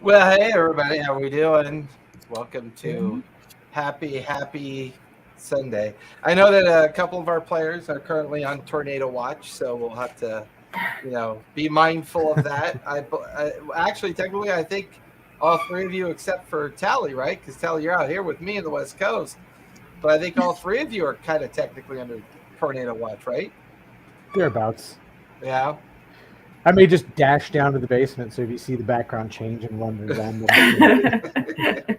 Well, hey everybody, how we doing? Welcome to happy Sunday. I know that a couple of our players are currently on tornado watch, so we'll have to, be mindful of that. Actually, technically, I think all three of you, except for Tally, right? Because Tally, you're out here with me in the West Coast, but I think all three of you are kind of technically under tornado watch, right? Thereabouts. Yeah. I may just dash down to the basement, so if you see the background change and run random,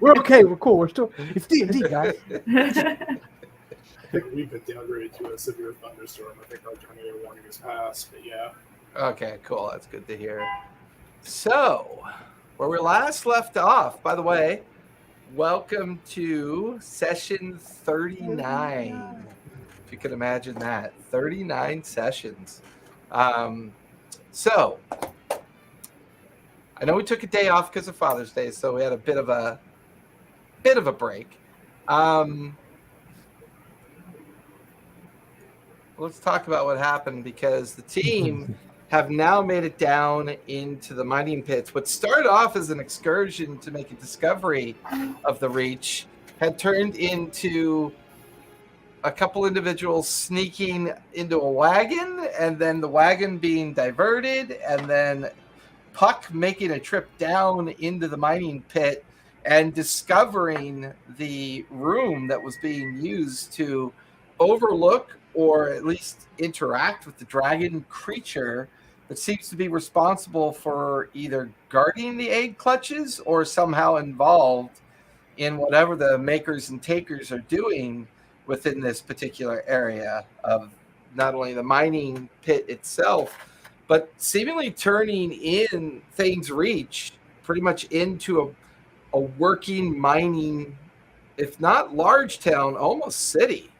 we're okay. We're cool. It's D&D, guys. I think we've been downgraded to a severe thunderstorm. I think our tornado warning is passed, but yeah. Okay, cool. That's good to hear. So, where we last left off, by the way, welcome to session 39. If you can imagine that, 39 sessions. So, I know we took a day off because of Father's Day, so we had a bit of a break. Let's talk about what happened, because the team have now made it down into the mining pits. What started off as an excursion to make a discovery of the Reach had turned into a couple individuals sneaking into a wagon, and then the wagon being diverted, and then Puck making a trip down into the mining pit and discovering the room that was being used to overlook or at least interact with the dragon creature that seems to be responsible for either guarding the egg clutches or somehow involved in whatever the makers and takers are doing within this particular area of not only the mining pit itself, but seemingly turning in Thane's Reach pretty much into a working mining, if not large town, almost city.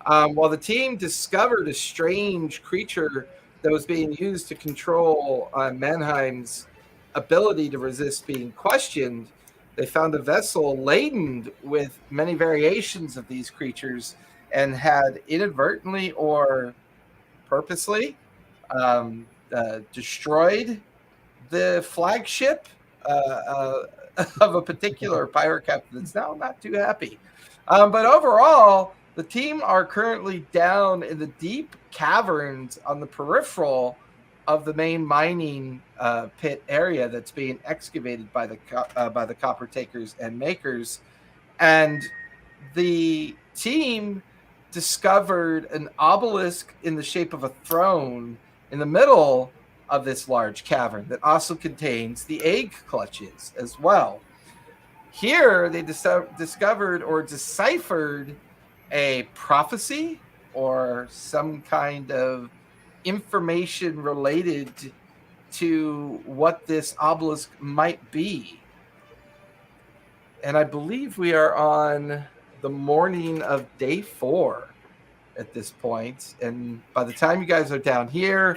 While the team discovered a strange creature that was being used to control Mannheim's ability to resist being questioned, they found a vessel laden with many variations of these creatures and had inadvertently or purposely destroyed the flagship of a particular pirate captain that's now not too happy. But overall, the team are currently down in the deep caverns on the peripheral of the main mining pit area that's being excavated by the copper takers and makers. And the team discovered an obelisk in the shape of a throne in the middle of this large cavern that also contains the egg clutches as well. Here, they discovered or deciphered a prophecy or some kind of information related to what this obelisk might be. And I believe we are on the morning of day 4 at this point. And by the time you guys are down here,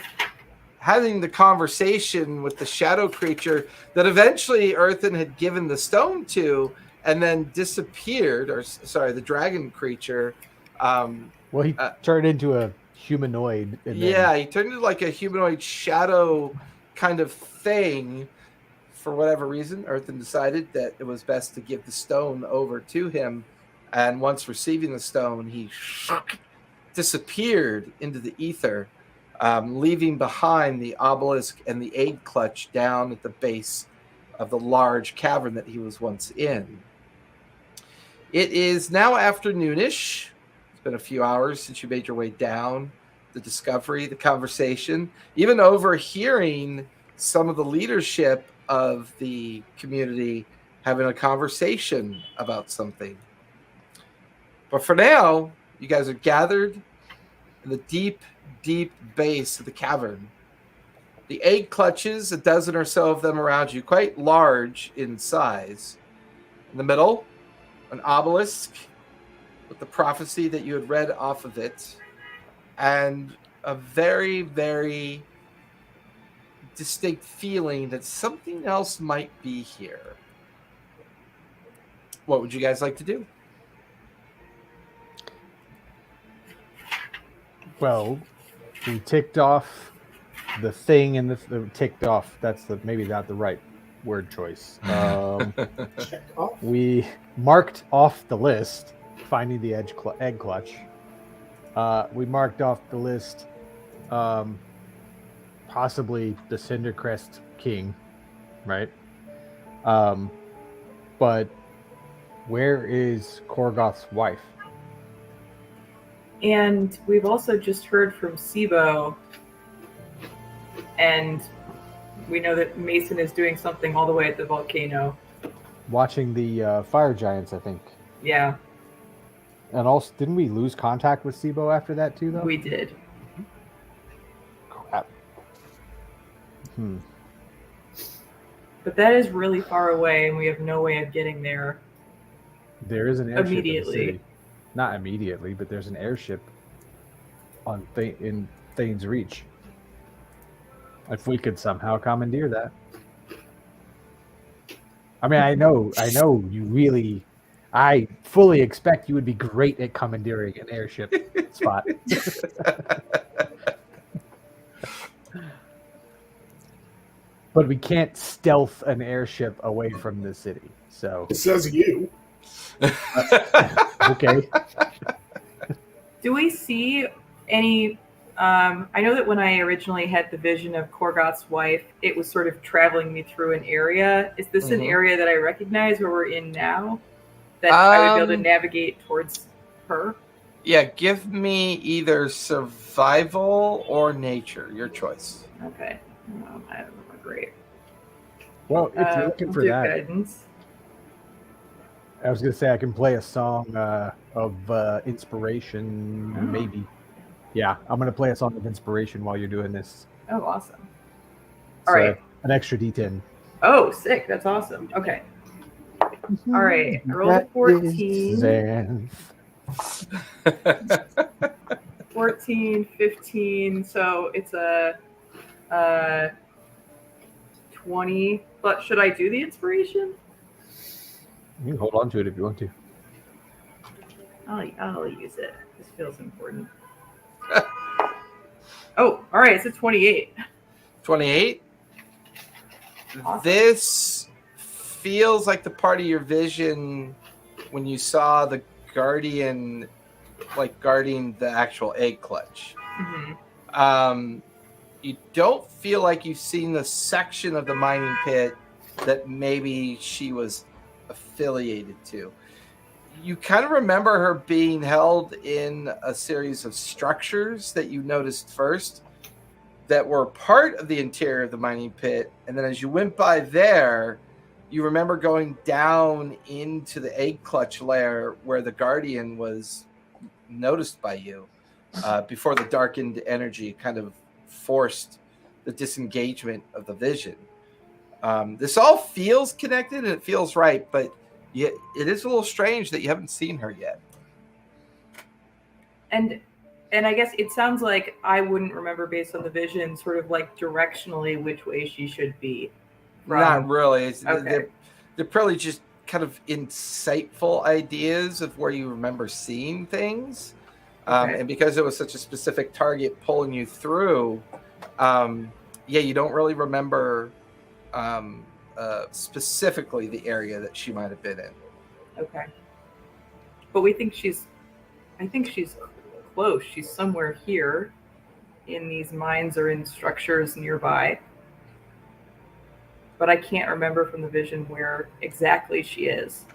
having the conversation with the shadow creature that eventually Earthen had given the stone to and then disappeared, the dragon creature. He turned into a humanoid. He turned into like a humanoid shadow kind of thing. For whatever reason, Earthen decided that it was best to give the stone over to him. And once receiving the stone, he disappeared into the ether, leaving behind the obelisk and the egg clutch down at the base of the large cavern that he was once in. It is now afternoonish. It's been a few hours since you made your way down. The discovery, the conversation, even overhearing some of the leadership of the community having a conversation about something. But for now, you guys are gathered in the deep base of the cavern. The egg clutches, a dozen or so of them around you, quite large in size. In the middle, an obelisk with the prophecy that you had read off of it, and a very, very distinct feeling that something else might be here. What would you guys like to do? Well, we ticked off the thing, and the ticked off. That's maybe not the right word choice. Check off. We marked off the list finding the egg clutch. We marked off the list possibly the Cindercrest King, right? But where is Korgoth's wife? And we've also just heard from Sibo, and we know that Mason is doing something all the way at the volcano. Watching the fire giants, I think. Yeah, And also, didn't we lose contact with Sibo after that too, though? we did. Crap. But that is really far away, and we have no way of getting there. There is an airship Immediately. in the city. Not immediately, but there's an airship on in Thane's Reach. If we could somehow commandeer that. I mean, I know you really. I fully expect you would be great at commandeering an airship spot. But we can't stealth an airship away from the city. So It says you. okay. Do we see any? I know that when I originally had the vision of Korgoth's wife, it was sort of traveling me through an area. Is this an area that I recognize where we're in now? That I would be able to navigate towards her? Yeah, give me either survival or nature. Your choice. Okay. I don't know. Great. Well, if you're looking for do that, guidance. I was going to say I can play a song of inspiration, maybe. Yeah, I'm going to play a song of inspiration while you're doing this. Oh, awesome. All right. An extra D10. Oh, sick. That's awesome. Okay. All right. I rolled a 14. 14, 15. So it's a 20. But should I do the inspiration? You can hold on to it if you want to. I'll use it. This feels important. Oh, all right. It's a 28. 28. Awesome. This feels like the part of your vision when you saw the guardian, like guarding the actual egg clutch. Mm-hmm. You don't feel like you've seen the section of the mining pit that maybe she was affiliated to. You kind of remember her being held in a series of structures that you noticed first that were part of the interior of the mining pit. And then as you went by there, you remember going down into the egg clutch layer where the guardian was noticed by you before the darkened energy kind of forced the disengagement of the vision. This all feels connected and it feels right, but it is a little strange that you haven't seen her yet. And I guess it sounds like I wouldn't remember based on the vision, sort of like directionally which way she should be. Not really. Okay. They're probably just kind of insightful ideas of where you remember seeing things. Okay. And because it was such a specific target pulling you through, you don't really remember specifically the area that she might have been in. Okay. But I think she's close. She's somewhere here in these mines or in structures nearby. But I can't remember from the vision where exactly she is.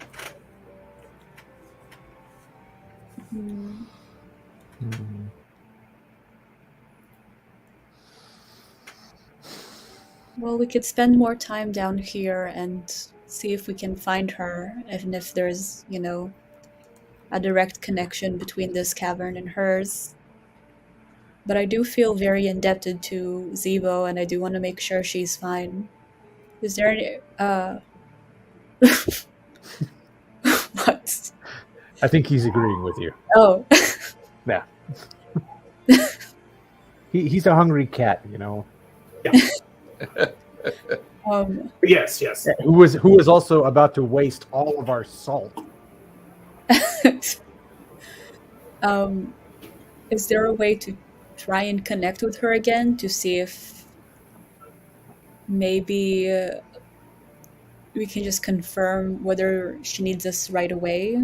Well, we could spend more time down here and see if we can find her, even if there's, a direct connection between this cavern and hers. But I do feel very indebted to Zebo, and I do want to make sure she's fine. Is there any... What? I think he's agreeing with you. Oh. Yeah. He's a hungry cat, Yeah. Yes. Who was also about to waste all of our salt. Is there a way to try and connect with her again to see if maybe we can just confirm whether she needs us right away.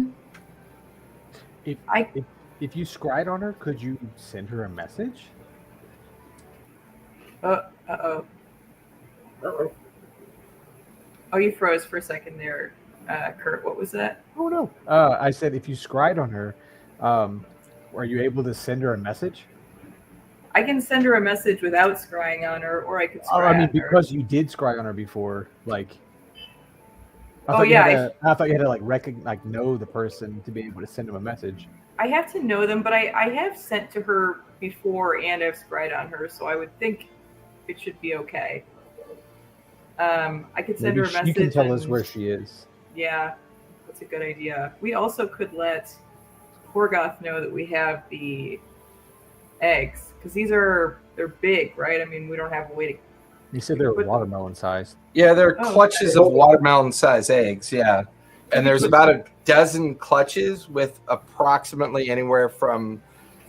If you scried on her, could you send her a message? Uh-oh. Uh-oh. Oh, you froze for a second there, Kurt. What was that? Oh no. I said if you scried on her, are you able to send her a message? I can send her a message without scrying on her, or I could scry I mean, on her. because you did scry on her before, like. I Oh, yeah, thought you had to like know the person to be able to send them a message. I have to know them, but I have sent to her before and I've scryed on her, so I would think it should be okay. I could send Maybe her a message. you can tell us where she is. Yeah, that's a good idea. We also could let Korgoth know that we have the eggs, because they're big, right? I mean, we don't have a way to. You said they were watermelon sized. Yeah, they're Oh, clutches of watermelon-sized eggs. Yeah, and there's about a dozen clutches with approximately anywhere from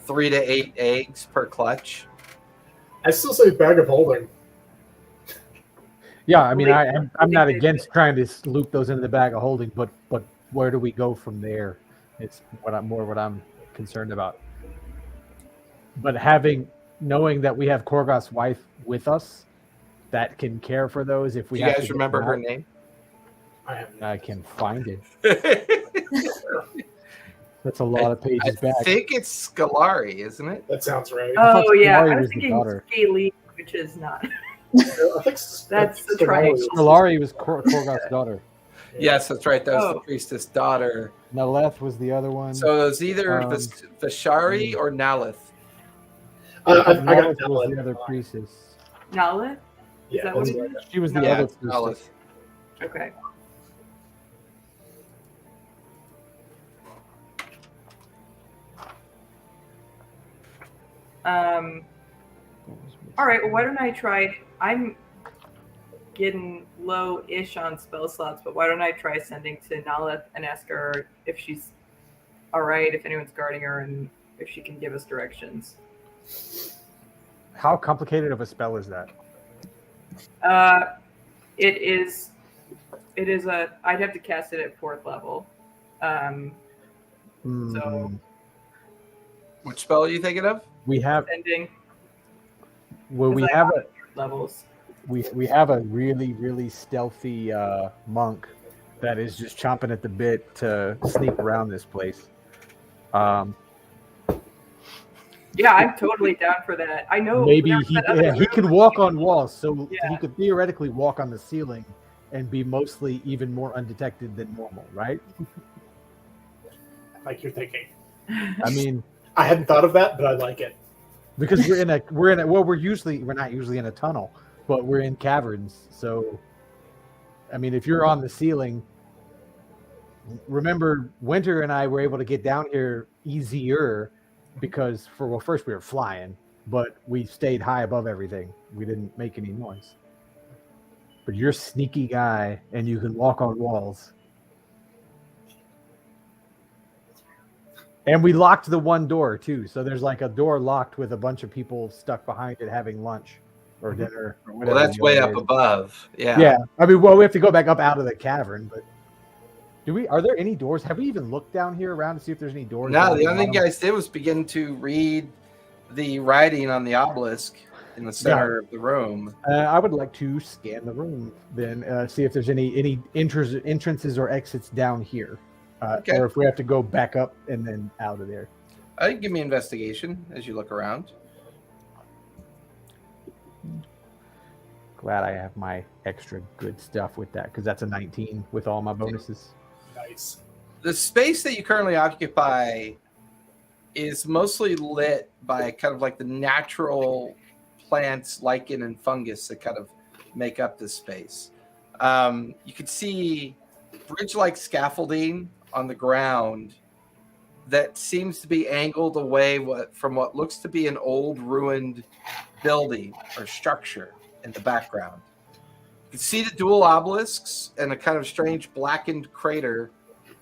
3 to 8 eggs per clutch. I still say bag of holding. Yeah, I mean, Well, I'm not against trying to loop those into the bag of holding, but where do we go from there? It's what I'm concerned about. But knowing that we have Korgoth's wife with us, that can care for those if we. Do you guys remember her name? I can find it. That's a lot of pages back. I think it's Scolari, isn't it? That sounds right. Oh yeah, Scolari I was was the thinking daughter. Scaly, which is not. I think That's the Scolari triangle. was- Scolari was Korgoth's daughter. Yes, that's right. That was Oh. the priestess daughter. Naleth was the other one. So it was either Um, Vishari or Nalith. I got Naleth that was one. the other priestess. Nala? Yeah, that what that's it right. is? She was the No. Yeah, other it's priestess. Nalith. Okay. All right. Well, why don't I try? I'm getting low-ish on spell slots, but why don't I try sending to Nalith and ask her if she's all right, if anyone's guarding her, and if she can give us directions. How complicated of a spell is that? It is a. I'd have to cast it at 4th level. So Which spell are you thinking of? we have sending. well, we Because I have have levels. we have a really stealthy monk that is just chomping at the bit to sneak around this place. Yeah, I'm totally down for that. I know. Maybe there's he that other he room. can walk on walls, so Yeah. he could theoretically walk on the ceiling and be mostly even more undetected than normal, right? Like you're thinking. I mean, I hadn't thought of that, but I like it. because we're not usually in a tunnel, but we're in caverns. So, I mean, if you're on the ceiling, remember Winter and I were able to get down here easier because first we were flying, but we stayed high above everything. We didn't make any noise. But you're a sneaky guy and you can walk on walls. And we locked the one door too. So there's like a door locked with a bunch of people stuck behind it having lunch or dinner or whatever. Well, that's the way other up is. above. Yeah. Yeah. I mean, well, we have to go back up out of the cavern, but are there any doors? Have we even looked down here around to see if there's any doors? No, down the at only thing you bottom? guys did was begin to read the writing on the obelisk in the center of the room. I would like to scan the room, then see if there's any entrances or exits down here, Okay. or if we have to go back up and then out of there. Give me investigation as you look around. Glad I have my extra good stuff with that because that's a 19 with all my bonuses. Nice. The space that you currently occupy is mostly lit by kind of like the natural plants, lichen, and fungus that kind of make up this space. You could see bridge-like scaffolding on the ground that seems to be angled away from what looks to be an old ruined building or structure in the background. You can see the dual obelisks and a kind of strange blackened crater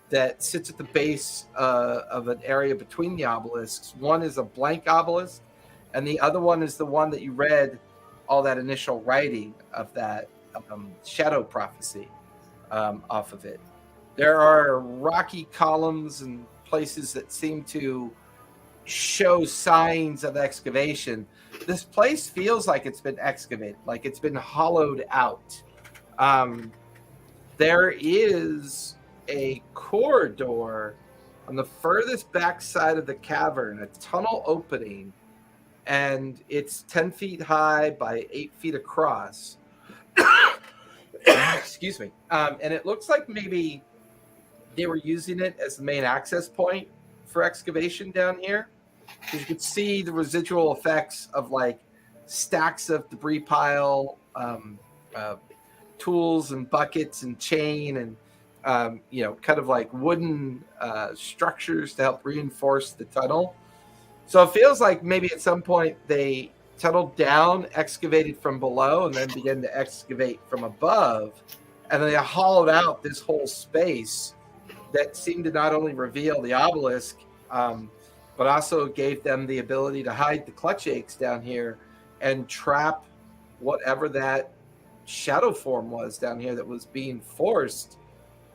that sits at the base of an area between the obelisks. One is a blank obelisk, and the other one is the one that you read all that initial writing of that shadow prophecy off of it. There are rocky columns and places that seem to show signs of excavation. This place feels like it's been excavated, like it's been hollowed out. There is a corridor on the furthest back side of the cavern, a tunnel opening, and it's 10 feet high by 8 feet across. Excuse me. And it looks like maybe they were using it as the main access point for excavation down here. You can see the residual effects of like stacks of debris pile, tools and buckets and chain and kind of like wooden structures to help reinforce the tunnel. So it feels like maybe at some point they tunneled down, excavated from below, and then began to excavate from above. And then they hollowed out this whole space that seemed to not only reveal the obelisk, but also gave them the ability to hide the clutch aches down here and trap whatever that shadow form was down here that was being forced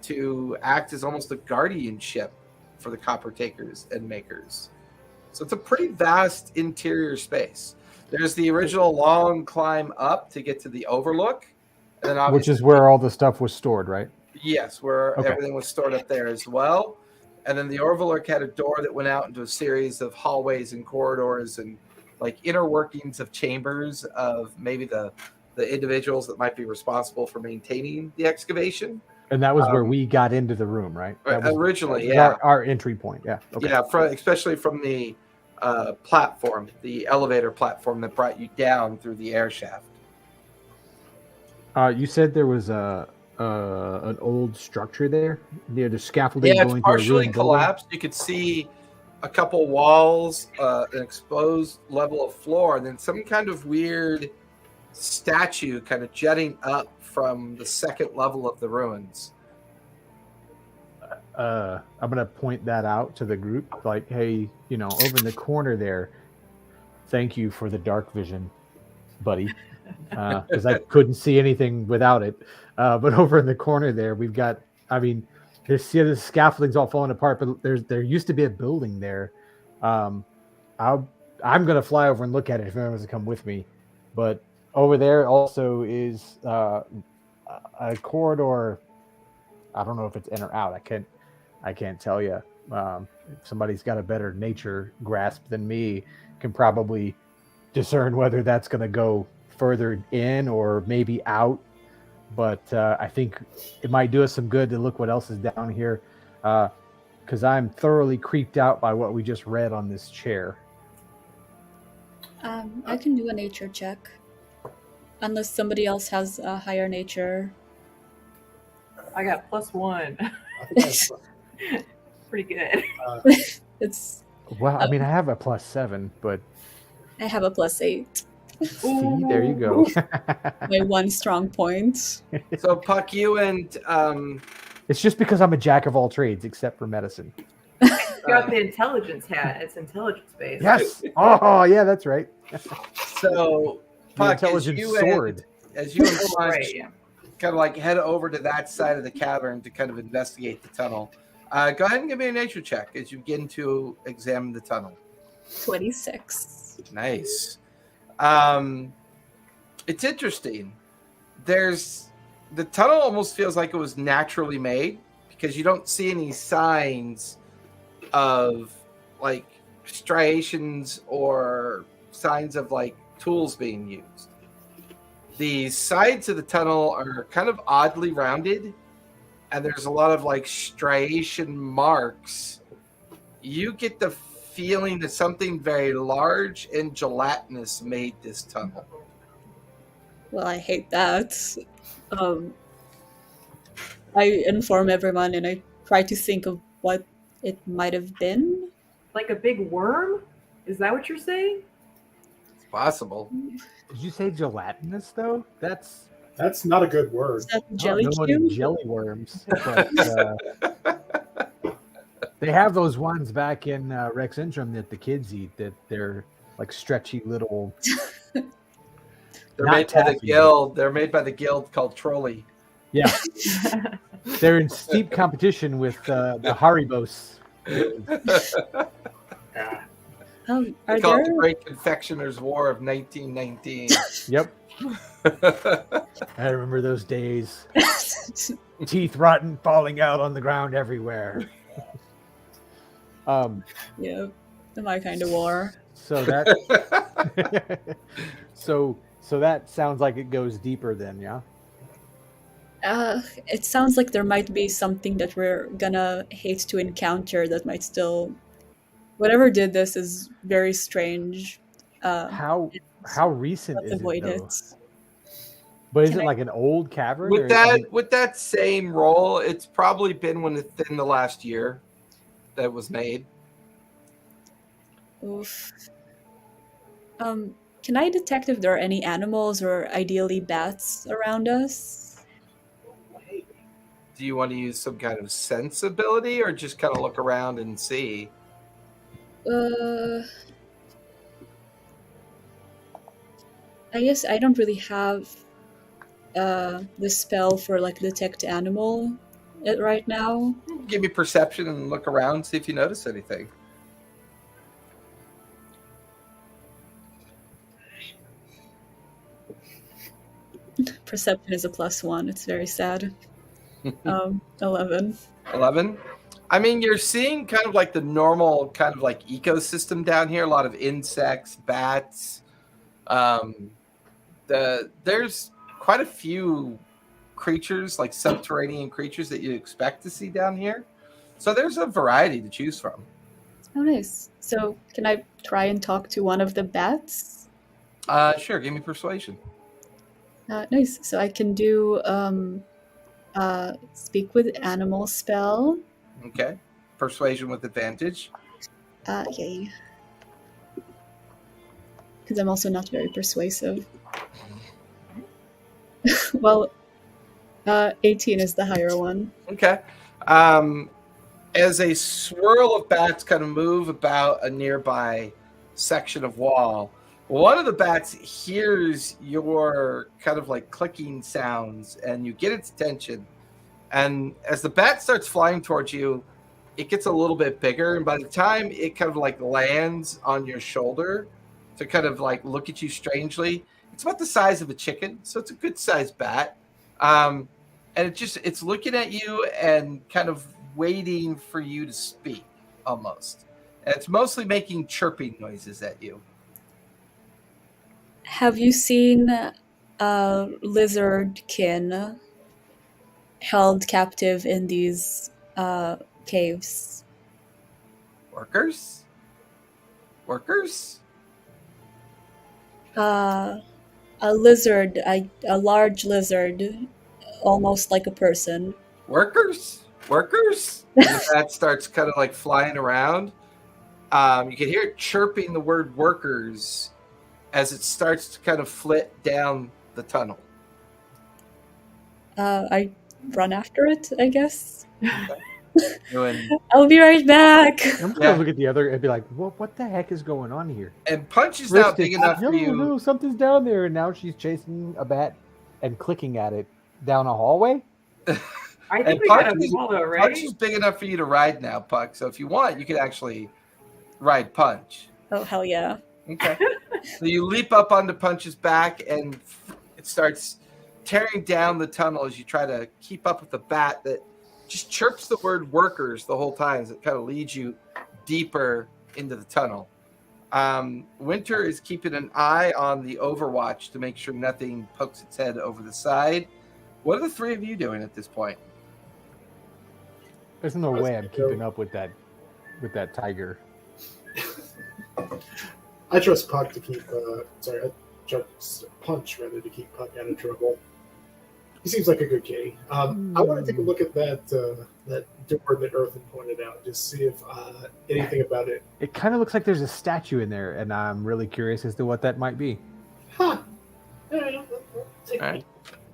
to act as almost a guardianship for the copper takers and makers. So it's a pretty vast interior space. There's the original long climb up to get to the overlook, and then which is where all the stuff was stored, right? Yes, where everything was stored up there as well. And then the overlook had a door that went out into a series of hallways and corridors and like inner workings of chambers of maybe the individuals that might be responsible for maintaining the excavation. And that was where we got into the room, right? That was, originally, our entry point. Yeah. Okay. Yeah, especially from the platform, the elevator platform that brought you down through the air shaft. You said there was an old structure there near the scaffolding. Yeah, going it's partially to collapsed. You could see a couple walls, an exposed level of floor, and then some kind of weird statue kind of jetting up from the second level of the ruins. I'm gonna point that out to the group, like, hey, over in the corner there, thank you for the dark vision, buddy, because I couldn't see anything without it. But over in the corner there, we've got, there's the scaffolding's all falling apart, but there used to be a building there. I'm gonna fly over and look at it if anyone wants to come with me. But over there also is a corridor. I don't know if it's in or out. I can't tell you. If somebody's got a better nature grasp than me, can probably discern whether that's going to go further in or maybe out. But I think it might do us some good to look what else is down here, because I'm thoroughly creeped out by what we just read on this chair. I can do a nature check, unless somebody else has a higher nature. I got +1. I think that's Pretty good. It's. Well, I have a +7, but I have a +8. see, there you go. My one strong point. So, Puck, you and It's just because I'm a jack of all trades except for medicine. You got the intelligence hat. It's intelligence based. Yes. Oh, yeah, that's right. so Puck, as intelligence you sword. and Punch Right, yeah. kind of like head over to that side of the cavern to kind of investigate the tunnel. Go ahead and give me a nature check as you begin to examine the tunnel. 26. Nice. It's interesting. The tunnel almost feels like it was naturally made because you don't see any signs of like striations or signs of like tools being used. The sides of the tunnel are kind of oddly rounded, and there's a lot of like striation marks. You get the feeling that something very large and gelatinous made this tunnel. Well, I hate that. I inform everyone and I try to think of what it might have been. Like a big worm? Is that what you're saying? It's possible. Did you say gelatinous though? That's not a good word. Is that jelly I don't know any cube? jelly worms. But, they have those ones back in Rex Intrum that the kids eat. That they're like stretchy little. They're Not made by the taffy, guild. They're made by the guild called Trolley. Yeah, they're in steep competition with the Haribos. Yeah. Are They call it the there? Great Confectioner's War of 1919. Yep, I remember those days. Teeth rotten, falling out on the ground everywhere. Yeah, my kind of war. So that so that sounds like it goes deeper then, yeah? It sounds like there might be something that we're gonna hate to encounter that might still. Whatever did this is very strange. How recent Let's is it avoid though? it. But is Can it I- like an old cavern? with or- that with that same roll, it's probably been within the last year that it was made. Oof. Can I detect if there are any animals or ideally bats around us? Do you want to use some kind of sensibility or just kind of look around and see? I guess I don't really have the spell for like detect animal right now. Give me perception and look around, see if you notice anything. Perception is a +1. It's very sad. 11. 11. I mean, you're seeing kind of like the normal kind of like ecosystem down here. A lot of insects, bats. There's quite a few creatures, like subterranean creatures that you expect to see down here. So there's a variety to choose from. Oh, nice. So can I try and talk to one of the bats? Sure. Give me persuasion. Nice. So I can do speak with animal spell. Okay. Persuasion with advantage. Yay. Because I'm also not very persuasive. Well, 18 is the higher one. Okay. As a swirl of bats kind of move about a nearby section of wall, one of the bats hears your kind of like clicking sounds and you get its attention. And as the bat starts flying towards you, it gets a little bit bigger. And by the time it kind of like lands on your shoulder to kind of like look at you strangely, it's about the size of a chicken. So it's a good sized bat. And it's looking at you and kind of waiting for you to speak almost. And it's mostly making chirping noises at you. Have you seen lizardkin held captive in these caves? Workers? Workers? A lizard, a large lizard, almost like a person. Workers? Workers? And the bat starts kind of like flying around. You can hear it chirping the word workers as it starts to kind of flit down the tunnel. I run after it, I guess. Doing, I'll be right back. I'm gonna look at the other and be like, what the heck is going on here? and Punch is now big enough no, for you. no, something's down there, and now she's chasing a bat and clicking at it down a hallway. I And think we got a Punch is- follow, Punch right? is big enough for you to ride now, Puck. So if you want, you could actually ride Punch. Oh, hell yeah. Okay. So you leap up onto Punch's back, and it starts tearing down the tunnel as you try to keep up with the bat that just chirps the word workers the whole time as it kind of leads you deeper into the tunnel. Winter is keeping an eye on the Overwatch to make sure nothing pokes its head over the side. What are the three of you doing at this point? There's no way I'm keeping up with that tiger. I trust Puck to keep. I trust Punch rather to keep Puck out of trouble. He seems like a good kitty. I want to take a look at that door that Earthen pointed out, just see if anything about it. It kind of looks like there's a statue in there, and I'm really curious as to what that might be. Huh. All right, I'll take All right.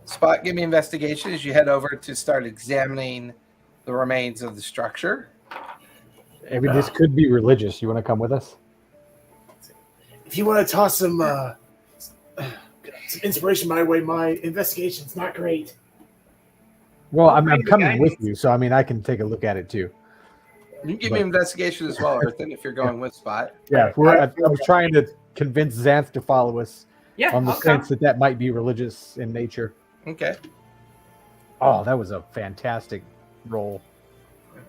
Spot, give me investigation as you head over to start examining the remains of the structure. I mean, this could be religious. You want to come with us? If you want to toss some inspiration my way, my investigation's not great. Well, Well, I'm thank you, coming with guys. you, so I mean, I can take a look at it too. You can give me investigation as well, Earthen, if you're going with Spot. Yeah, I was trying to convince Xanth to follow us Yeah, on the I'll come. sense that might be religious in nature. Okay. Oh, that was a fantastic roll.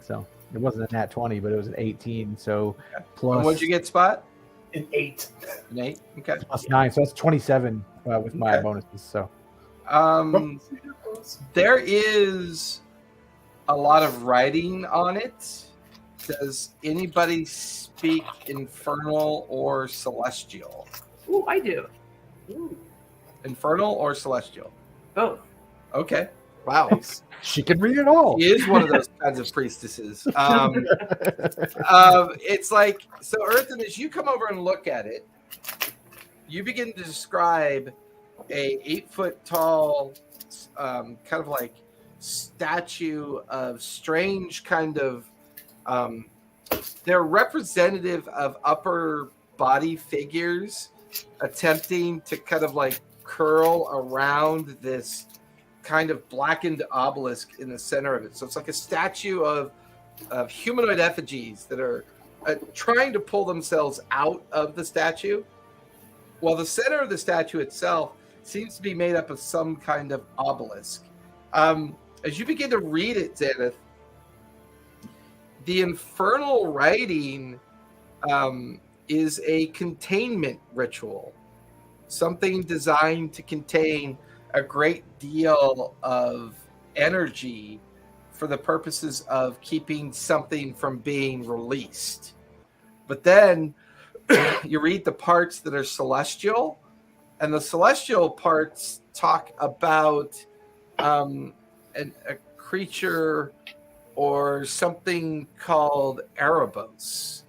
So it wasn't a nat 20, but it was an 18. So And plus what'd you get, Spot? An 8. An 8. Okay. plus 9, so that's 27 with my Okay. bonuses. So There is a lot of writing on it. Does anybody speak Infernal or Celestial? Ooh, I do. Infernal or Celestial? Both. Okay. Wow. she can read it all. She is one of those kinds of priestesses. It's like, so Earthen, as you come over and look at it, you begin to describe a 8-foot tall, kind of like statue of strange kind of, they're representative of upper body figures attempting to kind of like curl around this kind of blackened obelisk in the center of it. So it's like a statue of humanoid effigies that are trying to pull themselves out of the statue, while the center of the statue itself seems to be made up of some kind of obelisk. As you begin to read it, Xanth, the infernal writing is a containment ritual, something designed to contain a great deal of energy for the purposes of keeping something from being released. But then you read the parts that are celestial, and the celestial parts talk about a creature or something called Erebos,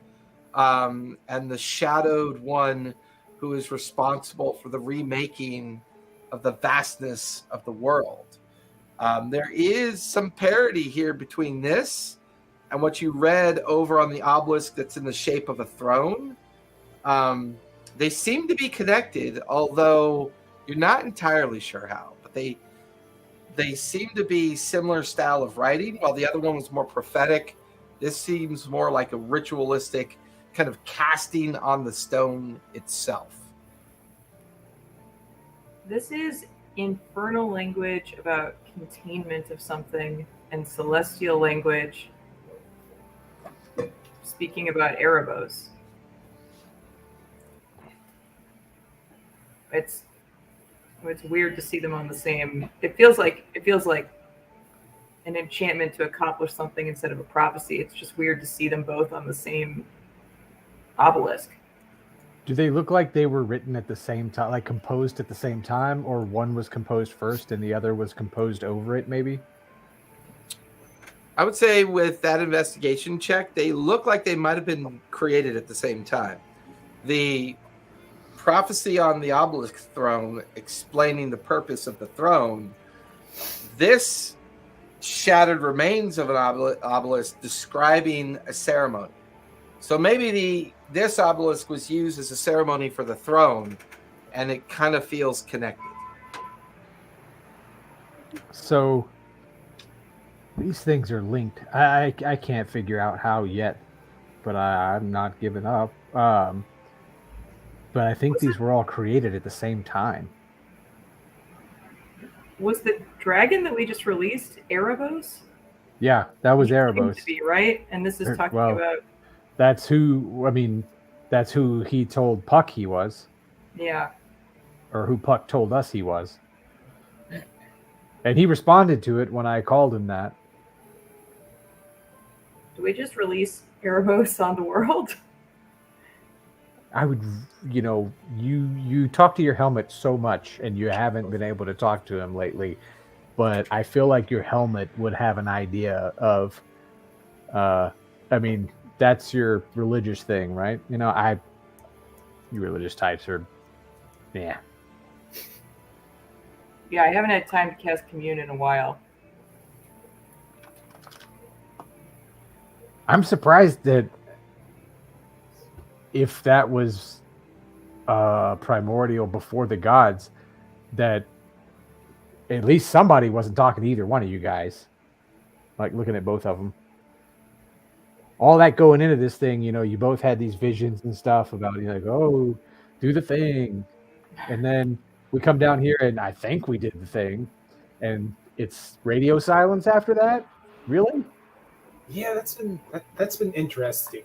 and the shadowed one who is responsible for the remaking of the vastness of the world. There is some parity here between this and what you read over on the obelisk that's in the shape of a throne. They seem to be connected, although you're not entirely sure how, but they seem to be similar style of writing. While the other one was more prophetic, this seems more like a ritualistic kind of casting on the stone itself. This is infernal language about containment of something, and celestial language speaking about Erebos. It's weird to see them on the same. It feels like an enchantment to accomplish something instead of a prophecy. It's just weird to see them both on the same obelisk. Do they look like they were written at the same time, like composed at the same time, or one was composed first and the other was composed over it, maybe? I would say with that investigation check, they look like they might have been created at the same time. The prophecy on the obelisk throne explaining the purpose of the throne, this shattered remains of an obelisk describing a ceremony. So maybe this obelisk was used as a ceremony for the throne, and it kind of feels connected. So these things are linked. I can't figure out how yet, but I'm not giving up. But I think these were all created at the same time. Was the dragon that we just released Erebos? Yeah, that was Erebos. To be, right? And this is talking about... That's who he told Puck he was. Yeah. Or who Puck told us he was. And he responded to it when I called him that. Do we just release Erebos on the world? I would, you talk to your helmet so much and you haven't been able to talk to him lately, but I feel like your helmet would have an idea of, that's your religious thing, right? You religious types are, yeah. Yeah, I haven't had time to cast Commune in a while. I'm surprised that if that was primordial before the gods, that at least somebody wasn't talking to either one of you guys. Like looking at both of them. All that going into this thing, you both had these visions and stuff about, like, oh, do the thing. And then we come down here and I think we did the thing. And it's radio silence after that? Really? Yeah, that's been interesting.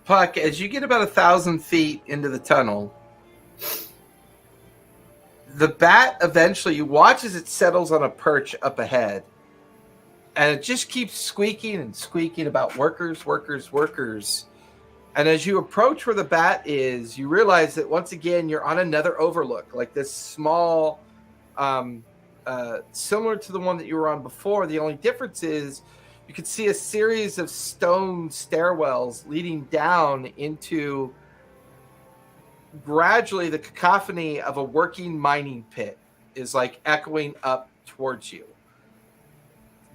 Puck, as you get about 1,000 feet into the tunnel, the bat eventually, you watch as it settles on a perch up ahead, and it just keeps squeaking and squeaking about workers. And as you approach where the bat is, you realize that once again you're on another overlook, like this small, similar to the one that you were on before. The only difference is you can see a series of stone stairwells leading down into gradually the cacophony of a working mining pit is like echoing up towards you.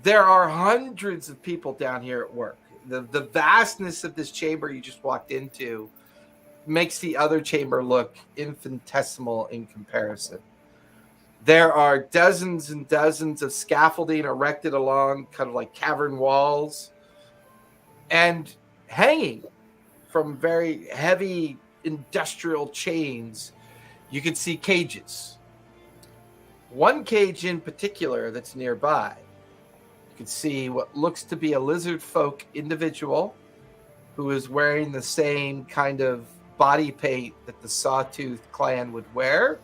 There are hundreds of people down here at work. The vastness of this chamber you just walked into makes the other chamber look infinitesimal in comparison. There are dozens and dozens of scaffolding erected along kind of like cavern walls, and hanging from very heavy industrial chains, you can see cages. One cage in particular that's nearby, you can see what looks to be a lizard folk individual who is wearing the same kind of body paint that the Sawtooth clan would wear,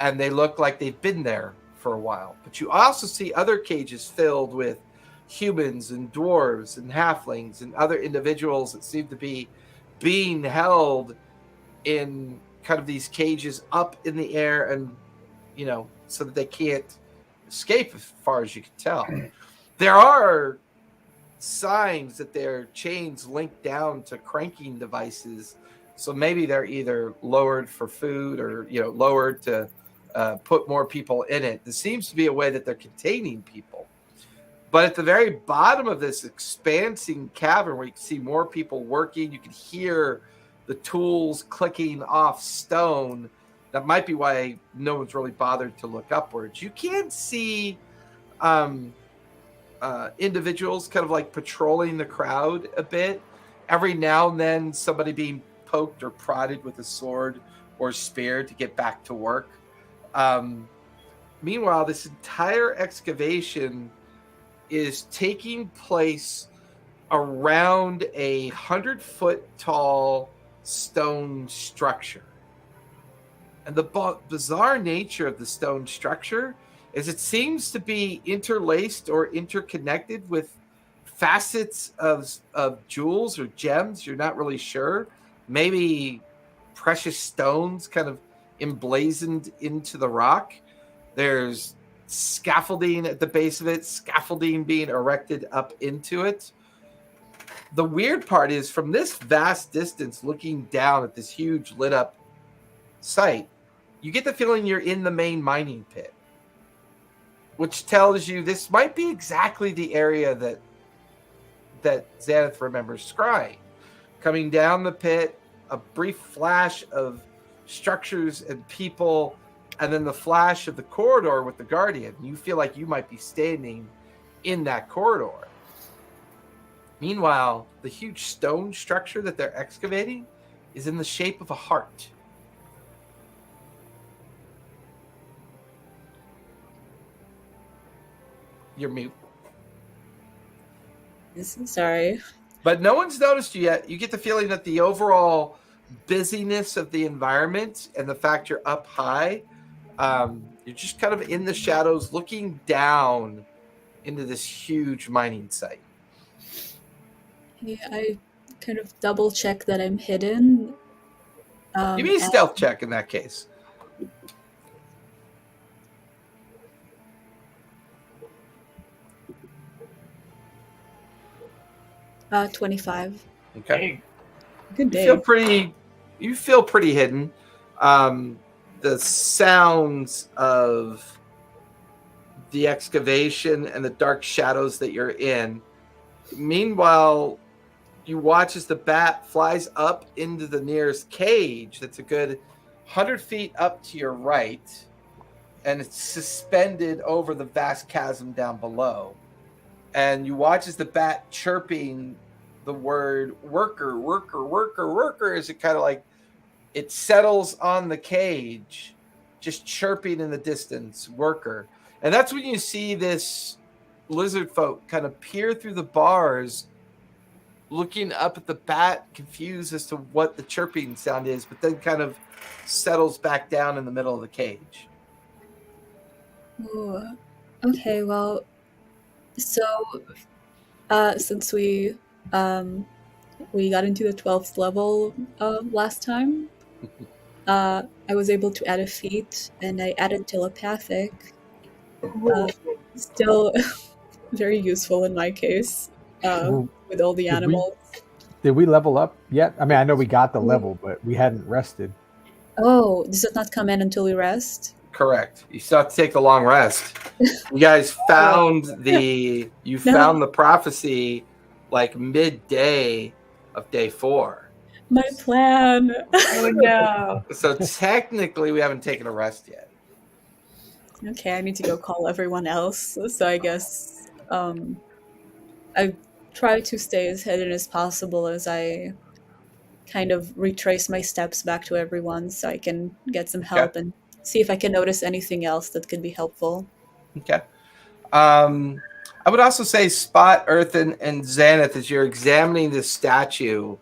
and they look like they've been there for a while. But you also see other cages filled with humans and dwarves and halflings and other individuals that seem to be being held in kind of these cages up in the air, and so that they can't escape as far as you can tell. There are signs that their chains link down to cranking devices, so maybe they're either lowered for food or lowered to put more people in it. There seems to be a way that they're containing people. But at the very bottom of this expansing cavern where you can see more people working, you can hear the tools clicking off stone. That might be why no one's really bothered to look upwards. You can see individuals kind of like patrolling the crowd a bit. Every now and then somebody being poked or prodded with a sword or spear to get back to work. Meanwhile, this entire excavation is taking place around a 100-foot tall stone structure. And the bizarre nature of the stone structure is it seems to be interlaced or interconnected with facets of jewels or gems. You're not really sure. Maybe precious stones kind of emblazoned into the rock. There's scaffolding at the base of it, scaffolding being erected up into it. The weird part is, from this vast distance looking down at this huge lit up site, you get the feeling you're in the main mining pit, which tells you this might be exactly the area that Xanath remembers scrying. Coming down the pit, a brief flash of structures and people, and then the flash of the corridor with the Guardian. You feel like you might be standing in that corridor. Meanwhile, the huge stone structure that they're excavating is in the shape of a heart. You're mute. Sorry. But no one's noticed you yet. You get the feeling that the overall busyness of the environment and the fact you're up high, you're just kind of in the shadows looking down into this huge mining site. Yeah, I kind of double check that I'm hidden. Give me a stealth check in that case. Uh, 25. Okay. Good day. You feel pretty hidden. The sounds of the excavation and the dark shadows that you're in. Meanwhile, you watch as the bat flies up into the nearest cage that's a good 100 feet up to your right, and it's suspended over the vast chasm down below. And you watch as the bat chirping the word worker, worker, worker, worker, as it kind of like it settles on the cage, just chirping in the distance, worker. And that's when you see this lizard folk kind of peer through the bars, looking up at the bat, confused as to what the chirping sound is, but then kind of settles back down in the middle of the cage. Ooh. Okay, well, so since we got into the 12th level last time, I was able to add a feat, and I added telepathic. Still very useful in my case with all the animals. Did we level up yet? I mean, I know we got the level, but we hadn't rested. Oh, does it not come in until we rest? Correct. You still have to take a long rest. You guys found found the prophecy like midday of day 4. My plan. Oh no. So technically we haven't taken a rest yet. Okay, I need to go call everyone else. So I guess I try to stay as hidden as possible as I kind of retrace my steps back to everyone so I can get some help and see if I can notice anything else that could be helpful. Okay. I would also say Spot, Earthen, and Xanath, as you're examining this statue,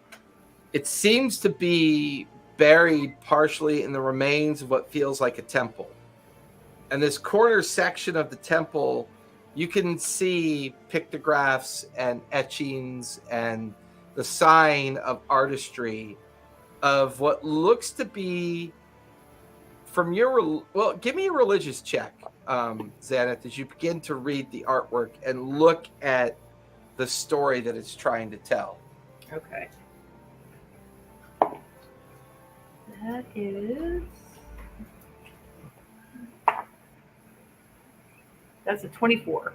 it seems to be buried partially in the remains of what feels like a temple. And this corner section of the temple, you can see pictographs and etchings and the sign of artistry of what looks to be from your... Well, give me a religious check, Xanath, as you begin to read the artwork and look at the story that it's trying to tell. Okay. That is... That's a 24.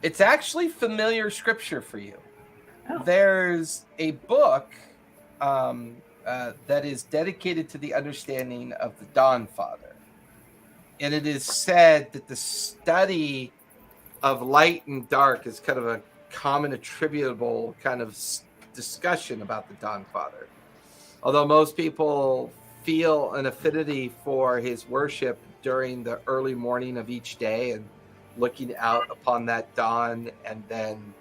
It's actually familiar scripture for you. Oh. There's a book that is dedicated to the understanding of the Dawn Father. And it is said that the study of light and dark is kind of a common attributable kind of discussion about the Dawn Father. Although most people feel an affinity for his worship during the early morning of each day and looking out upon that dawn and then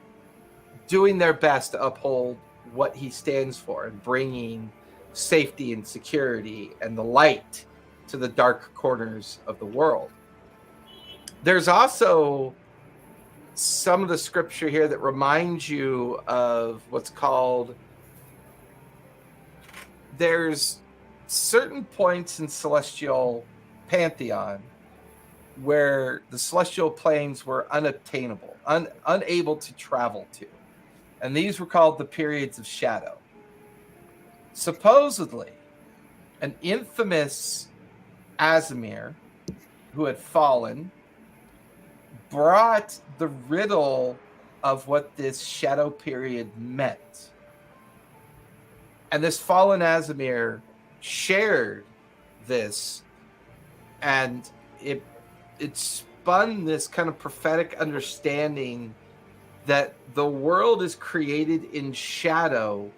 doing their best to uphold what he stands for and bringing safety and security and the light to the dark corners of the world. There's also some of the scripture here that reminds you of what's called... There's certain points in celestial pantheon where the celestial planes were unobtainable, unable to travel to. And these were called the periods of shadow. Supposedly, an infamous Azimir who had fallen brought the riddle of what this shadow period meant. And this fallen Azimir shared this, and it spun this kind of prophetic understanding that the world is created in shadow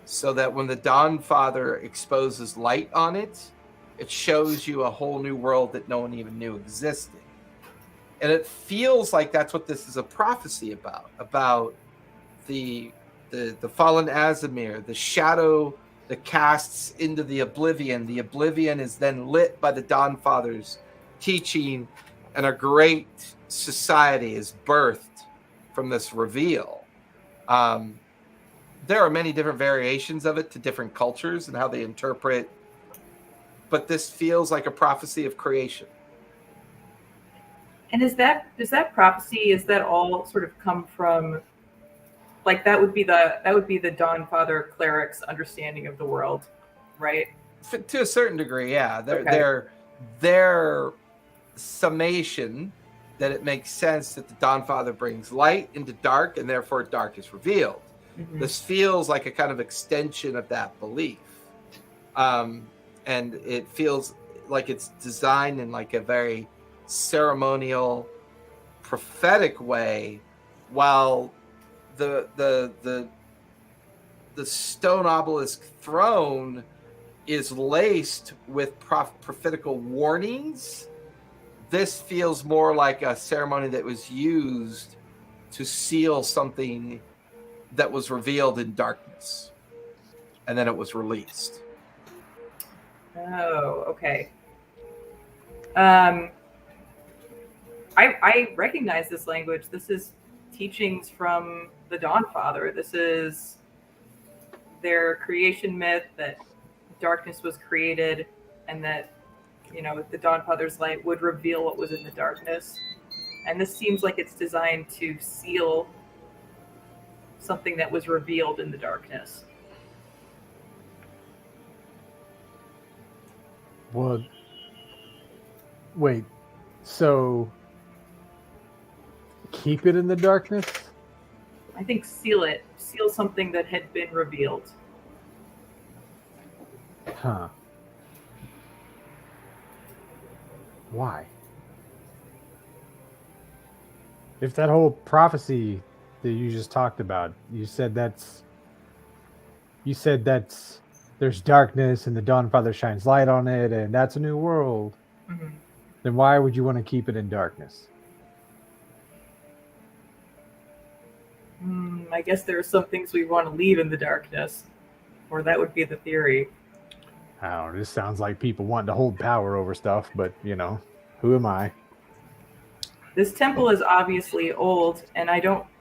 so that when the Dawn Father exposes light on it, it shows you a whole new world that no one even knew existed. And it feels like that's what this is a prophecy about the fallen Azimir, the shadow that casts into the oblivion. The oblivion is then lit by the Dawn Father's teaching, and a great society is birthed from this reveal. There are many different variations of it to different cultures and how they interpret, but this feels like a prophecy of creation. And does that prophecy, is that all sort of come from, like, that would be the Dawn Father cleric's understanding of the world, right? To a certain degree, yeah. Their summation that it makes sense that the Dawn Father brings light into dark, and therefore dark is revealed. Mhm. This feels like a kind of extension of that belief. And it feels like it's designed in like a very ceremonial, prophetic way, while the stone obelisk throne is laced with prophetical warnings. This feels more like a ceremony that was used to seal something that was revealed in darkness, and then it was released. Oh, okay. I recognize this language. This is teachings from the Dawnfather. This is their creation myth that darkness was created, and that the Dawnfather's light would reveal what was in the darkness. And this seems like it's designed to seal something that was revealed in the darkness. Well, wait. So keep it in the darkness? I think seal it. Seal something that had been revealed. Huh. Why? If that whole prophecy that you just talked about, you said that's there's darkness and the Dawnfather shines light on it and that's a new world. Mm-hmm. Then why would you want to keep it in darkness? I guess there are some things we want to leave in the darkness, or that would be the theory. I don't know. This sounds like people wanting to hold power over stuff, but who am I? This temple is obviously old, and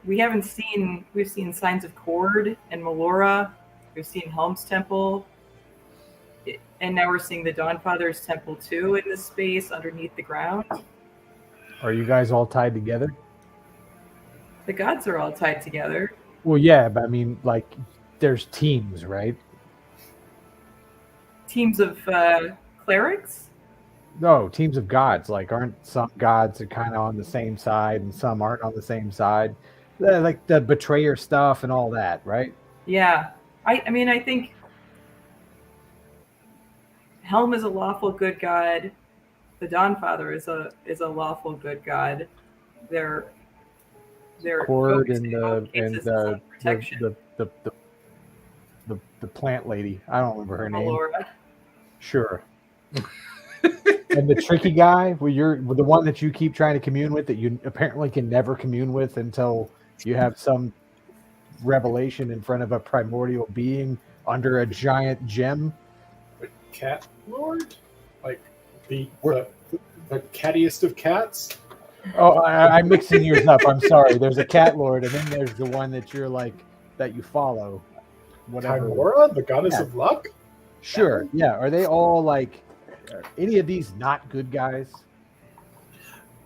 we've seen signs of Cord and Melora. We've seen Helm's temple, and now we're seeing the Dawnfather's temple too in this space underneath the ground. Are you guys all tied together? The gods are all tied together. Well, yeah, but I mean, like, there's teams, right? Teams of clerics? No, teams of gods. Like, aren't some gods are kind of on the same side and some aren't on the same side? Like the betrayer stuff and all that, right? Yeah. I mean, I think Helm is a lawful good god. The Dawnfather is a lawful good god. They're Cord and the protection. the plant lady. I don't remember her name. Melora. Sure. And the tricky guy, the one that you keep trying to commune with, that you apparently can never commune with until you have some revelation in front of a primordial being under a giant gem. The cat lord, like the cattiest of cats. Oh, I'm mixing yours up. I'm sorry. There's a cat lord, and then there's the one that you're like that you follow. Whatever. Timora, the goddess of luck. Sure. Yeah. Are they all like? Are any of these not good guys?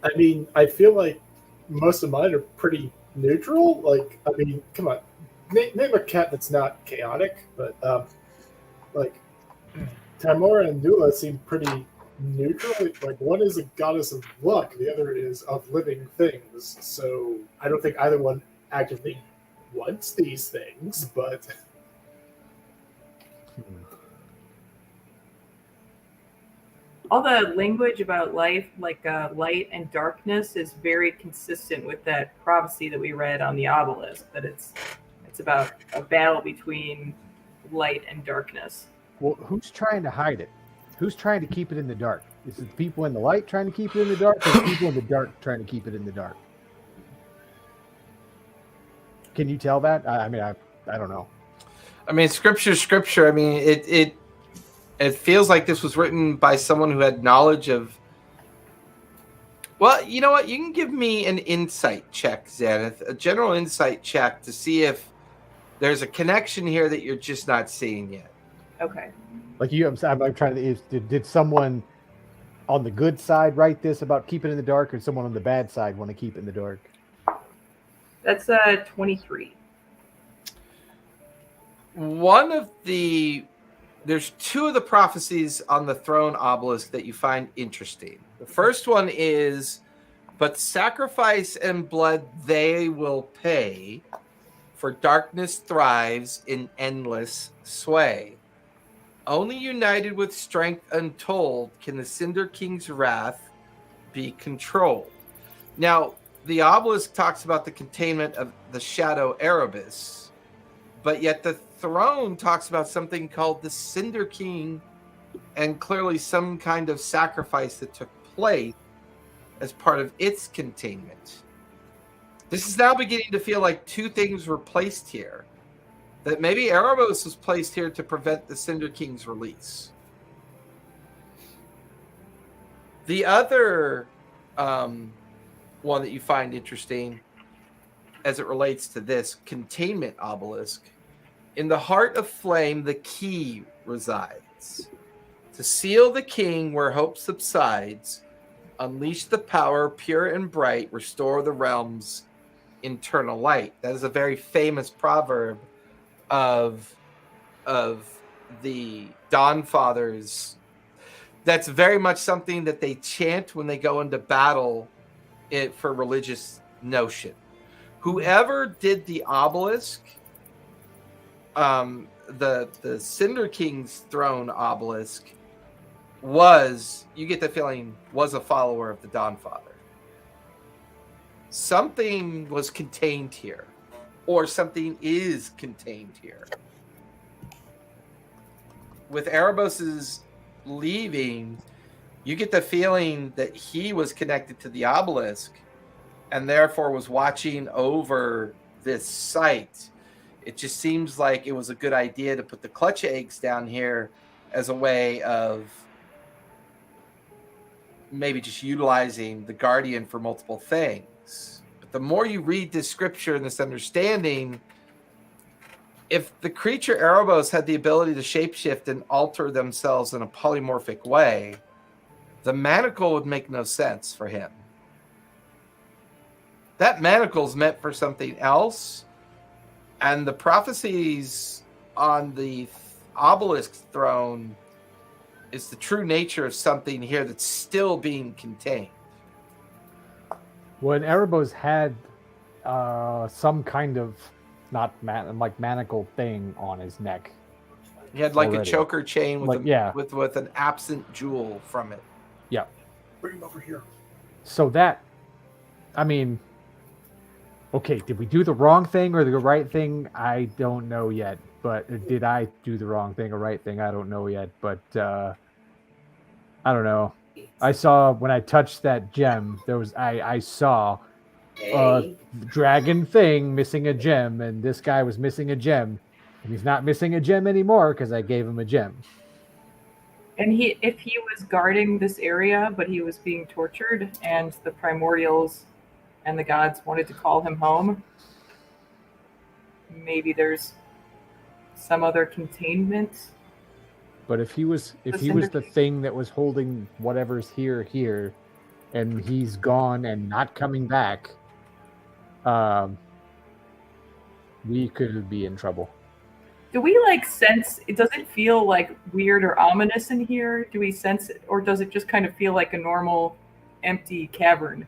I mean, I feel like most of mine are pretty neutral. Like, I mean, come on, name a cat that's not chaotic. But like Timora and Nula seem pretty neutral. Like, one is a goddess of luck, the other is of living things. So I don't think either one actively wants these things, but. All the language about life, like light and darkness, is very consistent with that prophecy that we read on the obelisk. That it's about a battle between light and darkness. Well, who's trying to hide it? Who's trying to keep it in the dark? Is it people in the light trying to keep it in the dark, or people in the dark trying to keep it in the dark? Can you tell that? I mean, I don't know. I mean, scripture. I mean, it feels like this was written by someone who had knowledge of. Well, you know what? You can give me an insight check, Zenith, a general insight check to see if there's a connection here that you're just not seeing yet. Okay. Like I'm trying to. Did someone on the good side write this about keeping it in the dark, or someone on the bad side want to keep it in the dark? That's 23. There's two of the prophecies on the throne obelisk that you find interesting. The first one is, but sacrifice and blood they will pay For darkness thrives in endless sway. Only united with strength untold can the Cinder King's wrath be controlled. Now, the obelisk talks about the containment of the shadow Erebus, but yet the throne talks about something called the Cinder King, and clearly some kind of sacrifice that took place as part of its containment. This is now beginning to feel like two things were placed here. That maybe Erebos was placed here to prevent the Cinder King's release. The other one that you find interesting as it relates to this containment obelisk, in the heart of flame, the key resides. To seal the king where hope subsides, unleash the power pure and bright, restore the realm's internal light. That is a very famous proverb of the Dawn Fathers. That's very much something that they chant when they go into battle for religious notion. Whoever did the obelisk, the Cinder King's throne obelisk, you get the feeling, was a follower of the Dawn Father. Something was contained here, or something is contained here. With Erebos's leaving, you get the feeling that he was connected to the obelisk and therefore was watching over this site. It just seems like it was a good idea to put the clutch eggs down here as a way of maybe just utilizing the Guardian for multiple things. But the more you read this scripture and this understanding, if the creature Erebos had the ability to shapeshift and alter themselves in a polymorphic way, the manacle would make no sense for him. That manacle's meant for something else, and the prophecies on the obelisk throne is the true nature of something here that's still being contained. When Erebos had some kind of manacle thing on his neck. He had like already. A choker chain with, with an absent jewel from it. Yeah. Bring him over here. So that, I mean, okay, did we do the wrong thing or the right thing? I don't know yet. But did I do the wrong thing or right thing? I don't know yet. But I don't know. I saw when I touched that gem, I saw a dragon thing missing a gem, and this guy was missing a gem, and he's not missing a gem anymore because I gave him a gem. And if he was guarding this area, but he was being tortured, and the primordials and the gods wanted to call him home, maybe there's some other containment. But if he was the thing that was holding whatever's here, and he's gone and not coming back, we could be in trouble. Do we sense it? Does it feel weird or ominous in here? Do we sense it, or does it just kind of feel like a normal empty cavern?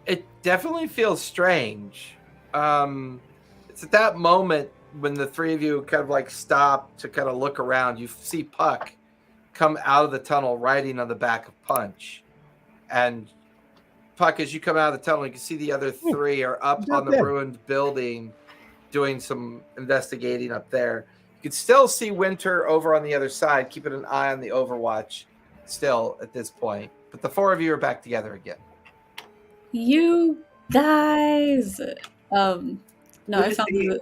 It definitely feels strange. It's at that moment when the three of you kind of stop to kind of look around. You see Puck come out of the tunnel riding on the back of Punch. And Puck, as you come out of the tunnel, you can see the other three are up on the ruined building doing some investigating up there. You can still see Winter over on the other side, keeping an eye on the Overwatch still at this point. But the four of you are back together again. You guys! No, I found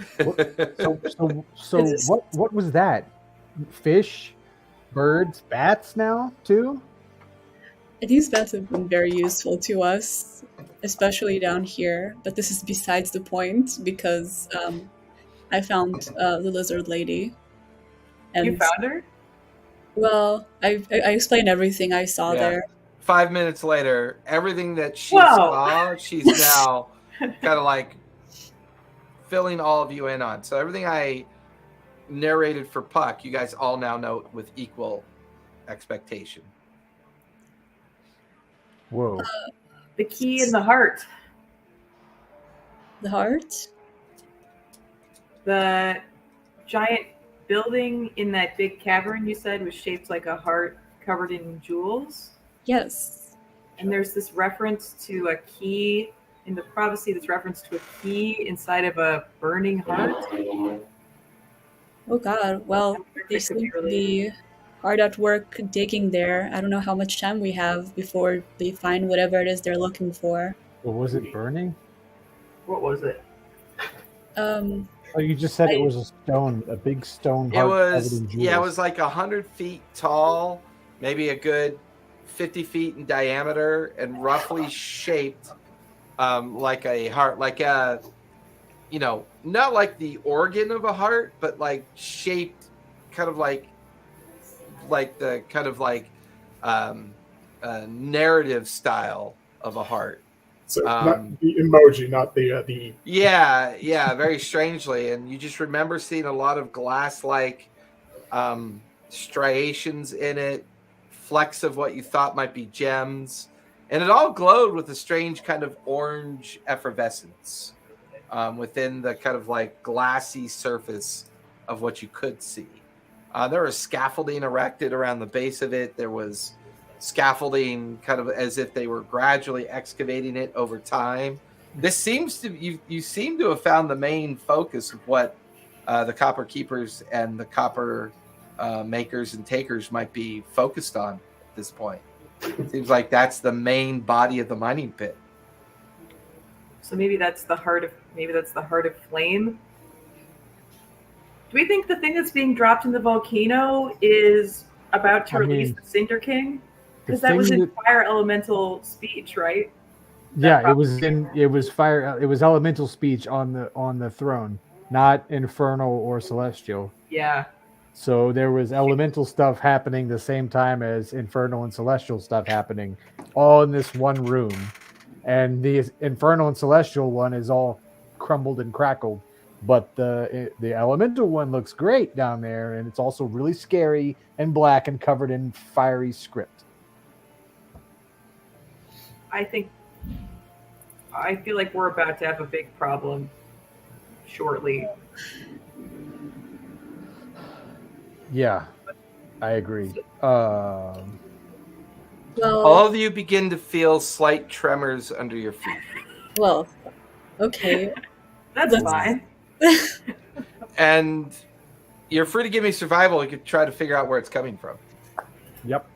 So what was that? Fish, birds, bats now too? These bats have been very useful to us, especially down here. But this is besides the point because I found the lizard lady. And, you found her? Well, I explained everything I saw there. 5 minutes later, everything that she saw, she's now kind of filling all of you in on. So everything I narrated for Puck, you guys all now know with equal expectation. Whoa. The key in the heart. The heart? The giant building in that big cavern you said was shaped like a heart covered in jewels. Yes. And there's this reference to a key in the prophecy, this reference to a key inside of a burning heart. Oh god, well, they It could be seem to related. be hard at work digging there. I don't know how much time we have before they find whatever it is they're looking for. Or was it burning? What was it? Oh, you just said it was a stone, a big stone It heart was, covered in jewels. yeah, it was like 100 feet tall, maybe a good 50 feet in diameter, and roughly shaped like a heart, like a, you know, not like the organ of a heart, but like shaped kind of like the kind of like narrative style of a heart. So not the emoji, not the. Yeah, very strangely, and you just remember seeing a lot of glass-like striations in it, flecks of what you thought might be gems, and it all glowed with a strange kind of orange effervescence within the kind of like glassy surface of what you could see. There was scaffolding erected around the base of it. There was scaffolding kind of as if they were gradually excavating it over time. This seems to you seem to have found the main focus of what the copper keepers and the copper makers and takers might be focused on at this point. It seems like that's the main body of the mining pit. So maybe that's the heart of flame. Do we think the thing that's being dropped in the volcano is about to release the Cinder King? Because that was in fire elemental speech, right? Yeah, it was fire. It was elemental speech on the throne, not infernal or celestial. Yeah. So there was elemental stuff happening the same time as infernal and celestial stuff happening, all in this one room. And the infernal and celestial one is all crumbled and crackled, but the elemental one looks great down there, and it's also really scary and black and covered in fiery script. I feel like we're about to have a big problem shortly. Yeah, I agree. Well, All of you begin to feel slight tremors under your feet. well, okay. That's fine. And you're free to give me survival. You could try to figure out where it's coming from. Yep.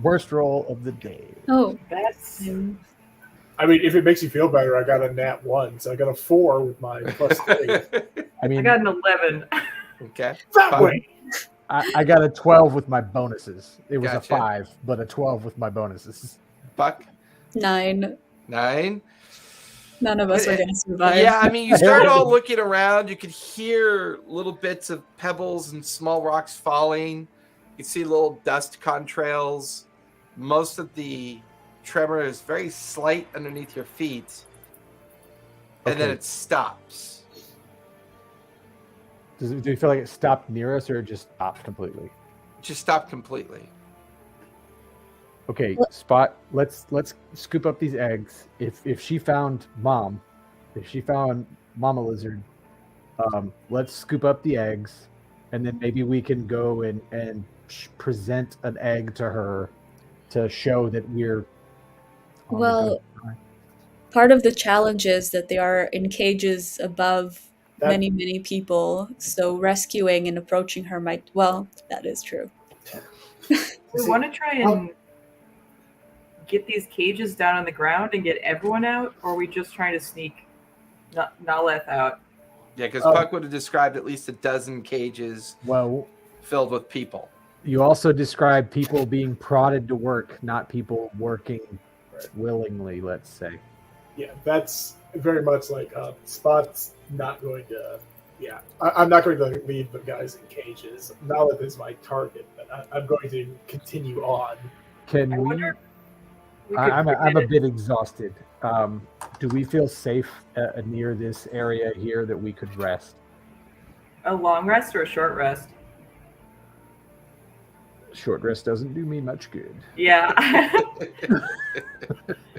Worst roll of the day. Oh, That's I mean, if it makes you feel better, I got a nat 1, so I got a 4 with my plus 3. I mean, I got an 11. Okay. That Fine. way. I got a 12 with my bonuses. It was Gotcha. a 5, but a 12 with my bonuses. Buck? 9. 9? None of us are going to survive. Yeah, I mean, you start all looking around. You could hear little bits of pebbles and small rocks falling. You can see little dust contrails. Most of the tremor is very slight underneath your feet. And then Okay. it stops. Do you feel like it stopped near us, or it just stopped completely? It just stopped completely. Okay, Spot. Let's scoop up these eggs. If she found Mama Lizard, let's scoop up the eggs, and then maybe we can go and present an egg to her to show that we're. on the Well, good. part of the challenge is that they are in cages above That- many people, so rescuing and approaching her might. Well, that is true. We want to try and get these cages down on the ground and get everyone out, or are we just trying to sneak Naleth out? Yeah, because Oh. Puck would have described at least a dozen cages Well, filled with people. you also described people being prodded to work, not people working willingly. Let's say. Yeah, that's very much like Spot's not going to. Yeah, I'm not going to leave the guys in cages. Nalith is my target, but I'm going to continue on. Can I we? wonder if we could I'm a prevent bit exhausted. Do we feel safe near this area here that we could rest? a long rest or a short rest. Short rest doesn't do me much good. Yeah.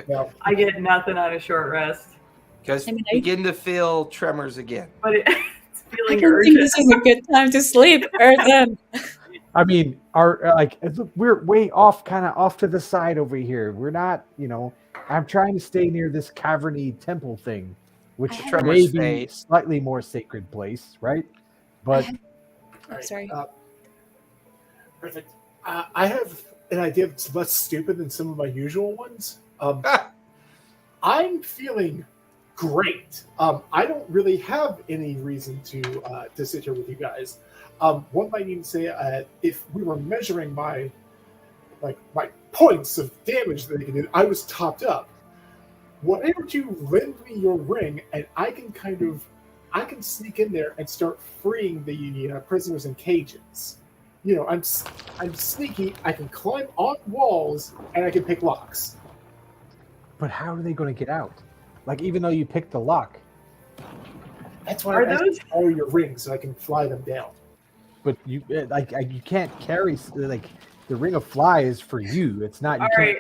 No. I get nothing on a short rest, Because I mean, begin to feel tremors again. but it's I feeling don't think urgent. this is a good time to sleep, Errand. I mean, we're way off, kind of off to the side over here. We're not, I'm trying to stay near this caverny temple thing, which I may Tremors be fade. slightly more sacred place, right? But All right, Sorry. Perfect. I have an idea that's less stupid than some of my usual ones. I'm feeling great. I don't really have any reason to sit here with you guys. One might even say if we were measuring my points of damage that they can do, I was topped up. Why don't you lend me your ring, and I can sneak in there and start freeing the prisoners in cages. I'm sneaky. I can climb on walls, and I can pick locks. But how are they going to get out? Like, even though you picked the lock, That's why Are I those- borrow your ring so I can fly them down. but you you can't carry the ring of fly is for you. It's not. You All can't. right,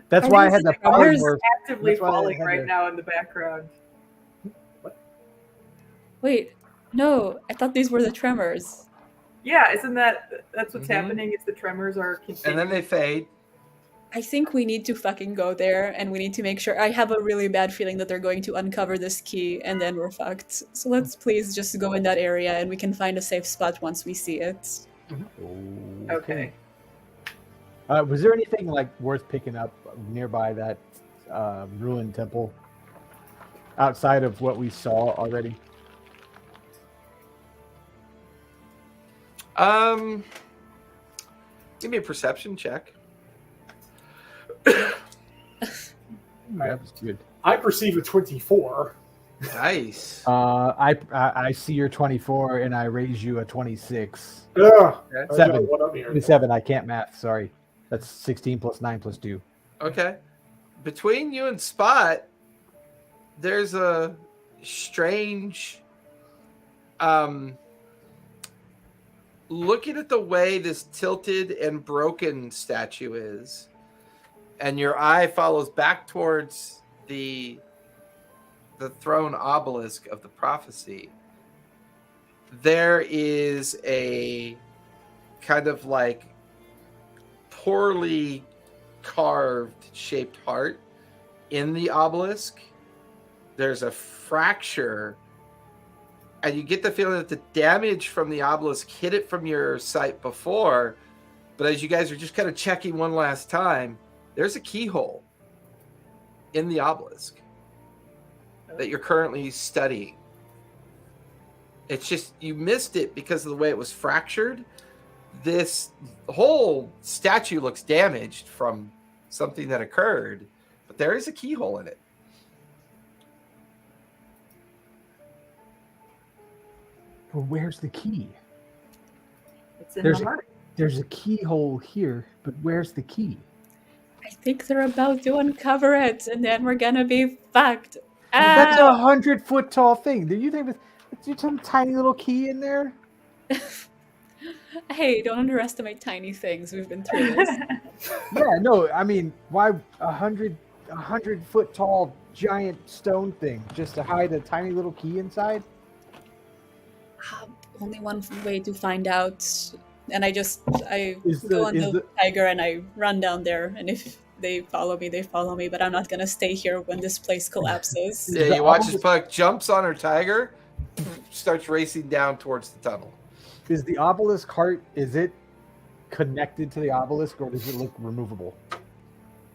That's Are why I these had the tremors? polymorph. actively That's why I falling had right to- now in the background. Wait, no, I thought these were the tremors. Yeah, isn't that's what's Mhm. happening? Is the tremors are And continuing? then they fade. I think we need to fucking go there, and we need to make sure. I have a really bad feeling that they're going to uncover this key, and then we're fucked. So let's please just go in that area, and we can find a safe spot once we see it. Okay. Was there anything worth picking up nearby that ruined temple outside of what we saw already? Give me a perception check. That was good. I perceive a 24. Nice. I see your 24 and I raise you a 26. Ugh, Okay. I Seven. got one up here. 27. I can't math. Sorry. That's 16 plus 9 plus 2. Okay. Between you and Spot, there's a strange looking at the way this tilted and broken statue is, and your eye follows back towards the throne obelisk of the prophecy. There is a kind of poorly carved shaped heart in the obelisk. There's a fracture, and you get the feeling that the damage from the obelisk hit it from your sight before, but as you guys are just kind of checking one last time, there's a keyhole in the obelisk that you're currently studying. It's just you missed it because of the way it was fractured. This whole statue looks damaged from something that occurred, but there is a keyhole in it. Well, where's the key? It's in There's the a- heart. There's a keyhole here, but where's the key? I think they're about to uncover it, and then we're gonna be fucked. That's Ah! 100-foot tall thing. Do you think there's some tiny little key in there? Hey, don't underestimate tiny things. We've been through this. Yeah, no. I mean, why 100-foot tall giant stone thing just to hide a tiny little key inside? Only one way to find out. And I Is go the- on is the the- tiger and I run down there. And if they follow me, they follow me. But I'm not gonna stay here when this place collapses. Yeah, The you watch as obelisk- Puck jumps on her tiger, starts racing down towards the tunnel. Is the obelisk heart? Is it connected to the obelisk, or does it look removable?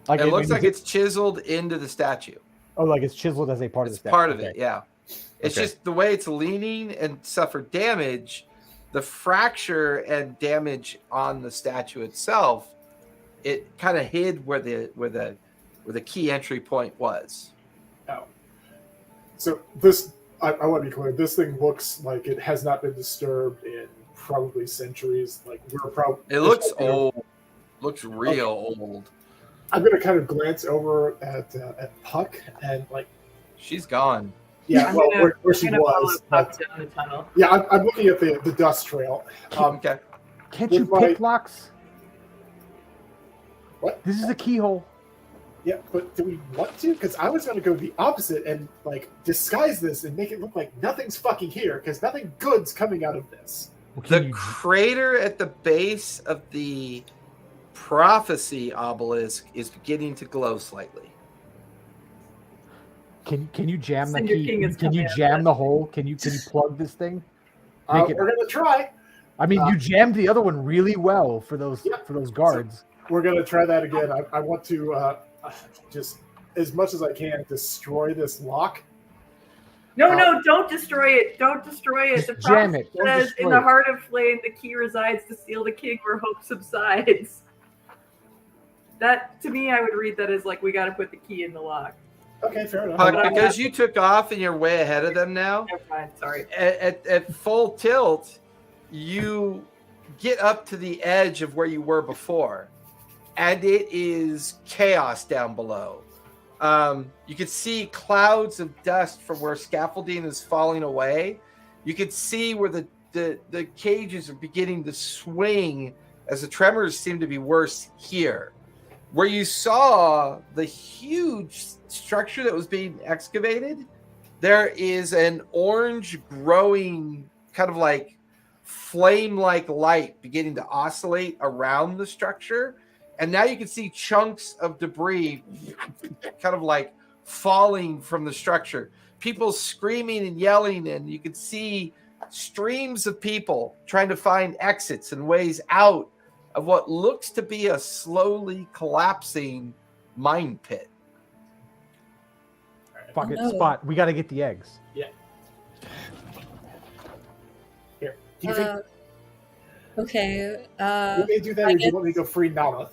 It looks is like it's chiseled into the statue. Oh, like it's chiseled as a part of the It's statue. part of Okay. it, yeah. It's Okay. just the way it's leaning and suffered damage, the fracture and damage on the statue itself, it kind of hid where the key entry point was. Oh. So this, I want to be clear, this thing looks like it has not been disturbed in probably centuries. Like we're probably. It looks old. Looks real old. I'm going to kind of glance over at Puck and She's gone. yeah, I'm well, gonna- where she I'm gonna follow was. Puck But, down the tunnel. yeah, I'm looking at the dust trail. Okay. Can't With you my- pick locks? What? This is a keyhole. Yeah, but do we want to? Because I was going to go the opposite and like disguise this and make it look like nothing's fucking here, because nothing good's coming out of this. Well, The crater at the base of the prophecy obelisk is beginning to glow slightly. Can you jam the Send your key? king is Can you coming jam up. the hole? Can you plug this thing? Make it. We're going to try. I mean, you jammed the other one really well for those Yeah. guards. We're going to try that again. I want to just, as much as I can, destroy this lock. No, don't destroy it. Don't destroy it. The Just jam prophecy it. Don't says, destroy in the it. heart of flame, the key resides to seal the king where hope subsides. That, to me, I would read that as like, we got to put the key in the lock. Okay, fair enough. But because you took off and you're way ahead of them now, Never mind, sorry. at full tilt, you get up to the edge of where you were before, and it is chaos down below. You can see clouds of dust from where scaffolding is falling away. You can see where the cages are beginning to swing as the tremors seem to be worse here. Where you saw the huge structure that was being excavated, there is an orange growing kind of like flame-like light beginning to oscillate around the structure. And now you can see chunks of debris kind of like falling from the structure. People screaming and yelling, and you can see streams of people trying to find exits and ways out of what looks to be a slowly collapsing mine pit. Fuck it, no. Spot. We got to get the eggs. Here. Do you think Okay. you want me to do that, I or do you guess- want me to go free Nala?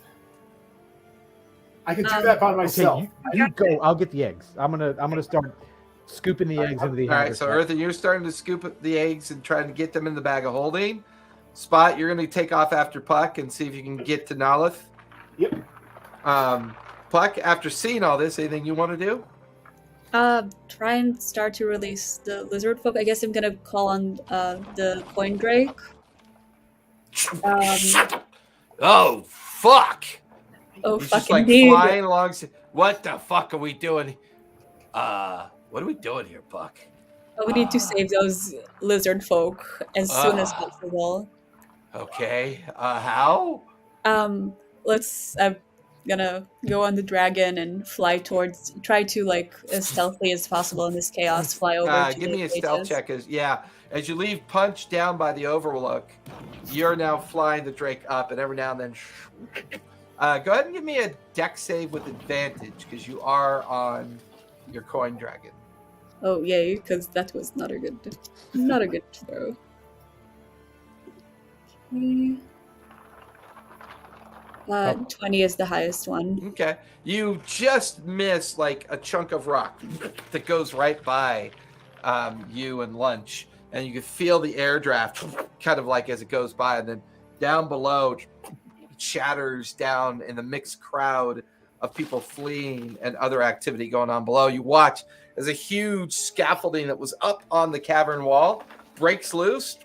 I can do that by myself. Okay, you go. I'll get the eggs. I'm gonna start scooping the eggs into the All right, hamper so set. Earthen, you're starting to scoop the eggs and trying to get them in the bag of holding. Spot, you're going to take off after Puck and see if you can get to Nalith. Yep. Puck, after seeing all this, anything you want to do? Try and start to release the lizard folk. I guess I'm gonna call on the coin drake. Oh, fuck! Oh, He's fuck just like indeed. flying along. What the fuck are we doing? What are we doing here, Puck? Oh, we need to save those lizard folk as soon as possible. Okay. How? Let's. I'm gonna go on the dragon and fly towards. Try to like as stealthily as possible in this chaos. Fly over. To Give the me a stealth cages. check. As you leave Punch down by the overlook, you're now flying the Drake up, and every now and then. Go ahead and give me a deck save with advantage because you are on your coin dragon. Oh yay! Because that was not a good throw. Okay. 20 is the highest one. Okay. You just miss like a chunk of rock that goes right by you and Lunch. And you can feel the air draft kind of like as it goes by. And then down below, it shatters down in the mixed crowd of people fleeing and other activity going on below. You watch as a huge scaffolding that was up on the cavern wall breaks loose.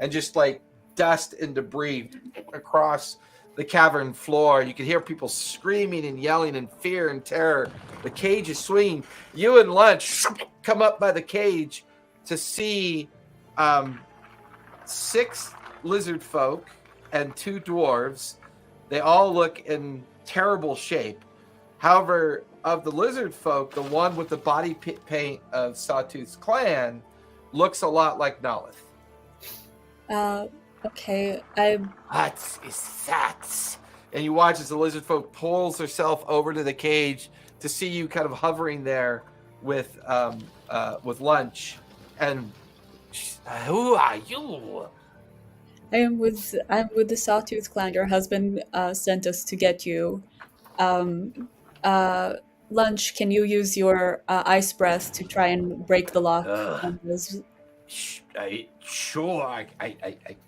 And just like dust and debris across the cavern floor. You can hear people screaming and yelling in fear and terror. The cage is swinging. You and Lunch come up by the cage to see 6 lizard folk and 2 dwarves. They all look in terrible shape. However, of the lizard folk, the one with the body paint of Sawtooth's clan looks a lot like Nalith. Okay, What is that? And you watch as the lizard folk pulls herself over to the cage to see you kind of hovering there with Lunch. And who are you? I'm with the Sawtooth clan. Your husband sent us to get you. Lunch, can you use your ice breath to try and break the lock on this? Sure.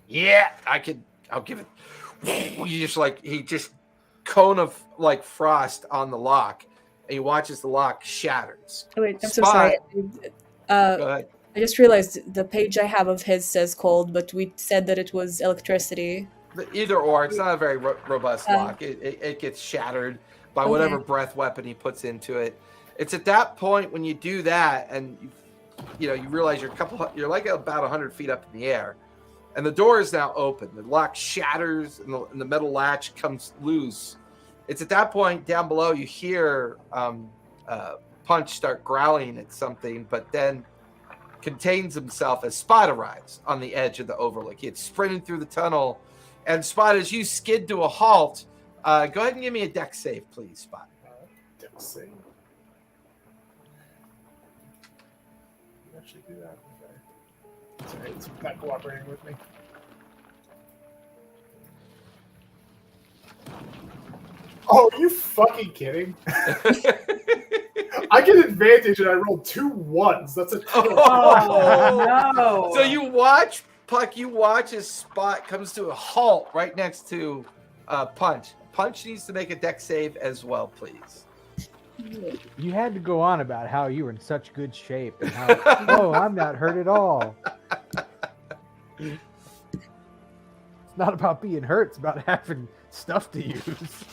Yeah, I could. I'll give it. You just like he just cone of like frost on the lock, and he watches the lock shatters. Oh, wait, I'm so Spot. sorry. Go ahead. I just realized the page I have of his says cold, but we said that it was electricity. Either or. It's not a very robust Oh. lock. It gets shattered by Okay. whatever breath weapon he puts into it. It's at that point when you do that, and you realize you're like about 100 feet up in the air, and the door is now open. The lock shatters, and the metal latch comes loose. It's at that point down below you hear Punch start growling at something, but then contains himself as Spot arrives on the edge of the overlook. He had sprinted through the tunnel, and Spot, as you skid to a halt, go ahead and give me a dex save, please, Spot. Dex save. You actually do that. Okay. Sorry, it's not cooperating with me. Oh, are you fucking kidding? I get advantage and I rolled 2 1s. That's a 2. Oh, no. So you watch, Puck, as Spot comes to a halt right next to Punch. Punch needs to make a dex save as well, please. You had to go on about how you were in such good shape and how, oh, I'm not hurt at all. It's not about being hurt, it's about having stuff to use.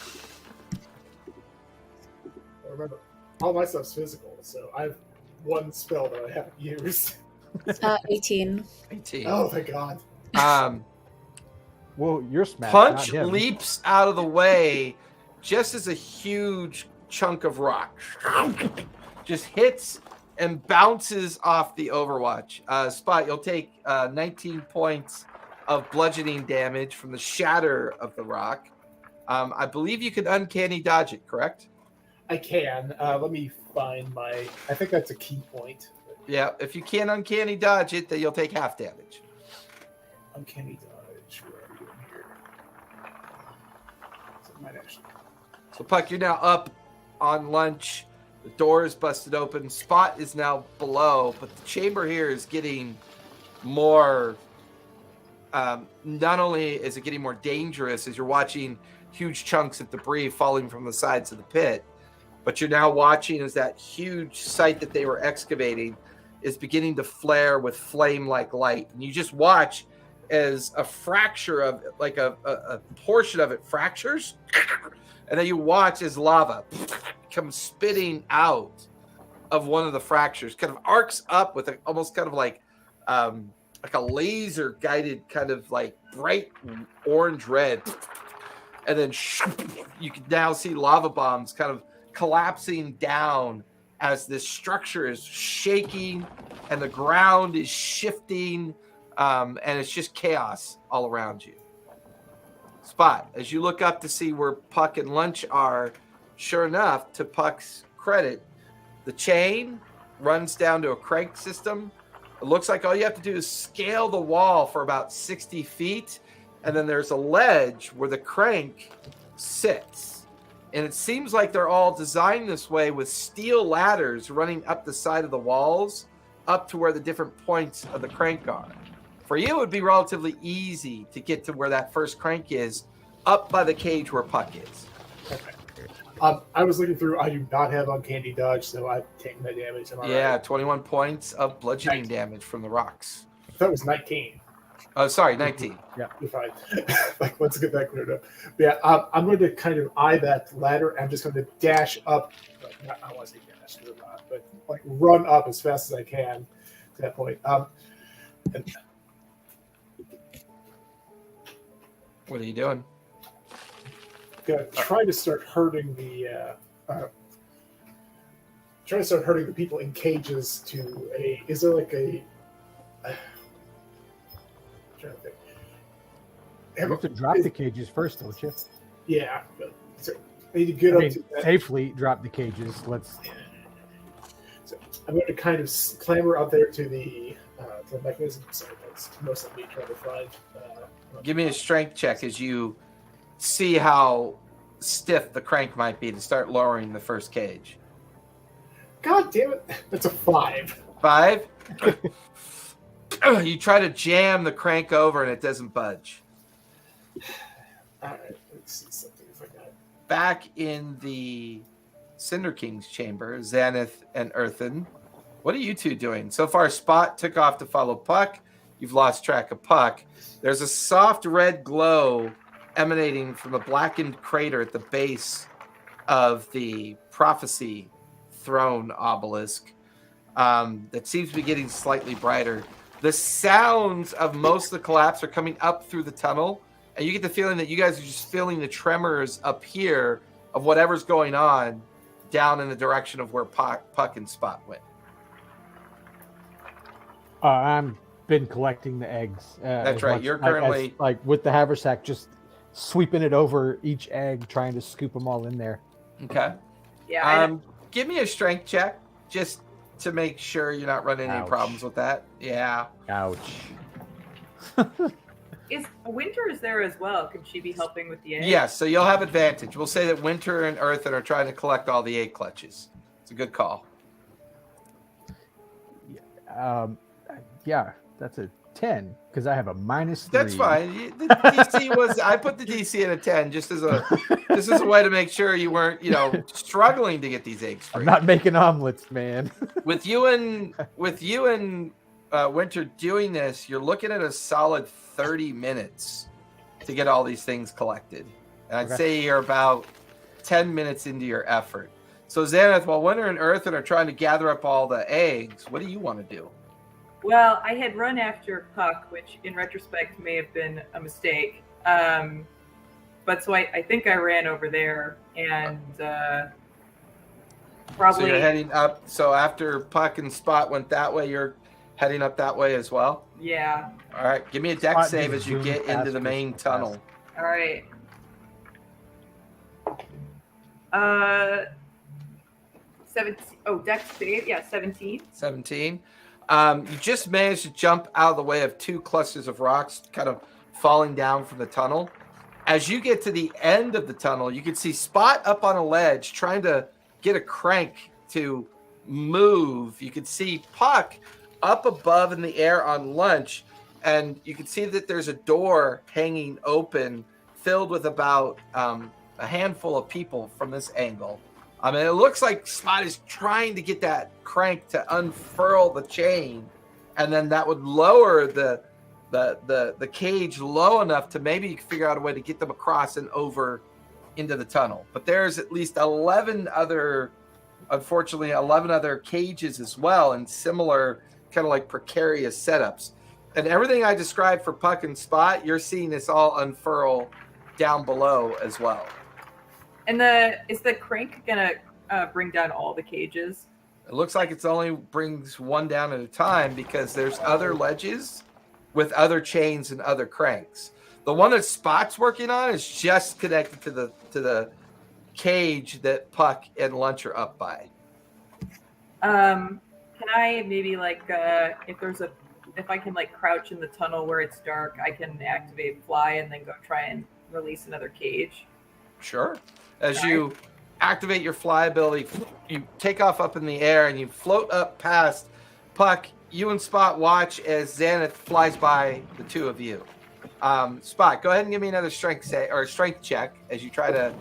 Remember, all my stuff's physical, so I have 1 spell that I haven't used. 18. 18. Oh, thank God. Well, you're smashed. Punch not him. leaps out of the way just as a huge chunk of rock just hits and bounces off the Overwatch. Spot, you'll take 19 points of bludgeoning damage from the shatter of the rock. I believe you can uncanny dodge it, correct? I can. Let me find my... I think that's a key point. Yeah, if you can't uncanny dodge it, then you'll take half damage. Uncanny dodge. Where are we doing here? So it might actually... So, Puck, you're now up on lunch. The door is busted open. Spot is now below, but the chamber here is getting more... not only is it getting more dangerous as you're watching huge chunks of debris falling from the sides of the pit, but you're now watching as that huge site that they were excavating is beginning to flare with flame-like light. And you just watch as a fracture of, like a portion of it fractures, and then you watch as lava comes spitting out of one of the fractures, kind of arcs up with almost kind of like a laser guided kind of like bright orange red, and then you can now see lava bombs kind of collapsing down as this structure is shaking and the ground is shifting, and it's just chaos all around you. Spot, as you look up to see where Puck and Lunch are, sure enough, to Puck's credit, the chain runs down to a crank system. It looks like all you have to do is scale the wall for about 60 feet, and then there's a ledge where the crank sits. And it seems like they're all designed this way with steel ladders running up the side of the walls up to where the different points of the crank are. For you, it would be relatively easy to get to where that first crank is, up by the cage where Puck is. Okay. I was looking through. I do not have uncanny dodge, so I've taken that damage. Am I Yeah, right? 21 points of bludgeoning damage from the rocks. That was 19. Oh, sorry, 19. You're fine. Like, let's get that cleared up. But yeah, I'm going to kind of eye that ladder. I'm just going to dash up. I don't want to say dash, because I'm not, but like run up as fast as I can to that point. And What are you doing? gonna try to start hurting the people in cages to a. Is there like a? I'm trying to think. You have to drop the cages first, don't you? Yeah, but so I need to get up to that. Safely drop the cages. Let's. So I'm going to kind of clamber up there to the mechanism. Sorry, that's mostly me trying to find. Give me a strength check as you see how stiff the crank might be to start lowering the first cage. God damn it! That's a 5. 5? You try to jam the crank over and it doesn't budge. All right, let's see something if I got. Back in the Cinder King's chamber, Xanath and Earthen, what are you two doing? So far, Spot took off to follow Puck. you've lost track of Puck. There's a soft red glow emanating from a blackened crater at the base of the Prophecy Throne obelisk that seems to be getting slightly brighter. The sounds of most of the collapse are coming up through the tunnel, and you get the feeling that you guys are just feeling the tremors up here of whatever's going on down in the direction of where Puck and Spot went. I'm been collecting the eggs. That's right. You're currently like with the haversack, just sweeping it over each egg, trying to scoop them all in there. okay. Yeah. Give me a strength check just to make sure you're not running any Ouch. problems with that. Yeah. Ouch. Is Winter is there as well? Could she be helping with the egg? Yes, so you'll have advantage. We'll say that Winter and Earthen are trying to collect all the egg clutches. It's a good call. Yeah, that's a 10 because I have a -3. That's fine. The DC was I put the DC at a 10 just as a way to make sure you weren't, struggling to get these eggs free. I'm not making omelets, man. With you and Winter doing this, you're looking at a solid 30 minutes to get all these things collected. And I'd say you're about 10 minutes into your effort. So Xanath, while Winter and Earthen are trying to gather up all the eggs, what do you want to do? Well, I had run after Puck, which in retrospect may have been a mistake. But so I think I ran over there and probably. So you're heading up. So after Puck and Spot went that way, you're heading up that way as well? Yeah. All right. Give me a dex Spot save just as you zoomed get into faster, the main faster. tunnel. All right. 17. Oh, Dex save. Yeah, 17. 17. You just managed to jump out of the way of two clusters of rocks kind of falling down from the tunnel. As you get to the end of the tunnel, you can see Spot up on a ledge trying to get a crank to move. You can see Puck up above in the air on lunch, and you can see that there's a door hanging open filled with about a handful of people from this angle. I mean, it looks like Spot is trying to get that crank to unfurl the chain, and then that would lower the cage low enough to maybe figure out a way to get them across and over into the tunnel. But there's at least 11 other cages as well, and similar kind of like precarious setups. And everything I described for Puck and Spot, you're seeing this all unfurl down below as well. And is the crank gonna bring down all the cages? It looks like it's only brings one down at a time because there's other ledges with other chains and other cranks. The one that Spot's working on is just connected to the cage that Puck and Lunch are up by. Can I maybe if I can crouch in the tunnel where it's dark, I can activate fly and then go try and release another cage? Sure. As you activate your fly ability, you take off up in the air and you float up past Puck. You and Spot watch as Xanath flies by the two of you. Spot, go ahead and give me another strength check as you try to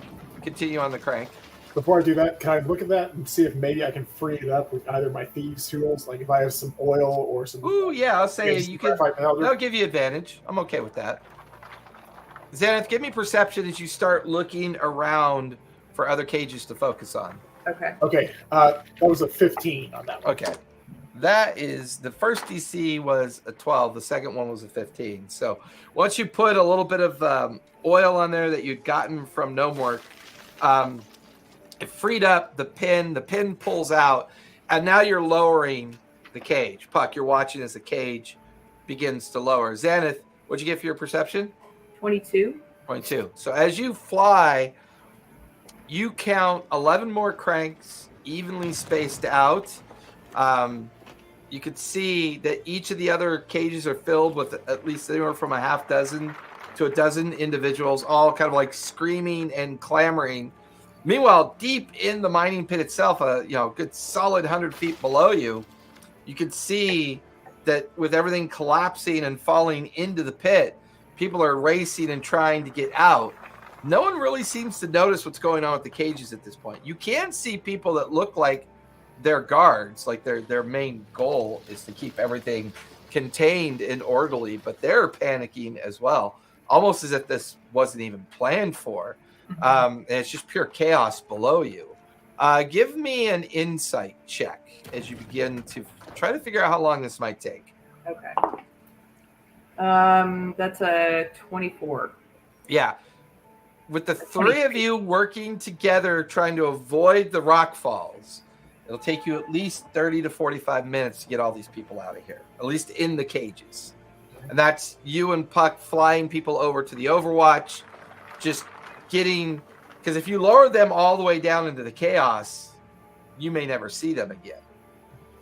continue on the crank. Before I do that, can I look at that and see if maybe I can free it up with either my thieves' tools, like if I have some oil or some... Ooh, yeah, I'll say you can. graphite powder? That'll give you advantage. I'm okay with that. Xanath, give me perception as you start looking around for other cages to focus on. Okay. Okay, that was a 15 on that one. Okay. That is, the first DC was a 12. The second one was a 15. So once you put a little bit of oil on there that you'd gotten from Gnomework, it freed up the pin. The pin pulls out, and now you're lowering the cage. Puck, you're watching as the cage begins to lower. Xanath, what'd you get for your perception? 22. 22. So as you fly, you count 11 more cranks evenly spaced out. You could see that each of the other cages are filled with at least anywhere from a half dozen to a dozen individuals, all kind of like screaming and clamoring. Meanwhile, deep in the mining pit itself, a good solid 100 feet below you, you could see that with everything collapsing and falling into the pit, people are racing and trying to get out. No one really seems to notice what's going on with the cages at this point. You can see people that look like they're guards, like their main goal is to keep everything contained and orderly, but they're panicking as well, almost as if this wasn't even planned for. And it's just pure chaos below you. Give me an insight check as you begin to try to figure out how long this might take. Okay. That's a 24. Yeah. With the three of you working together trying to avoid the rock falls, it'll take you at least 30 to 45 minutes to get all these people out of here, at least in the cages. And that's you and Puck flying people over to the Overwatch, just getting... Because if you lower them all the way down into the chaos, you may never see them again.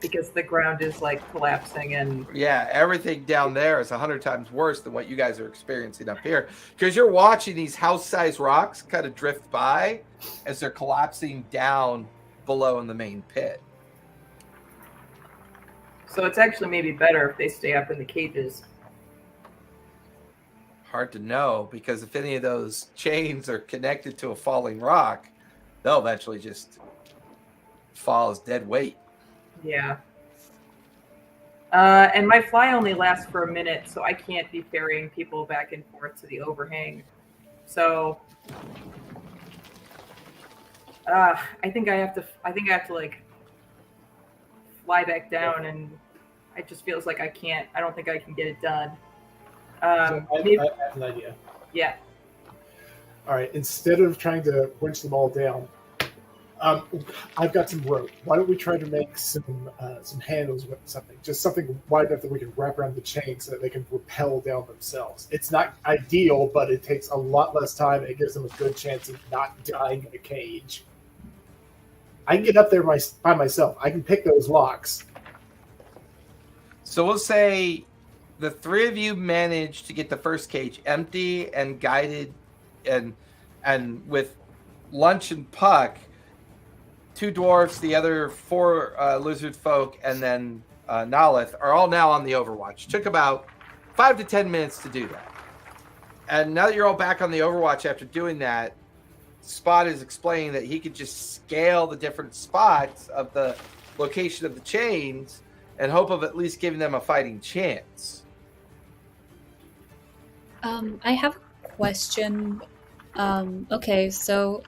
Because the ground is like collapsing and... Yeah, everything down there is 100 times worse than what you guys are experiencing up here. Because you're watching these house-sized rocks kind of drift by as they're collapsing down below in the main pit. So it's actually maybe better if they stay up in the cages. Hard to know, because if any of those chains are connected to a falling rock, they'll eventually just fall as dead weight. Yeah. And my fly only lasts for a minute, so I can't be ferrying people back and forth to the overhang. So I think I have to like fly back down, and it just feels like I don't think I can get it done. I have an idea. Yeah. All right. Instead of trying to winch them all down, I've got some rope. Why don't we try to make some handles with something, just something wide enough that we can wrap around the chain so that they can rappel down themselves. It's not ideal, but it takes a lot less time. And it gives them a good chance of not dying in a cage. I can get up there by myself. I can pick those locks. So we'll say the three of you managed to get the first cage empty and guided, and with Lunch and Puck, 2 dwarfs, the other 4 lizard folk, and then Nalith are all now on the Overwatch. Took about 5 to 10 minutes to do that. And now that you're all back on the Overwatch after doing that, Spot is explaining that he could just scale the different spots of the location of the chains and hope of at least giving them a fighting chance. I have a question. Okay, so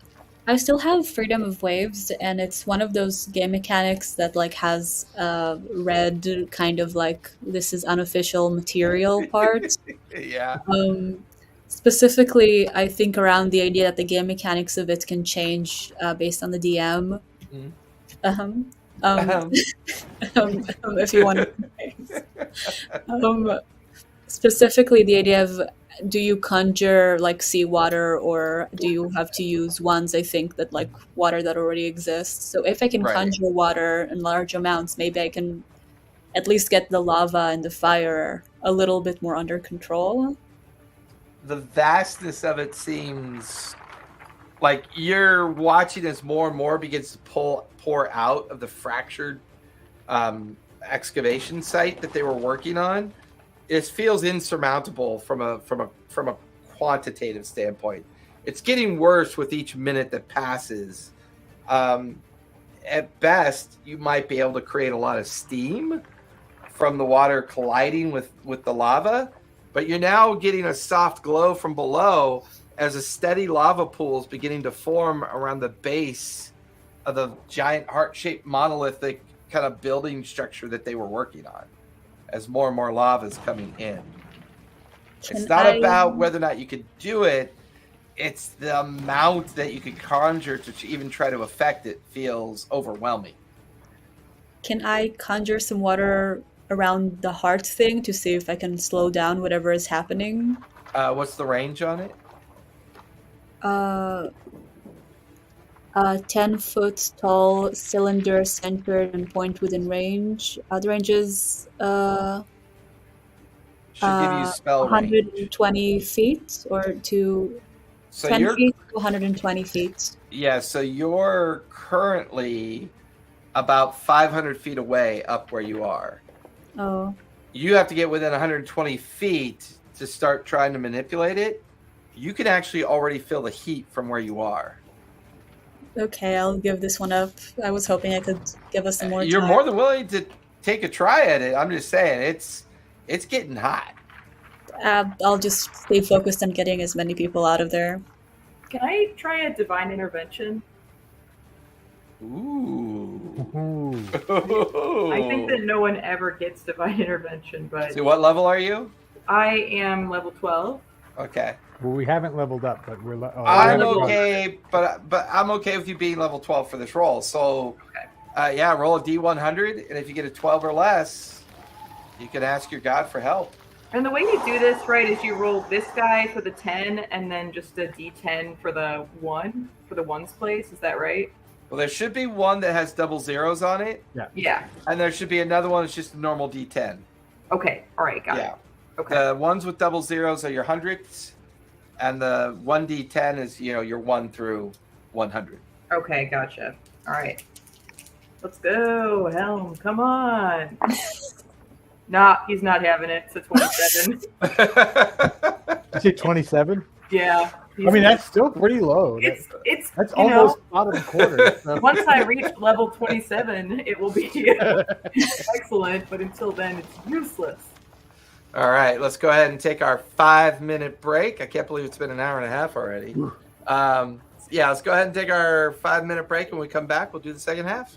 I still have Freedom of Waves, and it's one of those game mechanics that like has red kind of like this is unofficial material part. Yeah. Specifically, I think around the idea that the game mechanics of it can change based on the DM. If you want to. Specifically, the idea of do you conjure like seawater, or do you have to use ones, I think, that like water that already exists? So if I can conjure water in large amounts, maybe I can at least get the lava and the fire a little bit more under control. The vastness of it seems like you're watching as more and more begins to pour out of the fractured excavation site that they were working on. It feels insurmountable from a quantitative standpoint. It's getting worse with each minute that passes. At best, you might be able to create a lot of steam from the water colliding with the lava, but you're now getting a soft glow from below as a steady lava pool is beginning to form around the base of the giant heart-shaped monolithic kind of building structure that they were working on, as more and more lava is coming in. It's not about whether or not you could do it, it's the amount that you could conjure to even try to affect it feels overwhelming. Can I conjure some water around the heart thing to see if I can slow down whatever is happening? What's the range on it? 10-foot tall cylinder centered and point within range. The range is should give you spell 120 range. Feet, or to so 10 feet to 120 feet. Yeah, so you're currently about 500 feet away up where you are. Oh. You have to get within 120 feet to start trying to manipulate it. You can actually already feel the heat from where you are. Okay, I'll give this one up. I was hoping I could give us some more You're time. more than willing to take a try at it. I'm just saying, It's getting hot. I'll just stay focused on getting as many people out of there. Can I try a divine intervention? Ooh. Ooh. I think that no one ever gets divine intervention, but So what level are you? I am level 12. Okay. Well, we haven't leveled up, but we're. I'm level okay, but I'm okay with you being level 12 for this roll. So, Okay. yeah, roll a D100, and if you get a 12 or less, you can ask your god for help. And the way you do this, right, is you roll this guy for the 10 and then just a D10 for the 1, for the ones place. Is that right? Well, there should be one that has double zeros on it, Yeah. and there should be another one that's just a normal D10. Okay. All right. Got Yeah. it. Okay. The ones with double zeros are your hundredths, and the 1D10 is, your 1 through 100. Okay. Gotcha. All right. Let's go, Helm. Come on. Nah, he's not having it. It's a 27. You say 27? Yeah. I mean, that's still pretty low. It's That's you know, almost bottom quarter. So. once I reach level 27, it will be excellent, but until then, it's useless. All right, let's go ahead and take our 5-minute break. I can't believe it's been an hour and a half already. Yeah, let's go ahead and take our 5-minute break. When we come back, we'll do the second half.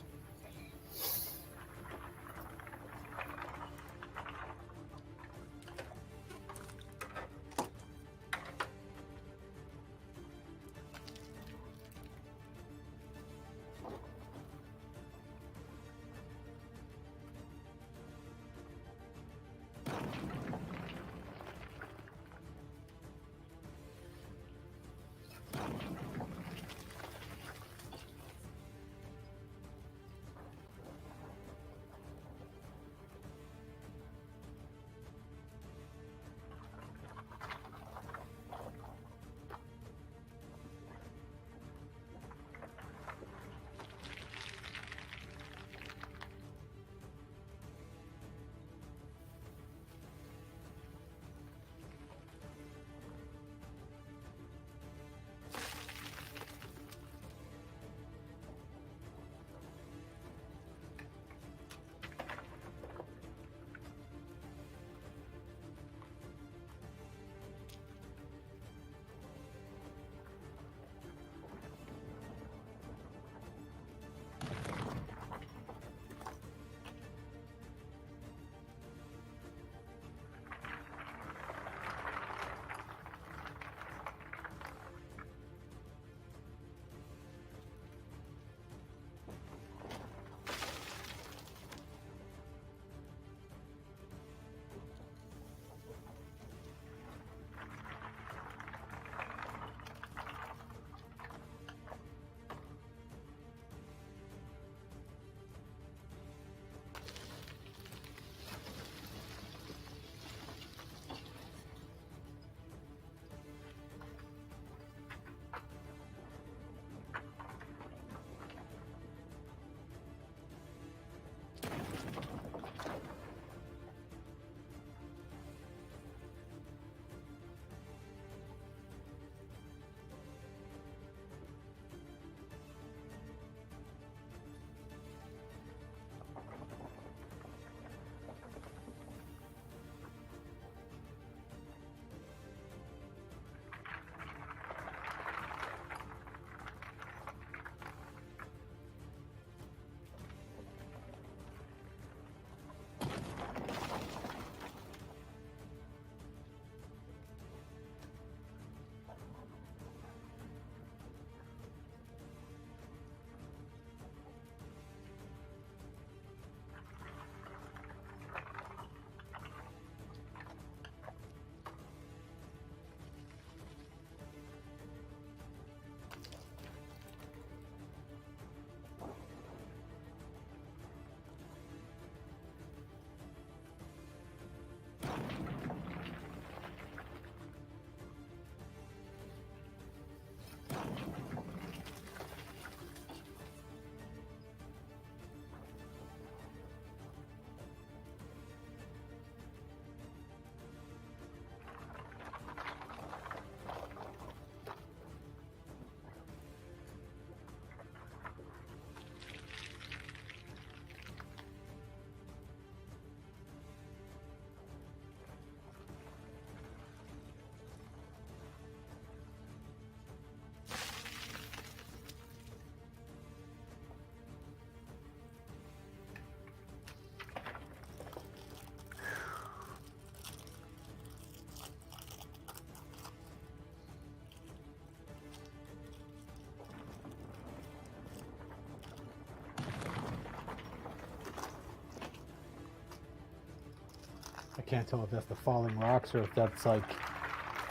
I can't tell if that's the falling rocks or if that's like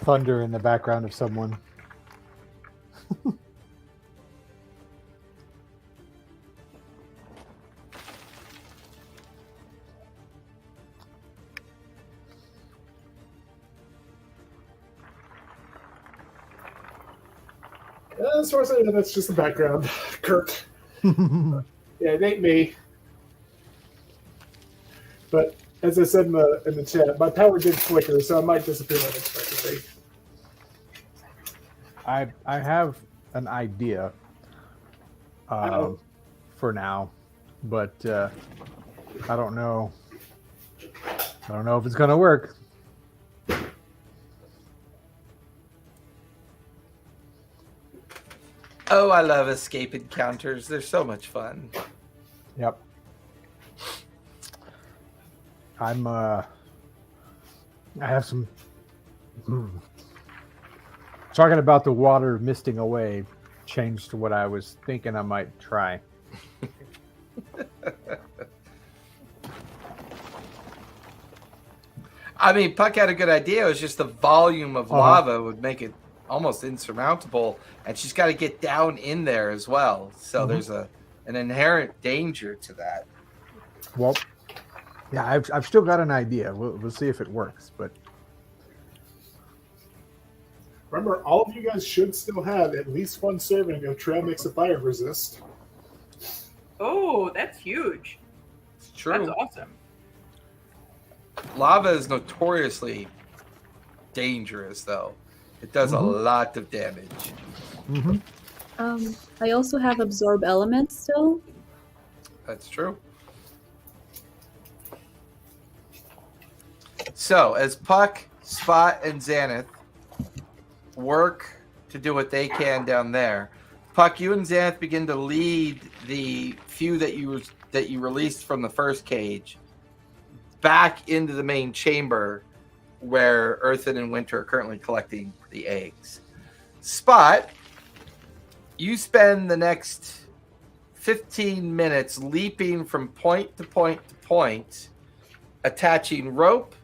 thunder in the background of someone. As far as I know, that's just the background, Kirk. Yeah, it ain't me. But as I said in the chat, my power did flicker, so I might disappear unexpectedly. I have an idea for now, but I don't know. I don't know if it's gonna work. Oh, I love escape encounters. They're so much fun. Yep. I have some talking about the water misting away changed what I was thinking I might try. I mean, Puck had a good idea. It was just the volume of lava would make it almost insurmountable, and she's got to get down in there as well. So there's an inherent danger to that. Well, yeah, I've still got an idea. We'll see if it works. But remember, all of you guys should still have at least one serving of trail mix of fire resist. Oh, that's huge. It's true. That's awesome. Lava is notoriously dangerous, though. It does a lot of damage. I also have absorb elements still. That's true. So, as Puck, Spot, and Xanath work to do what they can down there, Puck, you and Xanath begin to lead the few that you released from the first cage back into the main chamber where Earthen and Winter are currently collecting the eggs. Spot, you spend the next 15 minutes leaping from point to point to point, attaching rope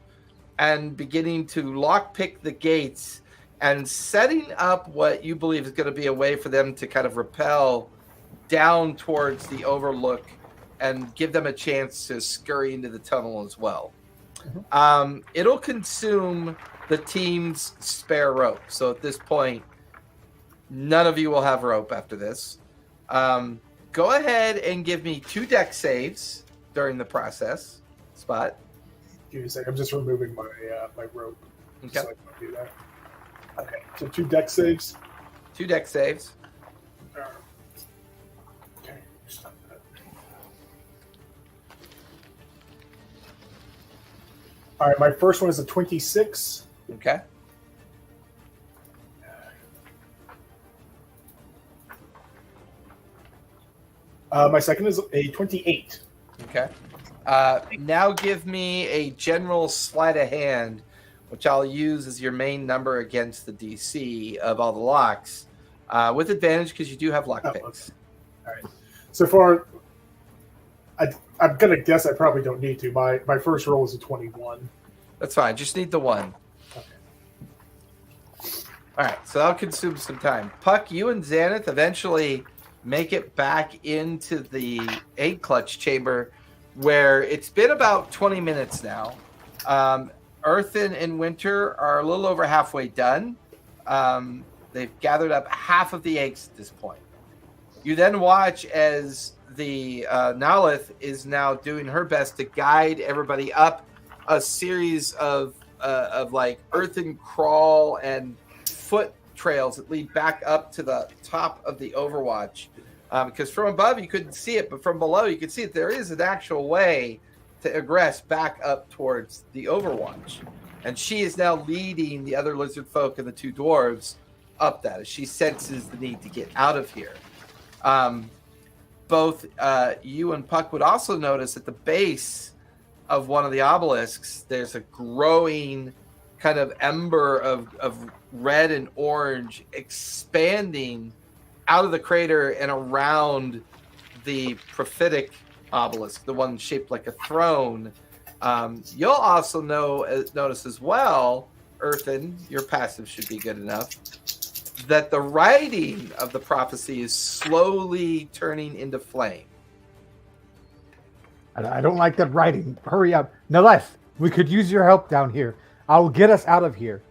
and beginning to lockpick the gates and setting up what you believe is going to be a way for them to kind of rappel down towards the overlook and give them a chance to scurry into the tunnel as well. It'll consume the team's spare rope. So at this point, none of you will have rope after this. Go ahead and give me 2 deck saves during the process. Spot. Give me a second. I'm just removing my my rope. Okay. So I can do that. Okay. So 2 deck saves. 2 deck saves. Okay. Stop that. All right. My first one is a 26. Okay. My second is a 28. Okay. Now give me a general sleight of hand, which I'll use as your main number against the DC of all the locks, with advantage because you do have lock picks. Okay. All right. So far, I'm going to guess I probably don't need to. My first roll is a 21. That's fine. Just need the 1. Okay. All right. So that'll consume some time. Puck, you and Xanath eventually make it back into the egg clutch chamber, where it's been about 20 minutes now. Earthen and Winter are a little over halfway done. They've gathered up half of the eggs at this point. You then watch as the Nalith is now doing her best to guide everybody up a series of like earthen crawl and foot trails that lead back up to the top of the Overwatch. Because from above you couldn't see it, but from below you could see that there is an actual way to egress back up towards the Overwatch. And she is now leading the other lizard folk and the 2 dwarves up that as she senses the need to get out of here. Both you and Puck would also notice at the base of one of the obelisks, there's a growing kind of ember of red and orange expanding out of the crater and around the prophetic obelisk, the one shaped like a throne. You'll also notice as well, Earthen, your passive should be good enough, that the writing of the prophecy is slowly turning into flame. I don't like that writing. Hurry up. Naleth, we could use your help down here. I'll get us out of here.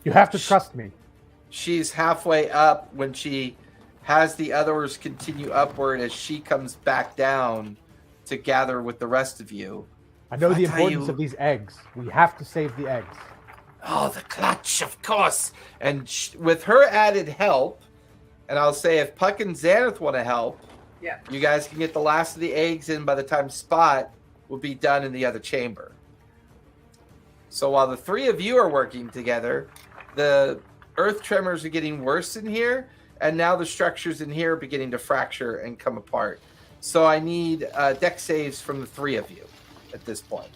You have to trust me. She's halfway up when she has the others continue upward as she comes back down to gather with the rest of you. I know the importance of these eggs. We have to save the eggs. Oh, the clutch, of course. And with her added help, and I'll say if Puck and Xanath want to help, Yeah. you guys can get the last of the eggs in by the time Spot will be done in the other chamber. So while the three of you are working together, the earth tremors are getting worse in here, and now the structures in here are beginning to fracture and come apart. So I need deck saves from the three of you at this point.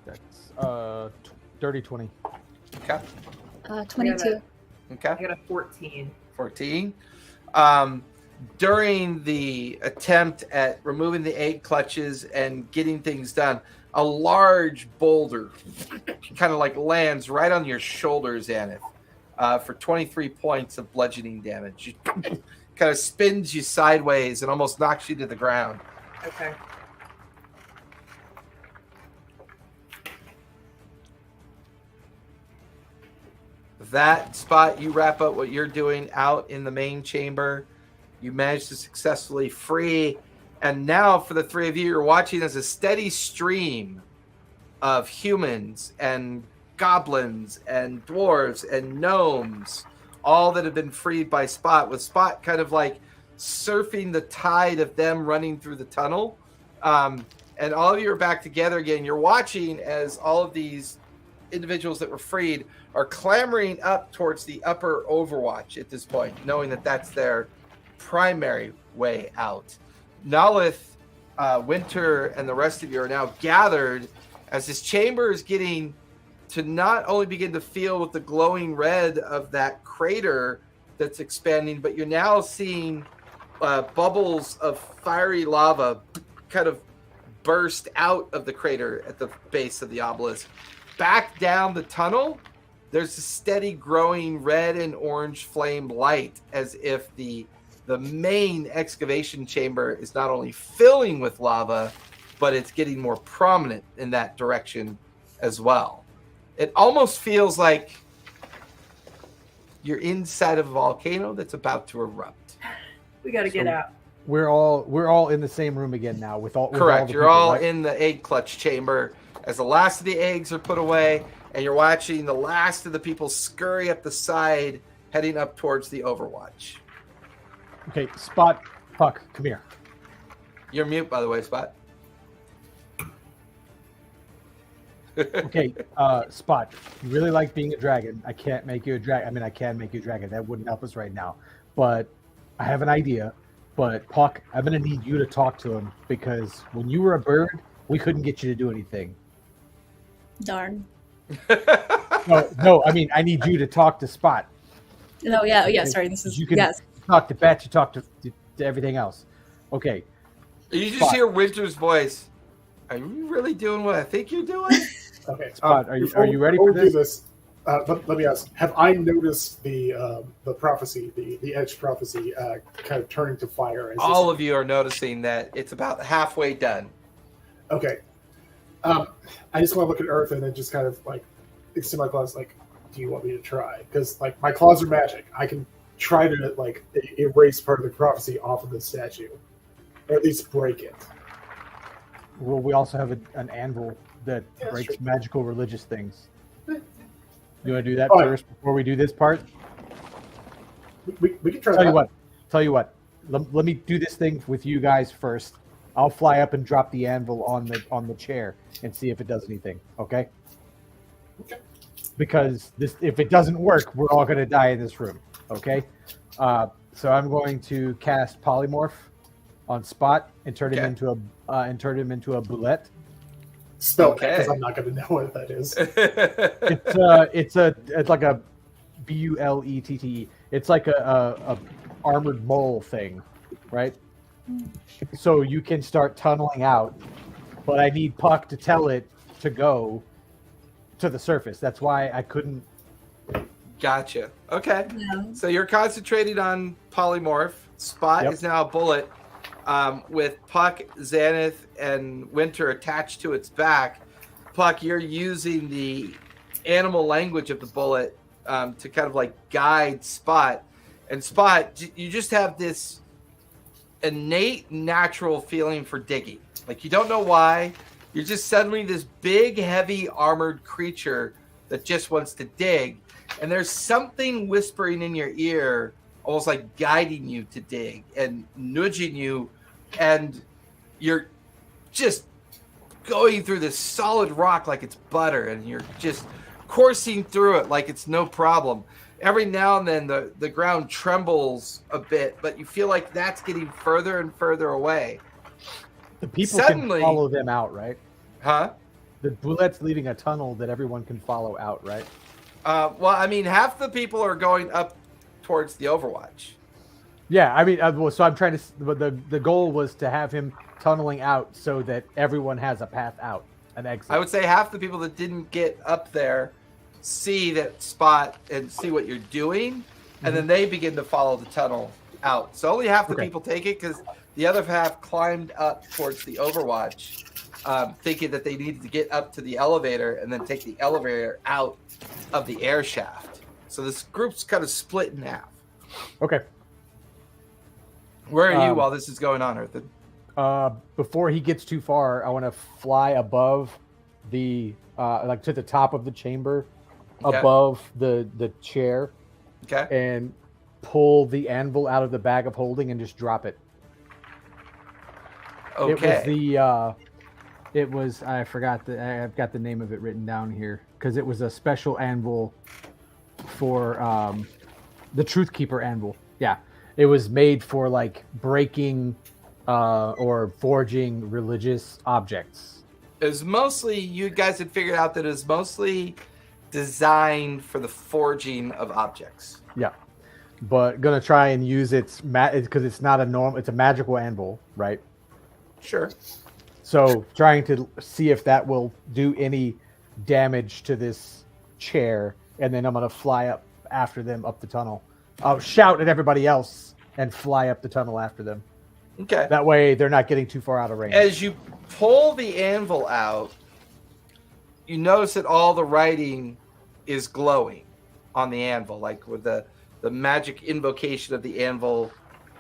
That's dirty 20. Okay. 22. Okay. I got a 14. 14. During the attempt at removing the egg clutches and getting things done, a large boulder kind of like lands right on your shoulders, Xanath, for 23 points of bludgeoning damage. It kind of spins you sideways and almost knocks you to the ground. Okay. That Spot, you wrap up what you're doing out in the main chamber. You managed to successfully free. And now for the three of you, you're watching as a steady stream of humans and goblins and dwarves and gnomes, all that have been freed by Spot, with Spot kind of like surfing the tide of them running through the tunnel. And all of you are back together again. You're watching as all of these individuals that were freed are clambering up towards the upper Overwatch at this point, knowing that that's their primary way out. Nalith, Winter, and the rest of you are now gathered as this chamber is getting to not only begin to feel with the glowing red of that crater that's expanding, but you're now seeing bubbles of fiery lava kind of burst out of the crater at the base of the obelisk. Back down the tunnel, there's a steady growing red and orange flame light, as if the main excavation chamber is not only filling with lava, but it's getting more prominent in that direction as well. It almost feels like you're inside of a volcano that's about to erupt. We got to get out. We're all in the same room again now with all. Correct. With You're people, all right? in the egg clutch chamber as the last of the eggs are put away, and you're watching the last of the people scurry up the side, heading up towards the Overwatch. Okay, Spot, Puck, come here. You're mute, by the way, Spot. Okay, Spot, you really like being a dragon. I can't make you a dragon. I mean, I can make you a dragon. That wouldn't help us right now. But I have an idea. But Puck, I'm going to need you to talk to him, because when you were a bird, we couldn't get you to do anything. Darn. No, I mean, I need you to talk to Spot. No, yeah, sorry. This is, You can yes. talk to Bet, you talk to everything else. Okay. You just Spot. hear Winter's voice. Are you really doing what I think you're doing? Okay. Spot, are you ready before for we do this? Let me ask: have I noticed the prophecy, the edge prophecy, kind of turning to fire? As All of you are noticing that it's about halfway done. Okay. I just want to look at Earth and then just kind of like extend my claws. Like, do you want me to try? Because like my claws are magic. I can try to like erase part of the prophecy off of the statue, or at least break it. Well, we also have an anvil that Yeah, breaks sure. magical religious things. You want to do that All right. first before we do this part? We can try. Tell that. you what. Let me do this thing with you guys first. I'll fly up and drop the anvil on the chair and see if it does anything. Okay? Okay. Because if it doesn't work, we're all going to die in this room. Okay? So I'm going to cast polymorph on Spot and turn him into a boulette. Spell Okay. because I'm not going to know what that is. It's like a Bullette. It's like a armored mole thing, right? So you can start tunneling out, but I need Puck to tell it to go to the surface. That's why I couldn't. Gotcha. Okay. Yeah. So you're concentrating on polymorph. Spot Yep. is now a bullet with Puck, Xanath, and Winter attached to its back. Puck, you're using the animal language of the bullet to kind of like guide Spot. And Spot, you just have this innate natural feeling for digging. Like you don't know why. You're just suddenly this big, heavy, armored creature that just wants to dig. And there's something whispering in your ear, almost like guiding you to dig and nudging you. And you're just going through this solid rock like it's butter. And you're just coursing through it like it's no problem. Every now and then the ground trembles a bit, but you feel like that's getting further and further away. The people Suddenly- can follow them out, right? Huh? The Bullette's leaving a tunnel that everyone can follow out, right? Well, I mean, half the people are going up towards the Overwatch. Yeah, I mean, so I'm trying to. But the goal was to have him tunneling out so that everyone has a path out, an exit. I would say half the people that didn't get up there see that spot and see what you're doing, and then they begin to follow the tunnel out. So only half the Okay. people take it because the other half climbed up towards the Overwatch, thinking that they needed to get up to the elevator and then take the elevator out of the air shaft. So this group's kind of split in half. Okay. Where are you while this is going on, Earthen? Before he gets too far, I want to fly above the like to the top of the chamber, Okay. above the chair, Okay. and pull the anvil out of the bag of holding and just drop it. Okay. It was I forgot I've got the name of it written down here because it was a special anvil for the Truth Keeper anvil. Yeah, it was made for like breaking or forging religious objects. It was mostly, you guys had figured out that it was mostly designed for the forging of objects. Yeah, but gonna try and use its because it's not a normal. It's a magical anvil, right? Sure. So trying to see if that will do any damage to this chair, and then I'm gonna fly up after them up the tunnel. I'll shout at everybody else and fly up the tunnel after them. Okay. That way they're not getting too far out of range. As you pull the anvil out, you notice that all the writing is glowing on the anvil, like with the magic invocation of the anvil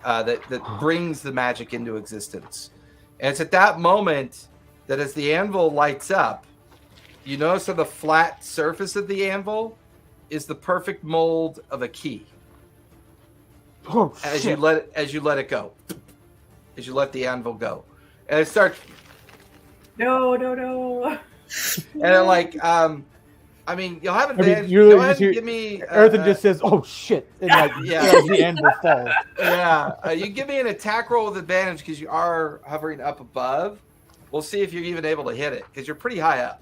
that brings the magic into existence. And it's at that moment that as the anvil lights up, you notice on the flat surface of the anvil is the perfect mold of a key. Oh, As shit. you let it go, as you let the anvil go, and it starts. No. And it like, I mean, you'll have advantage. you Go just ahead hear- and give me. Earthen just says, "Oh shit!" and like Yeah. as the anvil falls. Yeah, you give me an attack roll with advantage because you are hovering up above. We'll see if you're even able to hit it because you're pretty high up.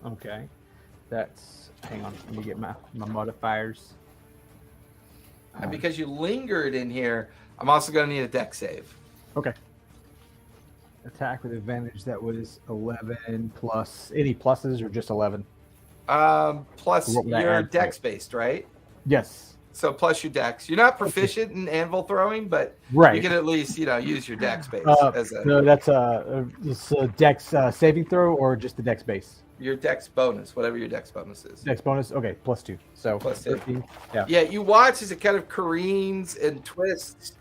Okay, that's. Hang on, let me get my modifiers. And because you lingered in here, I'm also going to need a deck save. Okay. Attack with advantage. That was 11 plus. Any pluses or just 11? Plus What would I your add to dex it? based, right? Yes. So plus your dex. You're not proficient in anvil throwing, but Right. you can at least use your dex base as a No, that's a dex saving throw or just the dex base. your dex bonus, whatever your dex bonus is. Dex bonus. Okay, +2. So Plus 2. 13. Yeah. Yeah, you watch as it kind of careens and twists.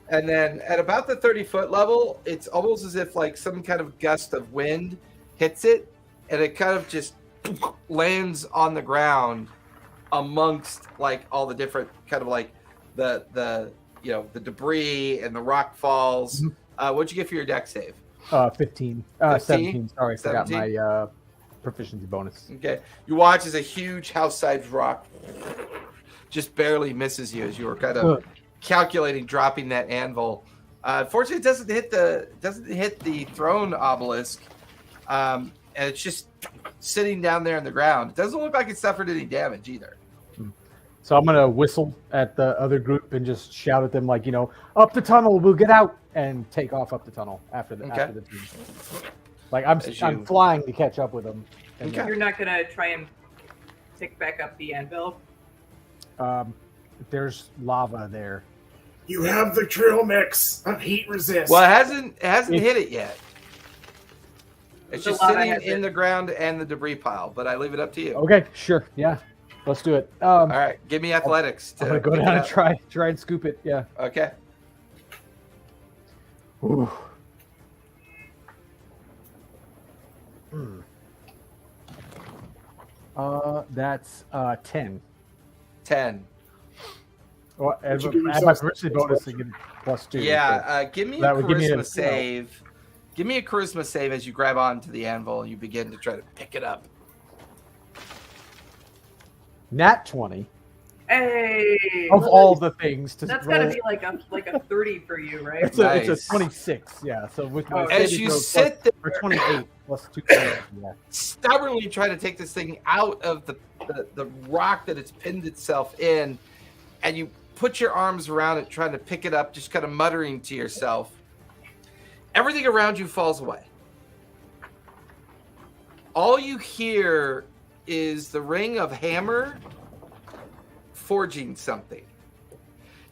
And then at about the 30-foot level, it's almost as if like some kind of gust of wind hits it, and it kind of just lands on the ground amongst like all the different kind of like the the debris and the rock falls. What'd you get for your deck save? 15. 15? 17. Sorry, I forgot 17? my proficiency bonus. Okay. You watch as a huge house-sized rock just barely misses you as you were kind of calculating dropping that anvil. Fortunately, it doesn't hit the throne obelisk. and it's just sitting down there on the ground. It doesn't look like it suffered any damage either. So I'm gonna whistle at the other group and just shout at them like, up the tunnel, we'll get out, and take off up the tunnel after the team. Like I'm flying to catch up with them. Okay. You're not gonna try and pick back up the anvil. There's lava there. You have the trail mix of heat resist. Well, it hasn't hit it yet. It's The just lava sitting has in it. the ground and the debris pile, but I leave it up to you. Okay, sure, yeah, let's do it. All right, give me athletics. I'm gonna go down and try and scoop it. Yeah. Okay. Ooh. That's 10. 10. Well, Did you add give my yourself diversity bonus to get +2. Yeah, give me a that would give me a charisma save. Give me a charisma save as you grab onto the anvil and you begin to try to pick it up. Nat 20 Hey, of all the things to that's roll. gotta be like a 30 for you, right? It's Nice. a 26. Yeah. So with my As saving you throw sit there, or 28 +2. Yeah. stubbornly try to take this thing out of the rock that it's pinned itself in, and you put your arms around it trying to pick it up, just kind of muttering to yourself. Everything around you falls away. All you hear is the ring of hammer forging something.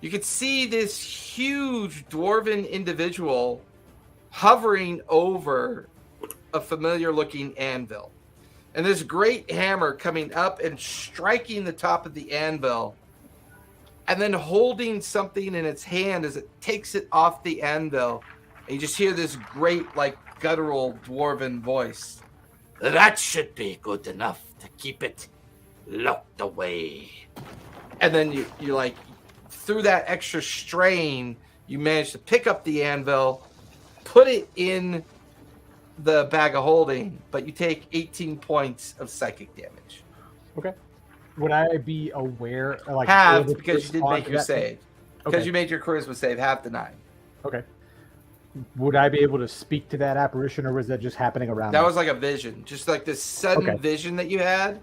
You could see this huge dwarven individual hovering over a familiar looking anvil. And this great hammer coming up and striking the top of the anvil, and then holding something in its hand as it takes it off the anvil. And you just hear this great, like, guttural dwarven voice. That should be good enough to keep it locked away. And then you like, through that extra strain, you manage to pick up the anvil, put it in the bag of holding, but you take 18 points of psychic damage. Okay. Would I be aware? Like Half, able to because you did respond make to your that? save. Because Okay. you made your charisma save, half the 9. Okay. Would I be able to speak to that apparition, or was that just happening around? That me? was like a vision, just like this sudden Okay. vision that you had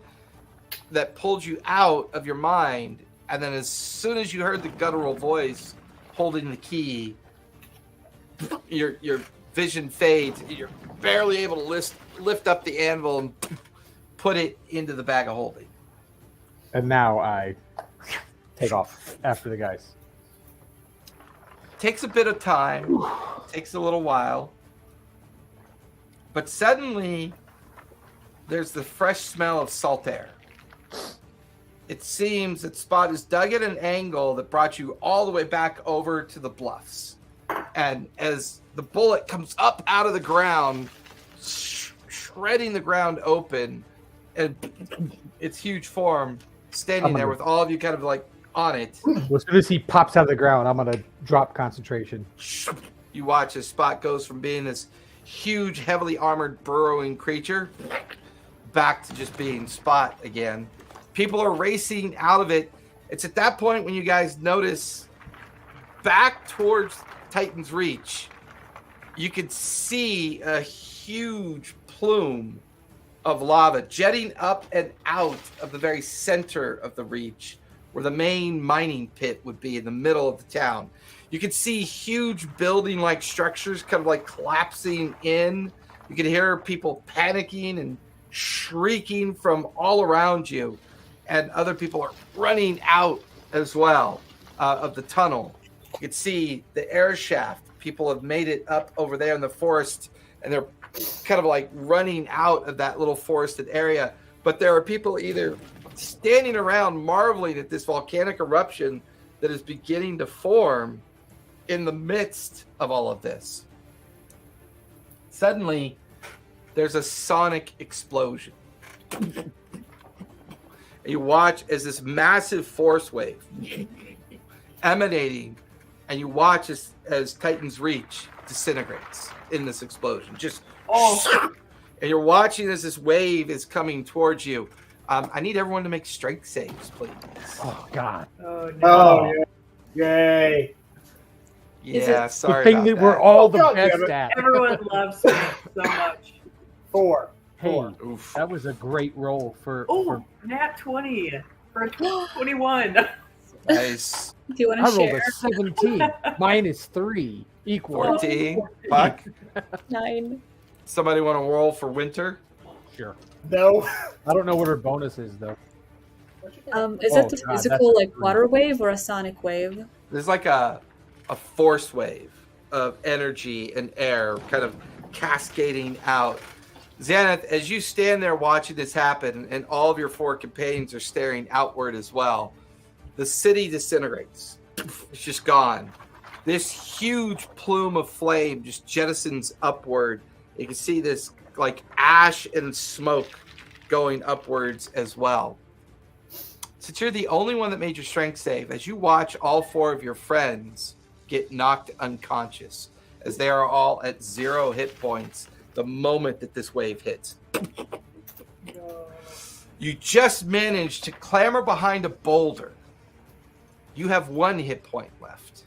that pulled you out of your mind. And then as soon as you heard the guttural voice holding the key, your vision fades. You're barely able to lift up the anvil and put it into the bag of holding. And now I take off after the guys. Takes a bit of time, takes a little while, but suddenly there's the fresh smell of salt air. It seems that Spot is dug at an angle that brought you all the way back over to the bluffs. And as the bullet comes up out of the ground, shredding the ground open, and its huge form standing there with all of you kind of like on it. Well, as soon as he pops out of the ground, I'm gonna drop concentration. You watch as Spot goes from being this huge, heavily armored, burrowing creature back to just being Spot again. People are racing out of it. It's at that point when you guys notice back towards Titan's Reach, you could see a huge plume of lava jetting up and out of the very center of the Reach, where the main mining pit would be in the middle of the town. You could see huge building-like structures kind of like collapsing in. You could hear people panicking and shrieking from all around you. And other people are running out as well of the tunnel. You could see the air shaft. People have made it up over there in the forest, and they're kind of like running out of that little forested area. But there are people either standing around marveling at this volcanic eruption that is beginning to form in the midst of all of this. Suddenly, there's a sonic explosion. You watch as this massive force wave emanating, and you watch as Titan's Reach disintegrates in this explosion. And you're watching as this wave is coming towards you. I need everyone to make strength saves, please. Oh God! Oh no! Oh, yeah. Yay. Yeah, sorry the thing about that that. we're all the God damn best it. at. Everyone loves me so much. 4. Hey, Oof. that was a great roll for. Oh, nat 20 for 21. Nice. Do you want I to rolled share? a 17 minus 3 equals 14. Fuck. 9. Somebody want to roll for winter? Sure. No. I don't know what her bonus is though. Is Oh, it the God, that's physical a like three. water wave or a sonic wave? There's like a force wave of energy and air kind of cascading out. Xanath, as you stand there watching this happen, and all of your 4 companions are staring outward as well, the city disintegrates. It's just gone. This huge plume of flame just jettisons upward. You can see this like ash and smoke going upwards as well. Since you're the only one that made your strength save, as you watch all 4 of your friends get knocked unconscious, as they are all at 0 hit points the moment that this wave hits. You just managed to clamber behind a boulder. You have 1 hit point left.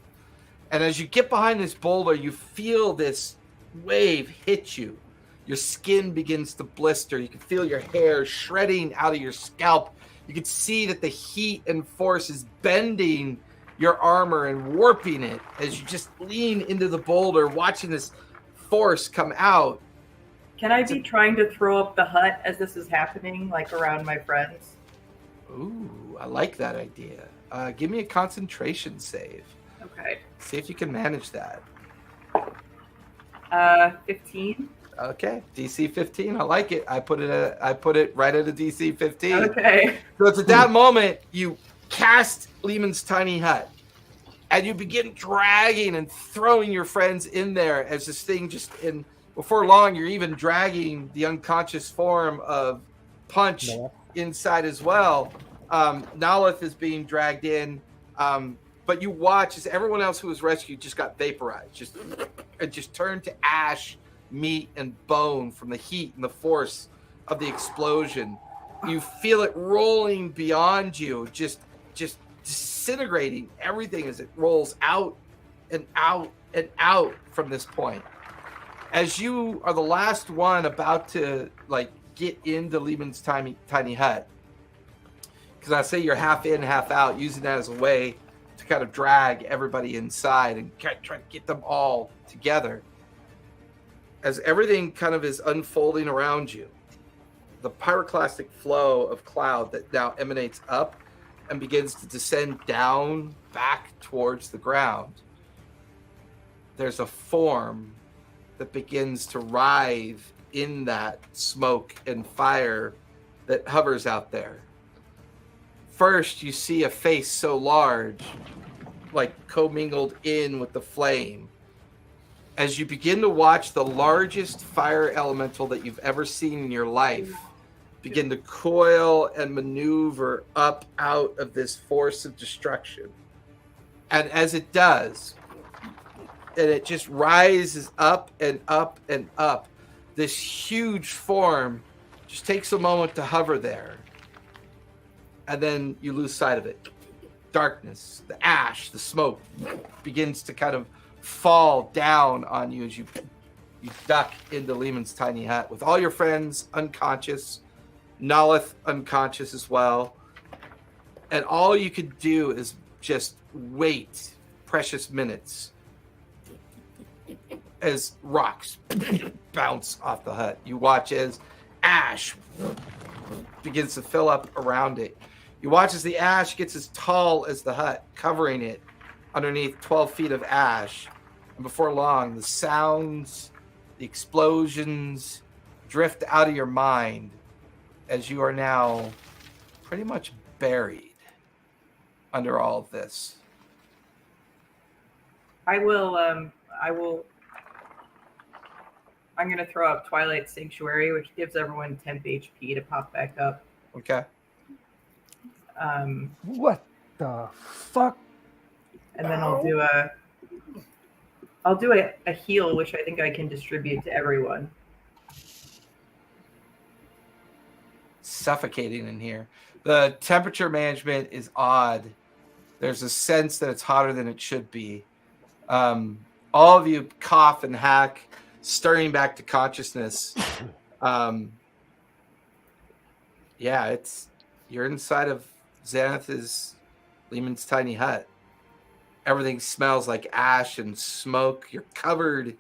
And as you get behind this boulder, you feel this wave hit you. Your skin begins to blister. You can feel your hair shredding out of your scalp. You can see that the heat and force is bending your armor and warping it as you just lean into the boulder, watching this force come out. Can I be trying to throw up the hut as this is happening, like around my friends? Ooh, I like that idea. Give me a concentration save. Okay. See if you can manage that. 15. Okay, DC 15. I like it. I put it right at a DC 15. Okay. So it's at that moment you cast Lehman's tiny hut, and you begin dragging and throwing your friends in there as this thing just in. Before long, you're even dragging the unconscious form of Punch inside as well. Nalith is being dragged in, but you watch as everyone else who was rescued just got vaporized, just turned to ash, meat, and bone from the heat and the force of the explosion. You feel it rolling beyond you, just disintegrating everything as it rolls out and out and out from this point. As you are the last one about to get into Lehman's tiny hut, because I say you're half in, half out, using that as a way to kind of drag everybody inside and try to get them all together. As everything kind of is unfolding around you, the pyroclastic flow of cloud that now emanates up and begins to descend down back towards the ground. There's a form that begins to writhe in that smoke and fire that hovers out there. First, you see a face so large, like commingled in with the flame. As you begin to watch the largest fire elemental that you've ever seen in your life begin to coil and maneuver up out of this force of destruction. And as it does, and it just rises up and up and up, this huge form just takes a moment to hover there. And then you lose sight of it. Darkness, the ash, the smoke begins to kind of fall down on you as you duck into Lehman's tiny hut with all your friends unconscious, Nalith unconscious as well. And all you could do is just wait precious minutes as rocks bounce off the hut. You watch as ash begins to fill up around it. You watch as the ash gets as tall as the hut, covering it underneath 12 feet of ash. And before long, the sounds, the explosions drift out of your mind as you are now pretty much buried under all of this. I'm going to throw up Twilight Sanctuary, which gives everyone temp HP to pop back up. Okay. What the fuck? And then I'll do a heal, which I think I can distribute to everyone. Suffocating in here. The temperature management is odd. There's a sense that it's hotter than it should be. All of you cough and hack, stirring back to consciousness. Yeah, you're inside of Lehman's tiny hut. Everything smells like ash and smoke. You're covered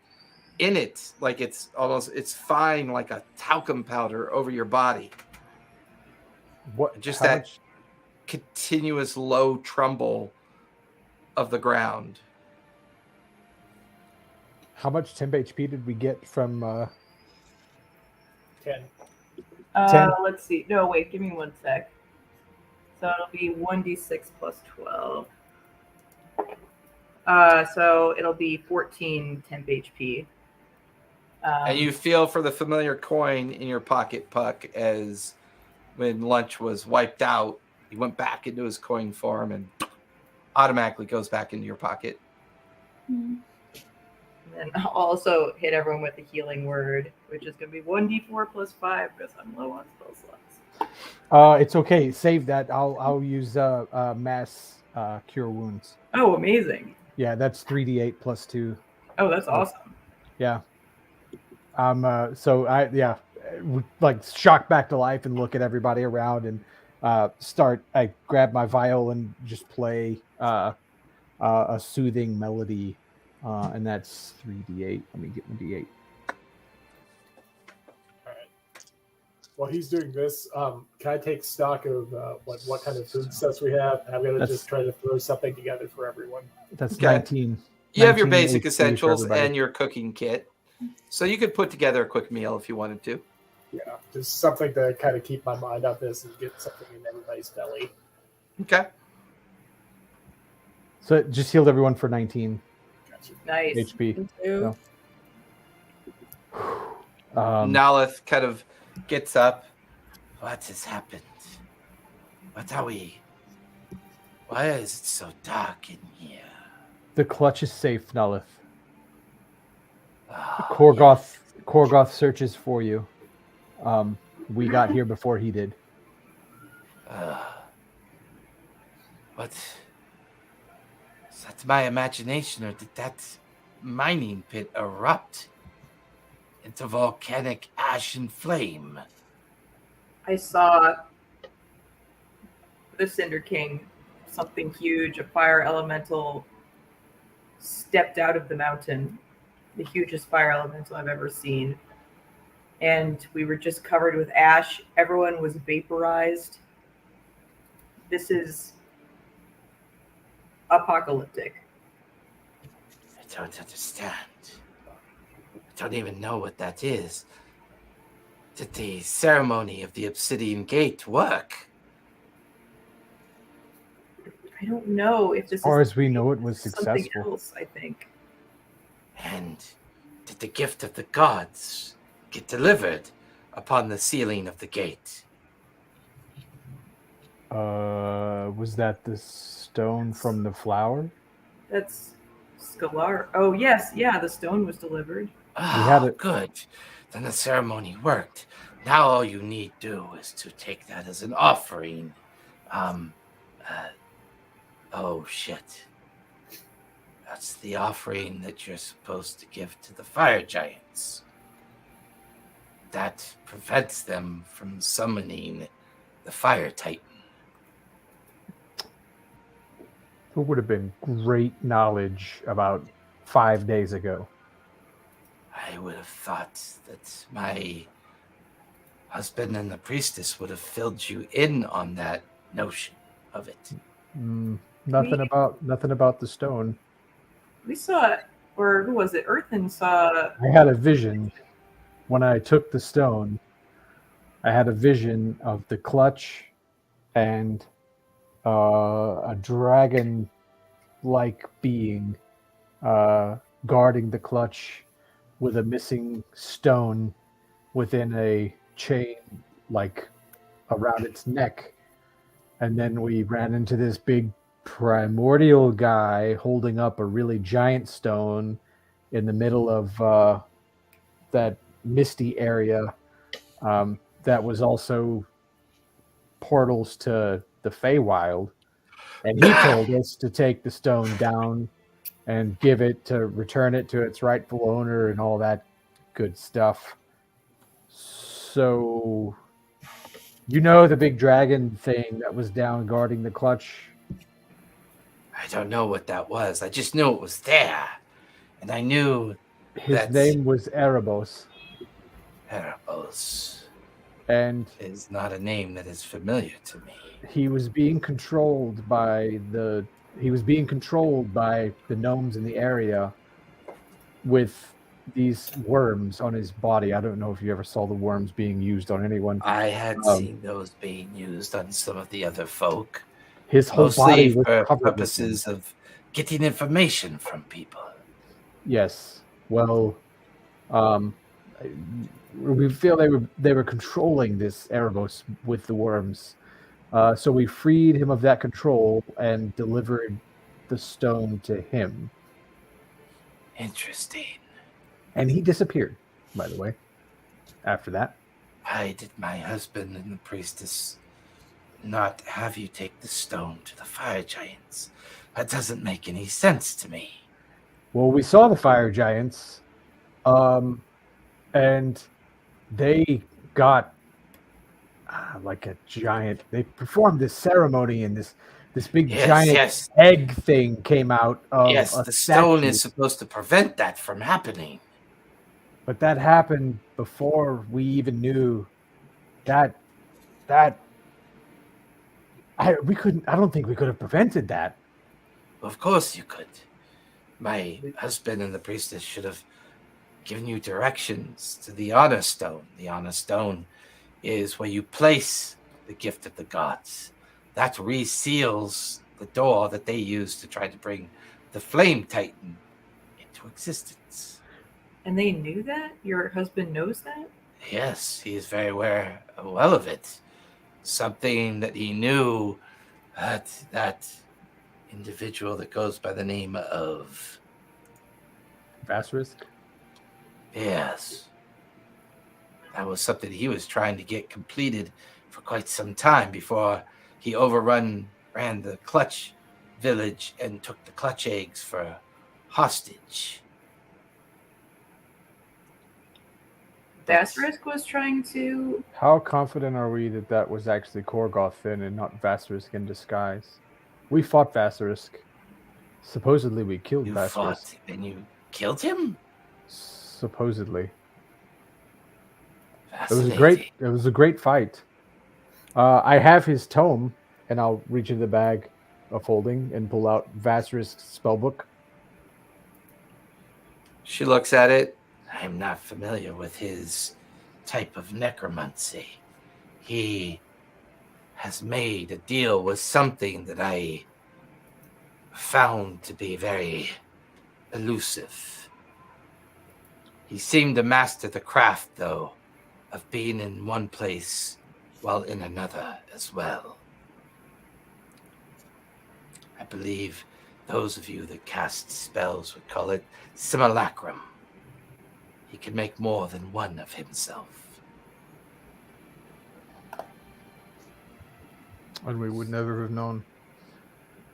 in it, like it's fine, like a talcum powder over your body. What? Just how that much? continuous low tremble of the ground. How much temp HP did we get from? 10. 10? Let's see. No, wait. Give me 1 sec. So it'll be 1d6 plus 12. So it'll be 14 temp HP. And you feel for the familiar coin in your pocket, Puck, as when lunch was wiped out, he went back into his coin form and automatically goes back into your pocket. Hmm. And then I'll also hit everyone with the healing word, which is going to be 1d4 plus 5 because I'm low on spell slots. It's okay. Save that. I'll use mass cure wounds. Oh, amazing. Yeah, that's 3d8 plus 2. Oh, that's awesome. Yeah. So I like shock back to life and look at everybody around and I grab my viol and just play a soothing melody, and that's 3d8. Let me get my d8. All right. While he's doing this, can I take stock of what kind of food stuff we have? And I'm gonna just try to throw something together for everyone. That's Okay. 19. You have your 19 basic HP for essentials everybody. and your cooking kit. So you could put together a quick meal if you wanted to. Yeah, just something to kind of keep my mind on this and get something in everybody's belly. Okay. So it just healed everyone for 19 Gotcha. Nice. HP. Me too. Nalith kind of gets up. What has happened? What are we? Why is it so dark in here? The clutch is safe, Nalith. Oh, Korgoth searches for you. We got here before he did. What? Is that my imagination, or did that mining pit erupt into volcanic ash and flame? I saw the Cinder King, something huge, a fire elemental, stepped out of the mountain, the hugest fire elemental I've ever seen. And we were just covered with ash. Everyone was vaporized. This is apocalyptic. I don't understand. I don't even know what that is. Did the ceremony of the Obsidian Gate work? I don't know if this As far is as we know, it was something successful. else, I think. And did the gift of the gods get delivered upon the sealing of the gate? Was that the stone from the flower? That's Scalar. Oh, yes. Yeah, the stone was delivered. had it. Good. Then the ceremony worked. Now all you need do is to take that as an offering. Oh shit. That's the offering that you're supposed to give to the fire giants. That prevents them from summoning the fire titan. It would have been great knowledge about 5 days ago. I would have thought that my husband and the priestess would have filled you in on that notion of it. Nothing about the stone. We saw it, or who was it? Earthen saw. I had a vision when I took the stone. I had a vision of the clutch and a dragon-like being guarding the clutch with a missing stone within a chain, like around its neck. And then we ran into this big primordial guy holding up a really giant stone in the middle of that misty area that was also portals to the Feywild. And he told us to take the stone down and return it to its rightful owner and all that good stuff. So You know the big dragon thing that was down guarding the clutch? I don't know what that was. I just knew it was there. And I knew His name was Erebos. Erebos And is not a name that is familiar to me. he was being controlled by the gnomes in the area with these worms on his body. I don't know if you ever saw the worms being used on anyone. I had seen those being used on some of the other folk. His whole body Mostly was for covered with purposes of getting information from people. Yes. Well, we feel they were controlling this Erebos with the worms. So we freed him of that control and delivered the stone to him. Interesting. And he disappeared, by the way, after that. Why did my husband and the priestess not have you take the stone to the fire giants? That doesn't make any sense to me. Well, we saw the fire giants, and they got like a giant. They performed this ceremony, and this big giant egg thing came out of a the statue. stone is supposed to prevent that from happening. But that happened before we even knew that we couldn't. I don't think we could have prevented that. Of course you could. My husband and the priestess should have given you directions to the honor stone. The honor stone is where you place the gift of the gods. That reseals the door that they use to try to bring the flame titan into existence. And they knew that? Your husband knows that? Yes, he is very well of it. Something that he knew that individual that goes by the name of Vasrisk? Yes. That was something he was trying to get completed for quite some time before he ran the clutch village and took the clutch eggs for hostage. Vasrisk was trying to... How confident are we that that was actually Korgoth and not Vasrisk in disguise? We fought Vasrisk. Supposedly we killed You Vasrisk. fought and you killed him? Supposedly. It was a great fight. I have his tome, and I'll reach into the bag of holding and pull out Vasrisk's spellbook. She looks at it. I'm not familiar with his type of necromancy. He has made a deal with something that I found to be very elusive. He seemed to master the craft, though, of being in one place while in another as well. I believe those of you that cast spells would call it simulacrum. He can make more than one of himself. And we would never have known.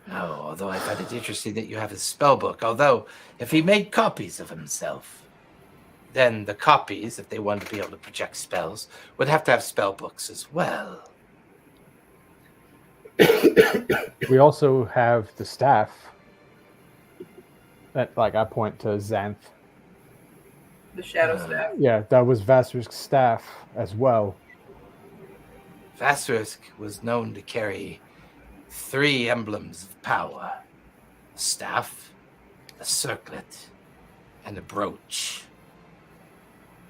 No, although I find it interesting that you have his spell book. Although, if he made copies of himself, then the copies, if they wanted to be able to project spells, would have to have spell books as well. We also have the staff. That, I point to Xanth. The shadow staff. Yeah, that was Vasrisk's staff as well. Vasrisk was known to carry 3 emblems of power: a staff, a circlet, and a brooch.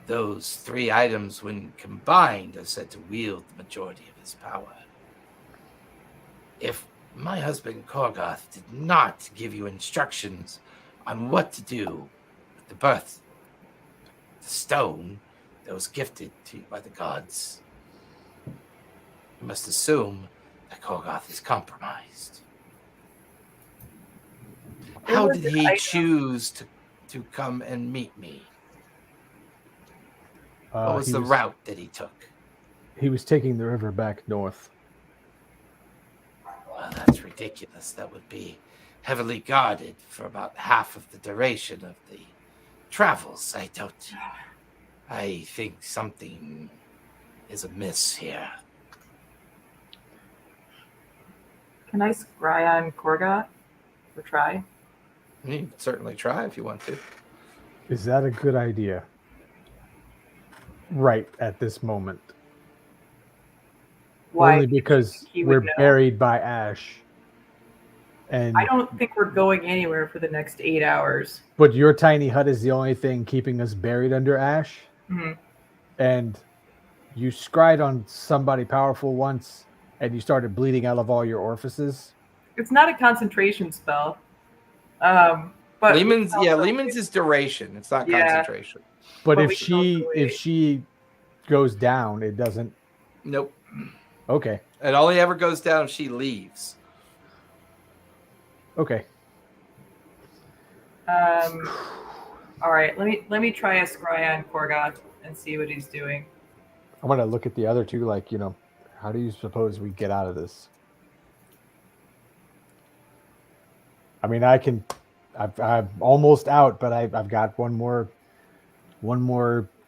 Those 3 items, when combined, are said to wield the majority of his power. If my husband Korgoth did not give you instructions on what to do with the stone that was gifted to you by the gods, you must assume that Korgoth is compromised. How did he choose to come and meet me? What was the route that he took? He was taking the river back north. Well, that's ridiculous. That would be heavily guarded for about half of the duration of the travels. I think something is amiss here. Can I scry on Korgoth? Or try? You can certainly try if you want to. Is that a good idea? Right at this moment. Why? Only because He would we're know. buried by ash. And I don't think we're going anywhere for the next 8 hours. but your tiny hut is the only thing keeping us buried under ash. Hmm. And you scried on somebody powerful once, and you started bleeding out of all your orifices. It's not a concentration spell. But Lehman's is duration. It's not Yeah. concentration. But But if we can also she goes down, it doesn't. Nope. Okay. It only ever goes down if she leaves. Okay. All right. Let me try a scry on Korgoth and see what he's doing. I'm gonna look at the other two, like, how do you suppose we get out of this? I mean, I'm almost out, but I've got one more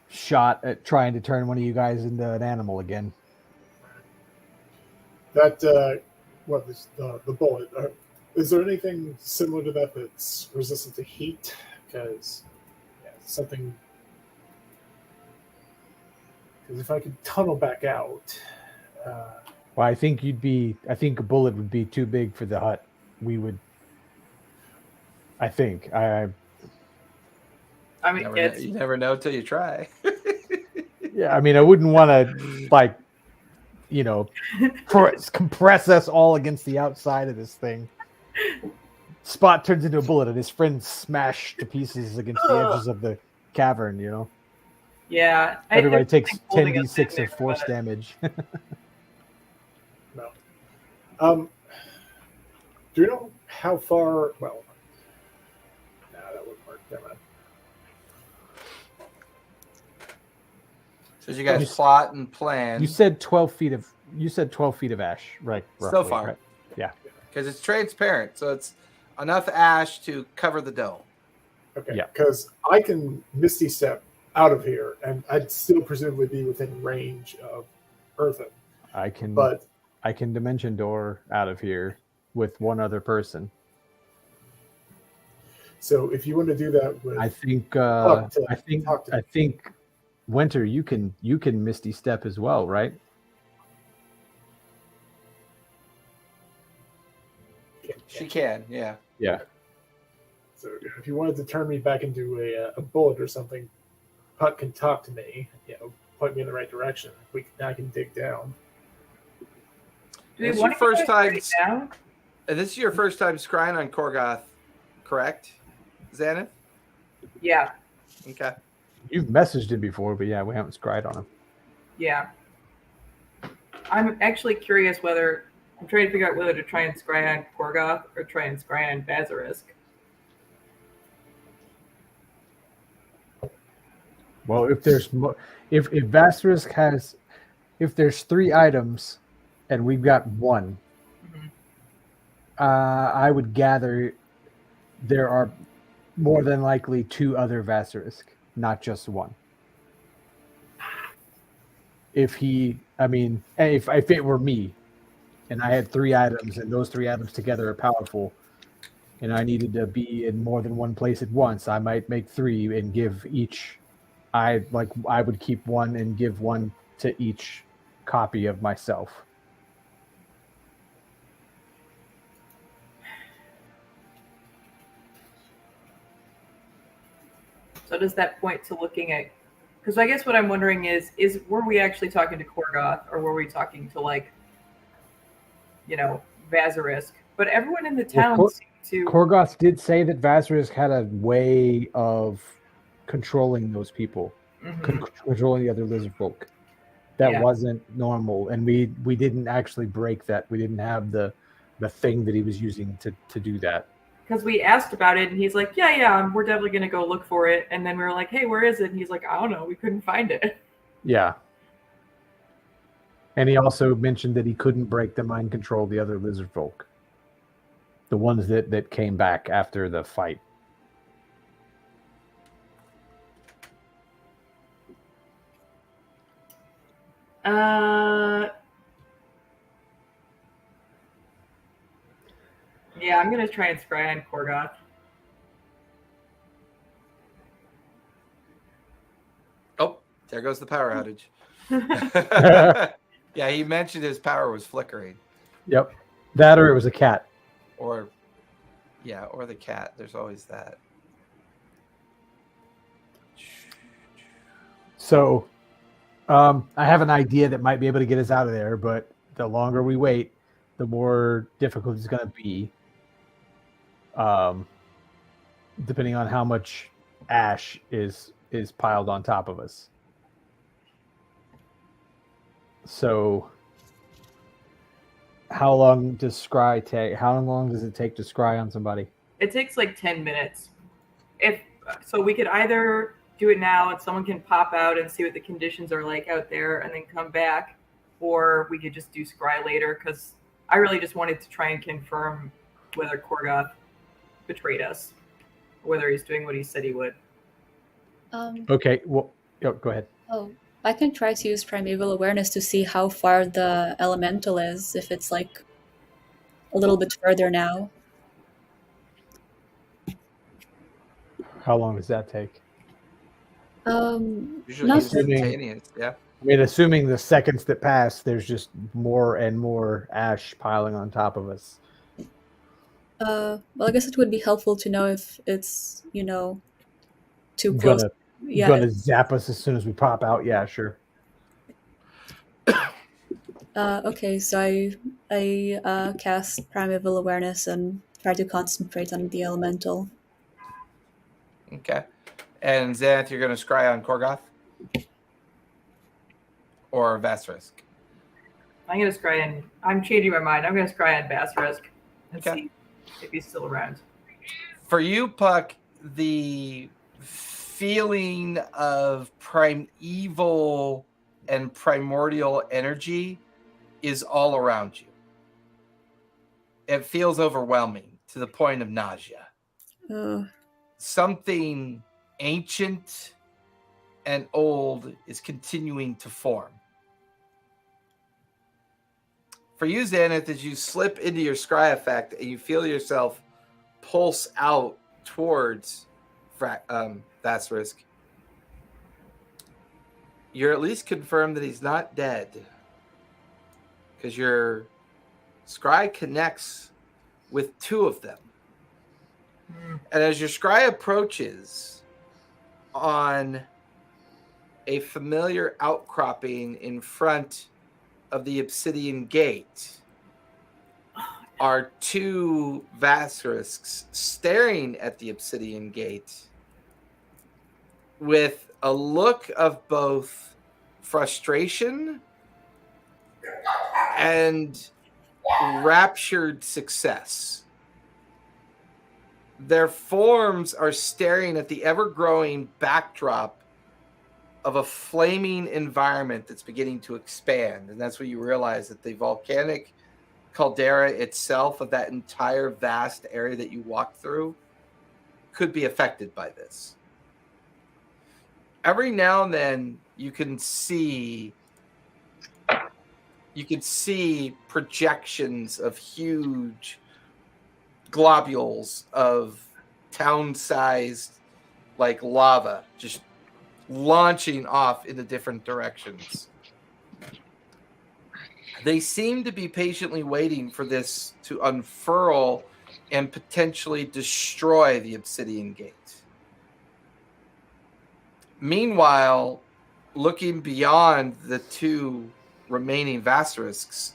shot at trying to turn one of you guys into an animal again. That the bullet. Is there anything similar to that that's resistant to heat? Because something. Because if I could tunnel back out. Well, I think a bullet would be too big for the hut. We would. I think I mean, You never know till you try. Yeah, I mean, I wouldn't want to compress us all against the outside of this thing. Spot turns into a bullet, and his friends smash to pieces against the edges of the cavern. Yeah. Everybody takes holding us 10d6 in of force there, damage. No. Do you know how far? Well, that wouldn't work. Never mind. So you guys plot and plan. You said 12 feet of ash, right? So roughly, far. right? Yeah. Because it's transparent, so it's enough ash to cover the dome. Okay. Yeah. Because I can Misty Step out of here, and I'd still presumably be within range of Earthen. I can dimension door out of here with one other person. So if you want to do that with, I think Winter, you can Misty Step as well, right? She can, yeah. Yeah. So if you wanted to turn me back into a bullet or something, Puck can talk to me, point me in the right direction. I can dig down. This is your first time. And this is your first time scrying on Korgoth, correct, Xanath? Yeah. Okay. You've messaged him before, but yeah, we haven't scryed on him. Yeah. I'm actually curious I'm trying to figure out whether to try and scry on Korgoth or try and scry on Basilisk. Well, if Basilisk if there's 3 items and we've got 1, I would gather there are more than likely 2 other Basilisk, not just 1. If it were me and I had 3 items and those 3 items together are powerful and I needed to be in more than one place at once, I might make 3 and give each. I would keep 1 and give 1 to each copy of myself. So does that point to looking at? Because I guess what I'm wondering is were we actually talking to Korgoth or were we talking to Vasarisk? But everyone in the town seemed to. Korgoth did say that Vasarisk had a way of controlling those people, controlling the other lizard folk. That wasn't normal, and we didn't actually break that. We didn't have the thing that he was using to do that. Because we asked about it, and he's like, yeah, we're definitely going to go look for it. And then we were like, hey, where is it? And he's like, I don't know. We couldn't find it. Yeah. And he also mentioned that he couldn't break the mind control of the other lizard folk. The ones that came back after the fight. Yeah, I'm gonna try and scry on Korgoth. Oh, there goes the power outage. Yeah, he mentioned his power was flickering. Yep. That or it was a cat. Or the cat. There's always that. So I have an idea that might be able to get us out of there, but the longer we wait, the more difficult it's going to be. Depending on how much ash is piled on top of us. So how long does scry take? How long does it take to scry on somebody? It takes like 10 minutes. So we could either do it now and someone can pop out and see what the conditions are like out there and then come back, or we could just do scry later, because I really just wanted to try and confirm whether Korgoth betrayed us, or whether he's doing what he said he would. Okay, well, go ahead. Oh, I can try to use primeval awareness to see how far the elemental is, if it's like a little bit further now. How long does that take? Usually Not instantaneous, yeah. I mean, assuming the seconds that pass, there's just more and more ash piling on top of us. well, I guess it would be helpful to know if it's, too close. Gonna zap us as soon as we pop out. Yeah, sure. Okay, so I cast primeval awareness and try to concentrate on the elemental. Okay. And Xanath, you're going to scry on Korgoth? Or Vasrisk? I'm going to scry on... I'm changing my mind. I'm going to scry on Vasrisk and see if he's still around. For you, Puck, the feeling of primeval and primordial energy is all around you. It feels overwhelming to the point of nausea. Something ancient and old is continuing to form. For you, Xanath, as you slip into your scry effect and you feel yourself pulse out towards Vasrisk, you're at least confirmed that he's not dead, because your scry connects with two of them. And as your scry approaches on a familiar outcropping in front of the obsidian gate are two Vasirisks staring at the obsidian gate with a look of both frustration and raptured success. Their forms are staring at the ever-growing backdrop of a flaming environment that's beginning to expand. And that's when you realize that the volcanic caldera itself of that entire vast area that you walked through could be affected by this. Every now and then you can see projections of huge globules of town-sized like lava just launching off into different directions. They seem to be patiently waiting for this to unfurl and potentially destroy the obsidian gate. Meanwhile, looking beyond the two remaining Vasirisks,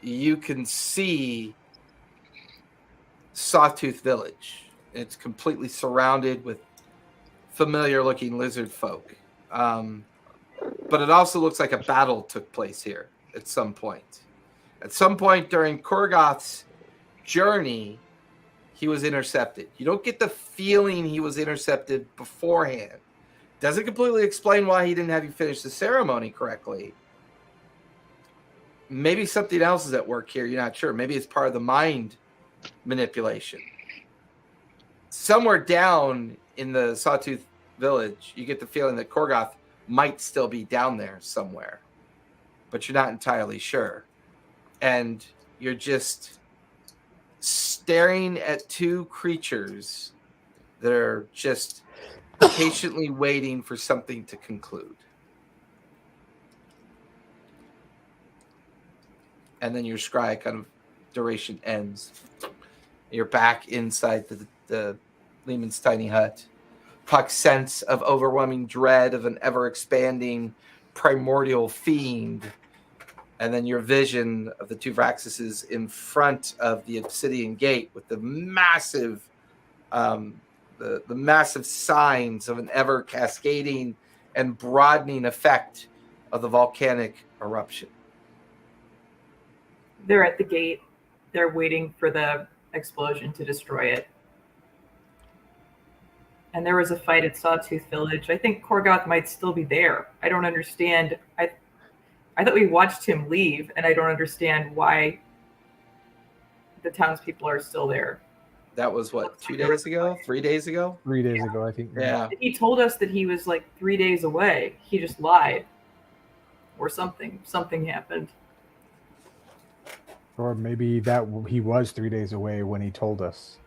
you can see Sawtooth Village. It's completely surrounded with familiar-looking lizard folk. But it also looks like a battle took place here at some point. At some point during Korgoth's journey, he was intercepted. You don't get the feeling he was intercepted beforehand. Doesn't completely explain why he didn't have you finish the ceremony correctly. Maybe something else is at work here. You're not sure. Maybe it's part of the mind manipulation. Somewhere down in the Sawtooth Village, you get the feeling that Korgoth might still be down there somewhere, but you're not entirely sure. And you're just staring at two creatures that are just patiently waiting for something to conclude. And then your scry kind of duration ends. You're back inside the Lehman's tiny hut. Puck's sense of overwhelming dread of an ever-expanding primordial fiend. And then your vision of the two Vraxuses in front of the obsidian gate with the massive the massive signs of an ever cascading and broadening effect of the volcanic eruption. They're at the gate. They're waiting for the explosion to destroy it. And there was a fight at Sawtooth Village. I think Korgoth might still be there. I don't understand. I thought we watched him leave, and I don't understand why the townspeople are still there. That was what, 2 days ago? 3 days ago? 3 days ago, I think. Yeah. He told us that he was like 3 days away. He just lied. Or something. Something happened. Or maybe that he was 3 days away when he told us,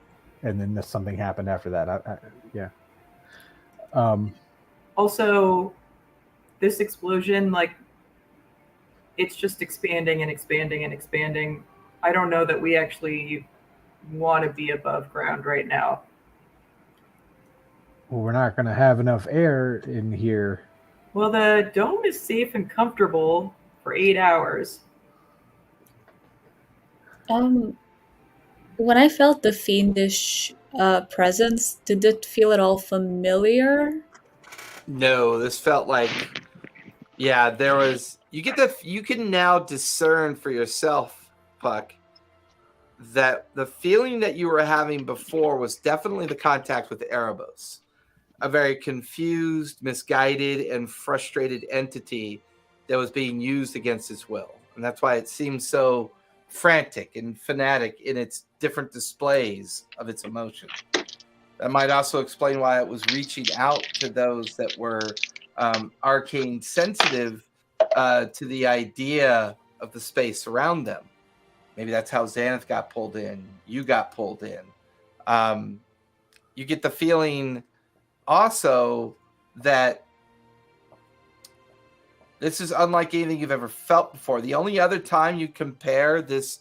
and then something happened after that. Yeah. Also, this explosion, like, it's just expanding and expanding and expanding. I don't know that we actually want to be above ground right now. Well, we're not going to have enough air in here. Well, the dome is safe and comfortable for 8 hours. When I felt the fiendish presence, did it feel at all familiar? No, this felt like, yeah, there was, you can now discern for yourself, Puck, that the feeling that you were having before was definitely the contact with the Erebos, a very confused, misguided, and frustrated entity that was being used against its will. And that's why it seems so frantic and fanatic in its different displays of its emotion. That might also explain why it was reaching out to those that were arcane sensitive to the idea of the space around them. Maybe that's how Xanath got pulled in. You got pulled in. You get the feeling also that this is unlike anything you've ever felt before. The only other time you compare this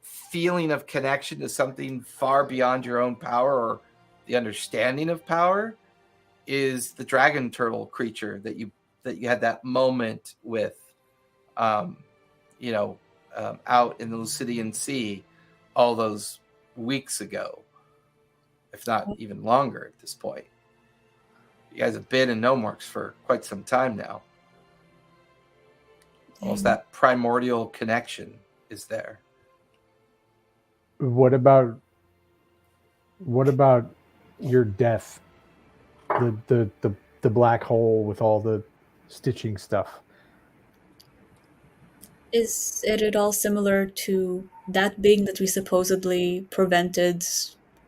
feeling of connection to something far beyond your own power or the understanding of power is the dragon turtle creature that you had that moment with, out in the Lucidian Sea all those weeks ago, if not even longer at this point. You guys have been in Gnomeworks for quite some time now. Almost that primordial connection is there. What about your death? The black hole with all the stitching stuff. Is it at all similar to that being that we supposedly prevented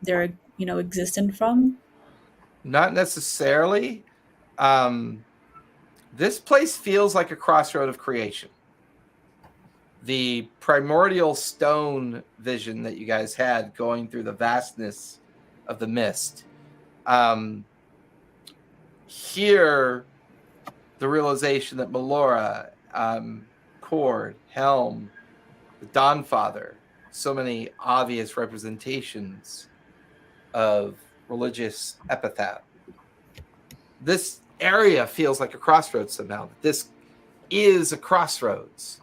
their, existence from? Not necessarily. This place feels like a crossroad of creation. The primordial stone vision that you guys had going through the vastness of the mist. Here, the realization that Melora, Cord, Helm, the Dawnfather, so many obvious representations of religious epitaph. This area feels like a crossroads somehow. This is a crossroads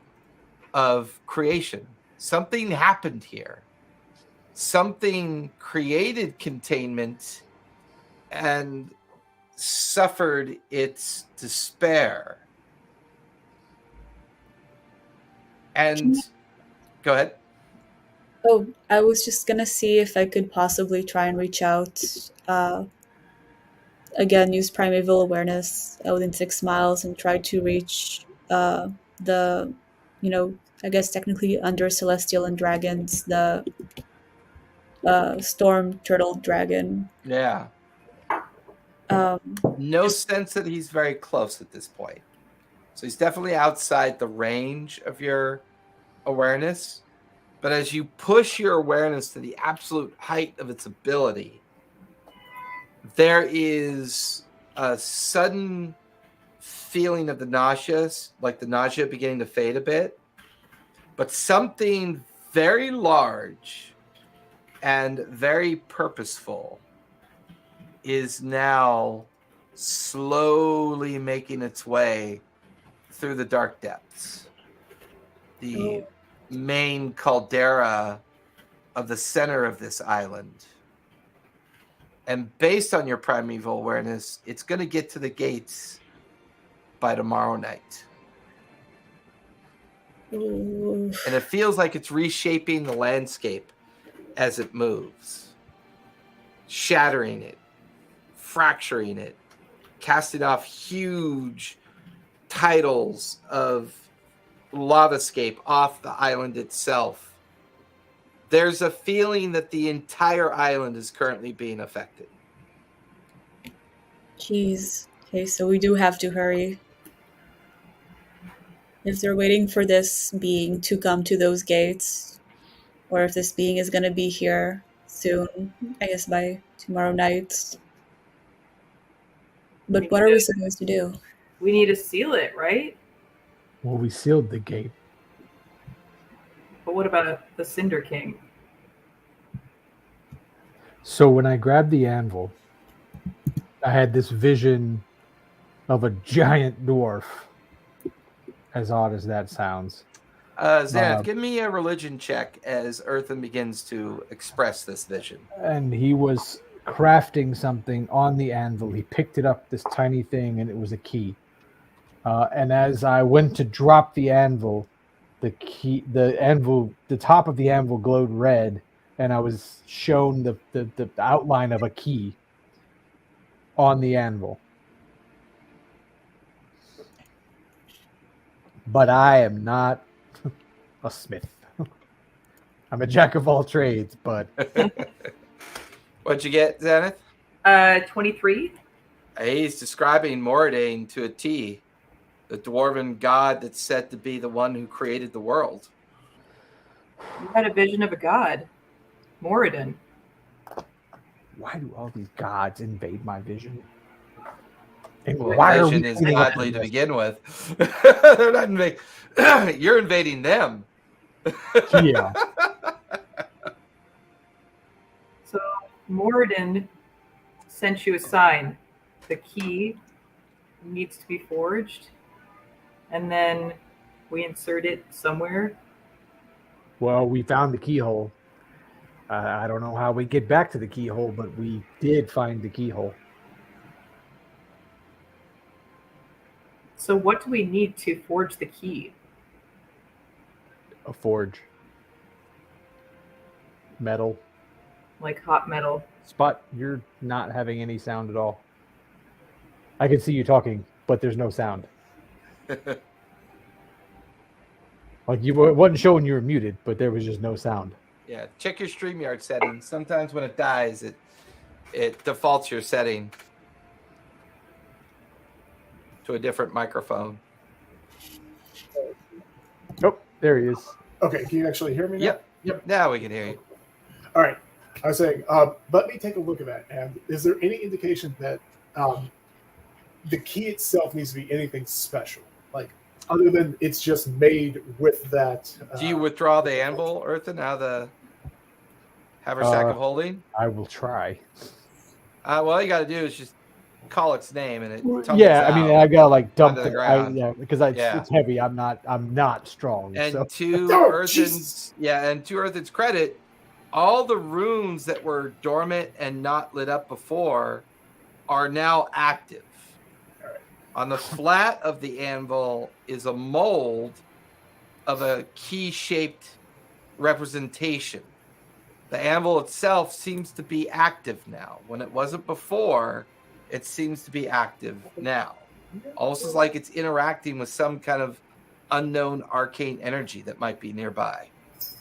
of creation. Something happened here. Something created containment and suffered its despair. And go ahead. Oh, I was just gonna see if I could possibly try and reach out. Again, use primeval awareness within 6 miles and try to reach the, I guess technically under Celestial and Dragons, the Storm Turtle Dragon. Yeah. No sense that he's very close at this point. So he's definitely outside the range of your awareness. But as you push your awareness to the absolute height of its ability, there is a sudden feeling of the nauseous, like the nausea beginning to fade a bit, but something very large and very purposeful is now slowly making its way through the dark depths. The main caldera of the center of this island. And based on your primeval awareness, it's going to get to the gates by tomorrow night. Ooh. And it feels like it's reshaping the landscape as it moves, shattering it, fracturing it, casting off huge titles of lavascape off the island itself. There's a feeling that the entire island is currently being affected. Jeez. Okay, so we do have to hurry. If they're waiting for this being to come to those gates, or if this being is gonna be here soon, I guess by tomorrow night. But what are we supposed to do? We need to seal it, right? Well, we sealed the gate. But what about the Cinder King? So when I grabbed the anvil, I had this vision of a giant dwarf. As odd as that sounds. Xanath, give me a religion check as Earthen begins to express this vision. And he was crafting something on the anvil. He picked it up, this tiny thing, and it was a key. And as I went to drop the anvil, the top of the anvil glowed red, and I was shown the outline of a key on the anvil. But I am not a smith. I'm a jack of all trades, but... What'd you get, Xanath? 23. He's describing Moradane to a T, the dwarven god that's said to be the one who created the world. You had a vision of a god. Moradin. Why do all these gods invade my vision? And Well, why are vision we is cleaning up godly to this? begin with. They're not you're invading them. Yeah. So Moradin sent you a sign. The key needs to be forged, and then we insert it somewhere. Well, we found the keyhole. I don't know how we get back to the keyhole, but we did find the keyhole. So what do we need to forge the key? A forge. Metal. Like hot metal. Spot, you're not having any sound at all. I can see you talking, but there's no sound. Like you wasn't showing you were muted, but there was just no sound. Yeah, check your StreamYard settings. Sometimes when it dies, it defaults your setting to a different microphone. Oh, there he is. Okay, can you actually hear me now? Yep. Now we can hear you. All right. I was saying, let me take a look at that. And is there any indication that the key itself needs to be anything special? Like, other than it's just made with that. Do you withdraw the anvil, Earthen, out of the haversack of holding? I will try. All you got to do is just call its name and it tumbles Yeah, I mean, out I gotta like dump onto the it. ground. Because it's heavy. I'm not strong. And so. to Oh, Earthen's Earthen's credit, all the runes that were dormant and not lit up before are now active. On the flat of the anvil is a mold of a key-shaped representation. The anvil itself seems to be active now. When it wasn't before, it seems to be active now. Almost as like it's interacting with some kind of unknown arcane energy that might be nearby.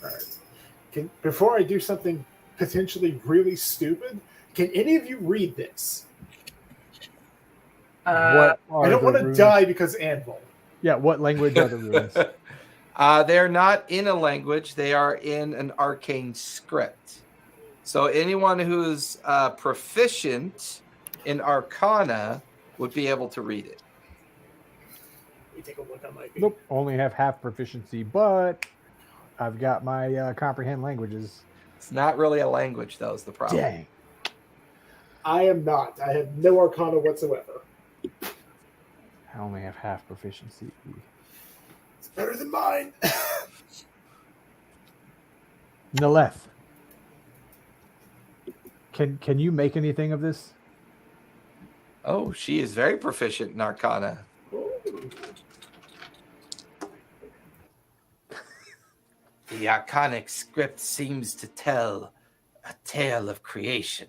All right. Before I do something potentially really stupid, can any of you read this? What are I don't the want to runes? die because anvil. Yeah, what language are the runes? They're not in a language. They are in an arcane script. So anyone who's proficient in Arcana would be able to read it. Let me take a look. I might be. Nope, only have half proficiency, but I've got my comprehend languages. It's not really a language, though, is the problem. Dang. I am not. I have no Arcana whatsoever. I only have half proficiency. It's better than mine. Naleth. Can you make anything of this? Oh, she is very proficient in Arcana. The Arcanic script seems to tell a tale of creation.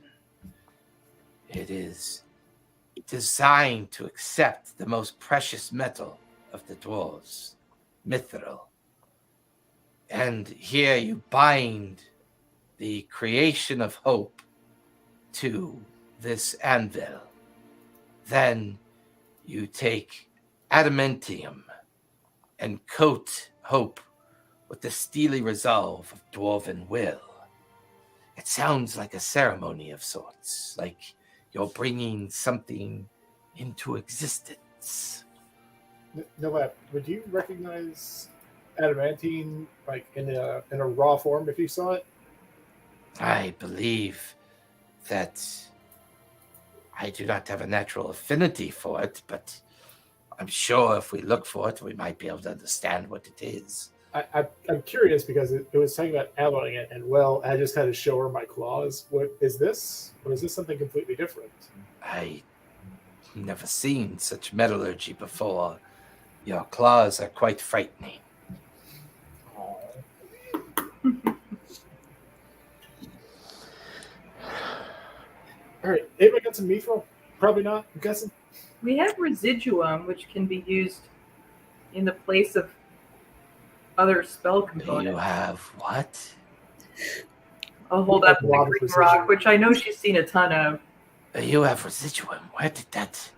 It is designed to accept the most precious metal of the dwarves, mithril. And here you bind the creation of hope to this anvil. Then you take adamantium and coat hope with the steely resolve of dwarven will. It sounds like a ceremony of sorts, like you're bringing something into existence. Noah, would you recognize adamantine like in a raw form if you saw it? I believe that I do not have a natural affinity for it, but I'm sure if we look for it, we might be able to understand what it is. I'm curious because it was talking about alloying it, and well, I just had to show her my claws. What is this? Or is this something completely different? I never seen such metallurgy before. Your claws are quite frightening. All right, anybody got some mithril? Probably not. I'm guessing. We have residuum, which can be used in the place of other spell components. You have what? I'll hold up A the lot of green residuum. rock, which I know she's seen a ton of. You have residuum. Where did that?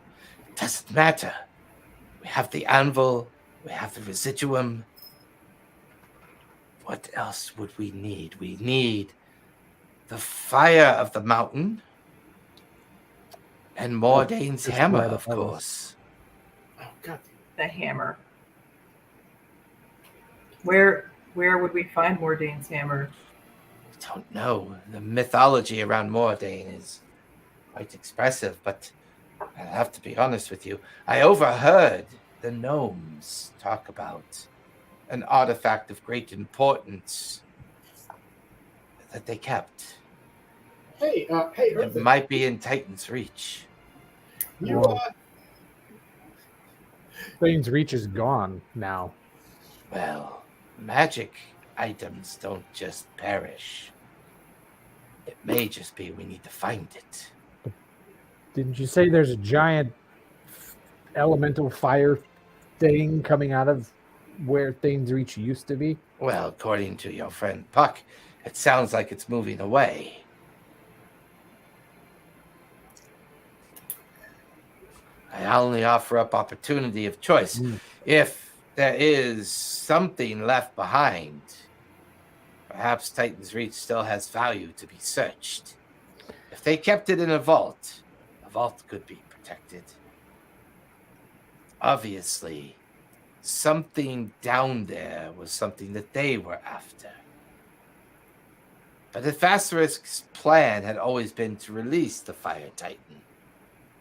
It doesn't matter. We have the anvil. We have the residuum. What else would we need? We need the fire of the mountain. And Mordane's Just hammer, right of above us. course. Oh God. The hammer. Where would we find Mordane's hammer? I don't know. The mythology around Mordane is quite expressive, but I have to be honest with you. I overheard the gnomes talk about an artifact of great importance that they kept. Hey, It Earthen, might be in Titan's reach. you Whoa. Thane's reach is gone now. Well, magic items don't just perish. It may just be we need to find it. Didn't you say there's a giant elemental fire thing coming out of where Thane's reach used to be? Well, according to your friend Puck, it sounds like it's moving away. I only offer up opportunity of choice. If there is something left behind, perhaps Titan's Reach still has value to be searched. If they kept it in a vault could be protected. Obviously, something down there was something that they were after. But if Vasarisk's plan had always been to release the Fire Titan,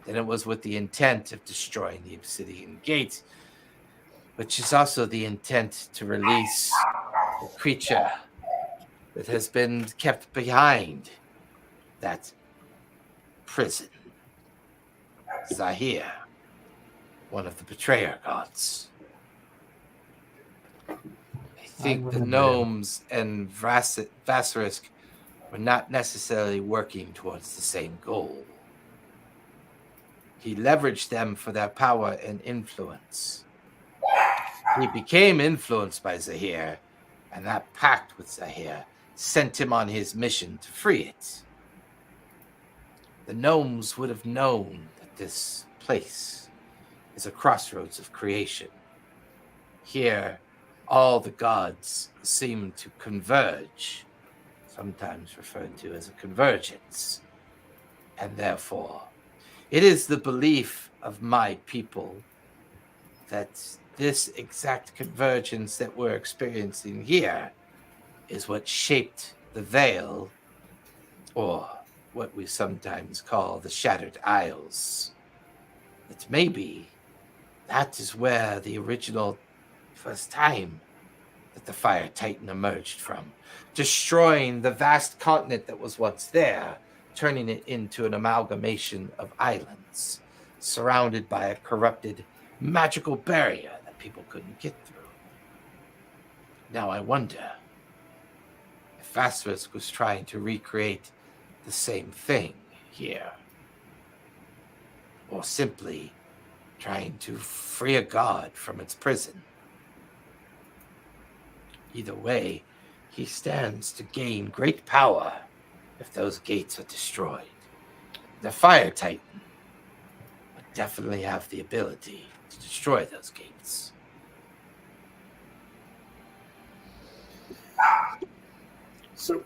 then it was with the intent of destroying the Obsidian Gate, which is also the intent to release the creature that has been kept behind that prison. Zahir, one of the betrayer gods. I think the remember him. gnomes and Vasarisk were not necessarily working towards the same goal. He leveraged them for their power and influence. He became influenced by Zahir, and that pact with Zahir sent him on his mission to free it. The gnomes would have known that this place is a crossroads of creation. Here, all the gods seem to converge, sometimes referred to as a convergence. And therefore, it is the belief of my people that this exact convergence that we're experiencing here is what shaped the veil, or what we sometimes call the Shattered Isles. That maybe that is where the original first time that the Fire Titan emerged from, destroying the vast continent that was once there, turning it into an amalgamation of islands, surrounded by a corrupted magical barrier that people couldn't get through. Now I wonder if Vastus was trying to recreate the same thing here, or simply trying to free a god from its prison. Either way, he stands to gain great power if those gates are destroyed. The Fire Titan would definitely have the ability to destroy those gates. So,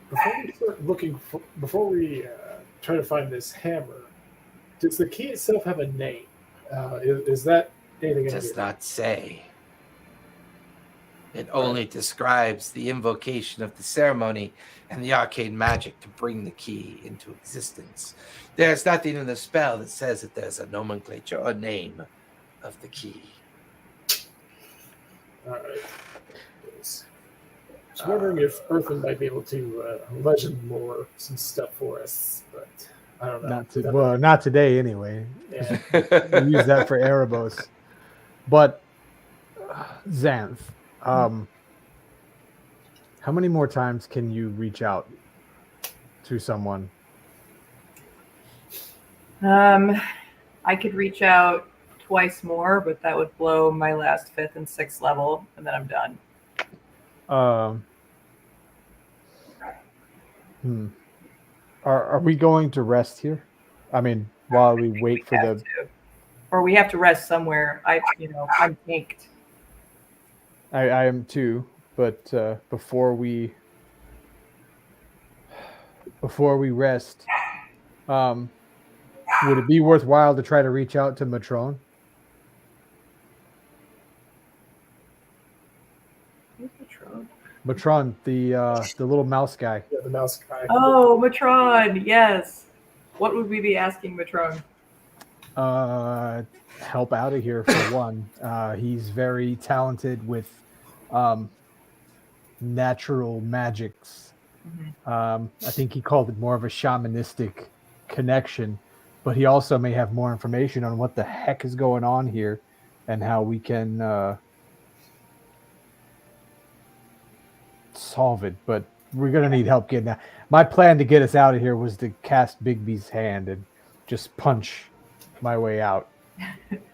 before we start looking for, before we try to find this hammer, does the key itself have a name? Is that anything? It in does here? not say. It only describes the invocation of the ceremony and the arcane magic to bring the key into existence. There's nothing in the spell that says that there's a nomenclature or name of the key. All right. I was wondering if Earthen might be able to legend lore some stuff for us, but I don't know. Not today anyway. Yeah. We use that for Erebos. But Xanth, how many more times can you reach out to someone? I could reach out twice more, but that would blow my last 5th and 6th level, and then I'm done. Are we going to rest here? I mean, while we wait for the... Or we have to rest somewhere. I'm tanked. I am too, but before we rest, would it be worthwhile to try to reach out to Matron? Who's Matron? Matron, the little mouse guy. Yeah, the mouse guy. Oh, Matron, yes. What would we be asking Matron? Help out of here for one. He's very talented with natural magics. Mm-hmm. I think he called it more of a shamanistic connection, but he also may have more information on what the heck is going on here and how we can solve it. But we're going to need help getting out. My plan to get us out of here was to cast Bigby's hand and just punch my way out,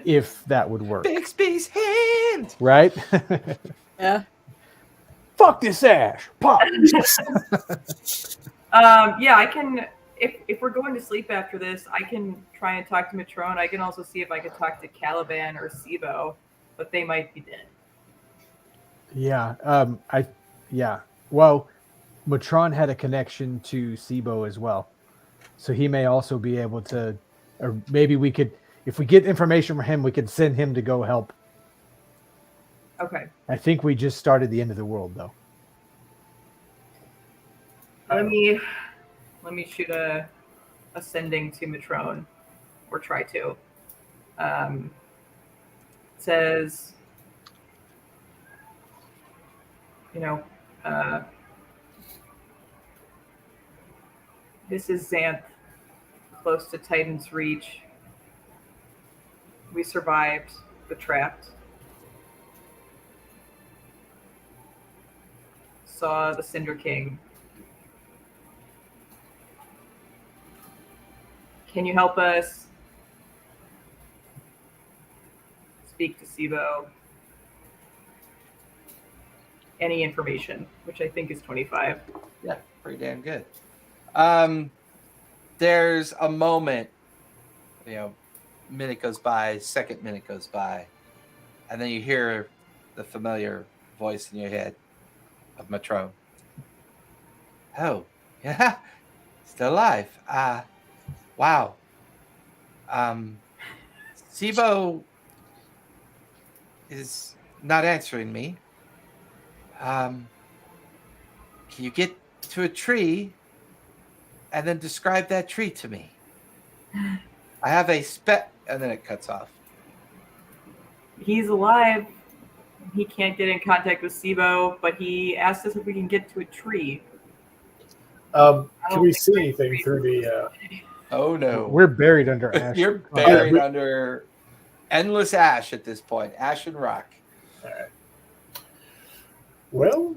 if that would work. Bixby's hand! Right? Yeah. Fuck this ash! Pop! Yeah, I can. If we're going to sleep after this, I can try and talk to Matron. I can also see if I can talk to Caliban or Sibo, but they might be dead. Yeah. Well, Matron had a connection to Sibo as well, so he may also be able to, or maybe we could, if we get information from him, we could send him to go help. Okay. I think we just started the end of the world, though. Let me shoot a sending to Matron, or try to. It says, this is Xanth, close to Titan's Reach. We survived the trapped. Saw the Cinder King. Can you help us speak to Sibo? Any information, which I think is 25. Yeah, pretty damn good. There's a moment minute goes by, second minute goes by, and then you hear the familiar voice in your head of Matrone. Oh, yeah, still alive. Wow. Sibo is not answering me. Can you get to a tree and then describe that tree to me? I have a and then it cuts off. He's alive. He can't get in contact with Sibo, but he asked us if we can get to a tree. Can we see anything through the? Oh no, We're buried under ash. you're buried under endless ash at this point, ash and rock. Well,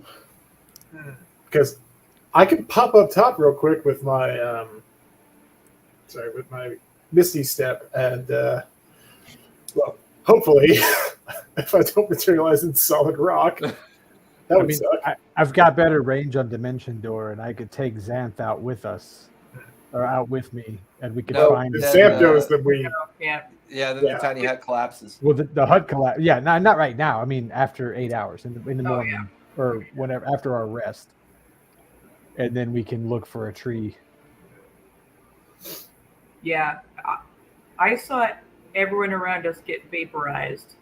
because I can pop up top real quick with my with my Misty Step, and well, hopefully, if I don't materialize in solid rock, that would suck. I've got better range on Dimension Door, and I could take Xanth out with us, or out with me, and we could find. If Sam goes, then we. Yeah, then the tiny hut collapses. Well, the hut collapse. Yeah, not right now. I mean, after 8 hours in the morning or whenever after our rest, and then we can look for a tree. Yeah, I saw everyone around us get vaporized,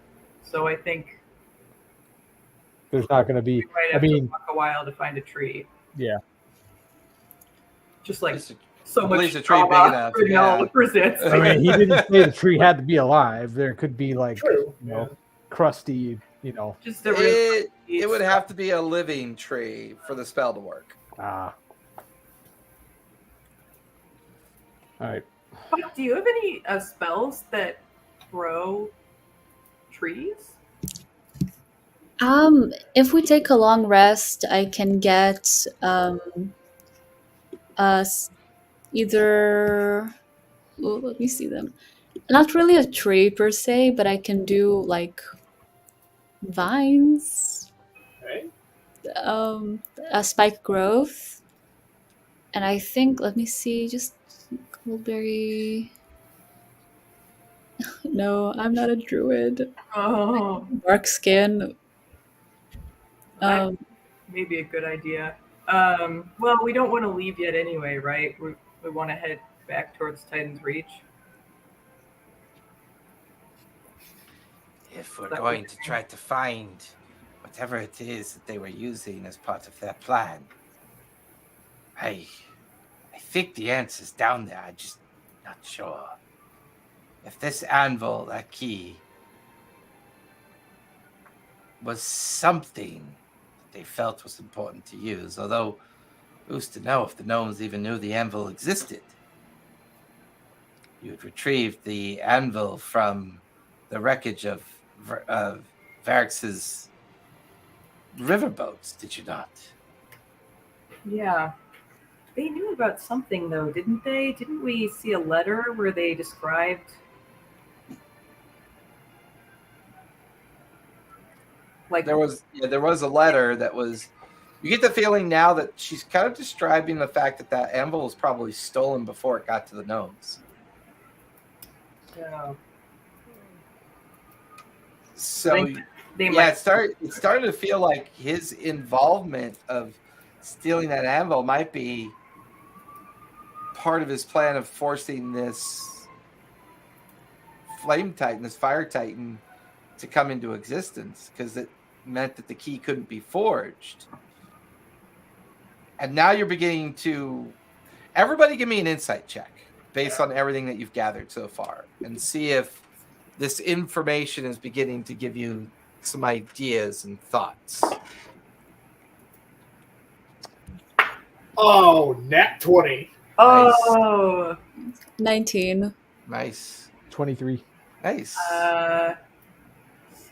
so I think there's not going to be. We might have to walk a while to find a tree. Yeah, just like so much a tree big enough. Presents. I mean, he didn't say the tree had to be alive. There could be like crusty, Just it would have to be a living tree for the spell to work. All right. But do you have any spells that grow trees? If we take a long rest, I can get either. Oh, let me see them. Not really a tree per se, but I can do like vines, a spike growth, and I think. Let me see, just Coldberry. No, I'm not a druid. Oh, Dark skin. Maybe a good idea. Well, we don't want to leave yet anyway, right? We want to head back towards Titan's Reach. If we're going to try to find whatever it is that they were using as part of their plan, I think the answer's down there. I'm just not sure. If this anvil, that key, was something that they felt was important to use, although who's to know if the gnomes even knew the anvil existed? You had retrieved the anvil from the wreckage of Varix's riverboats, did you not? Yeah. They knew about something, though, didn't they? Didn't we see a letter where they described... Like there was a letter that was... You get the feeling now that she's kind of describing the fact that that anvil was probably stolen before it got to the gnomes. Yeah. So, it started to feel like his involvement of stealing that anvil might be part of his plan of forcing this flame titan, this fire titan, to come into existence, because it meant that the key couldn't be forged. And now you're beginning to... Everybody give me an insight check based on everything that you've gathered so far, and see if this information is beginning to give you some ideas and thoughts. Oh, nat 20. Oh. 19. Nice. 23. Nice.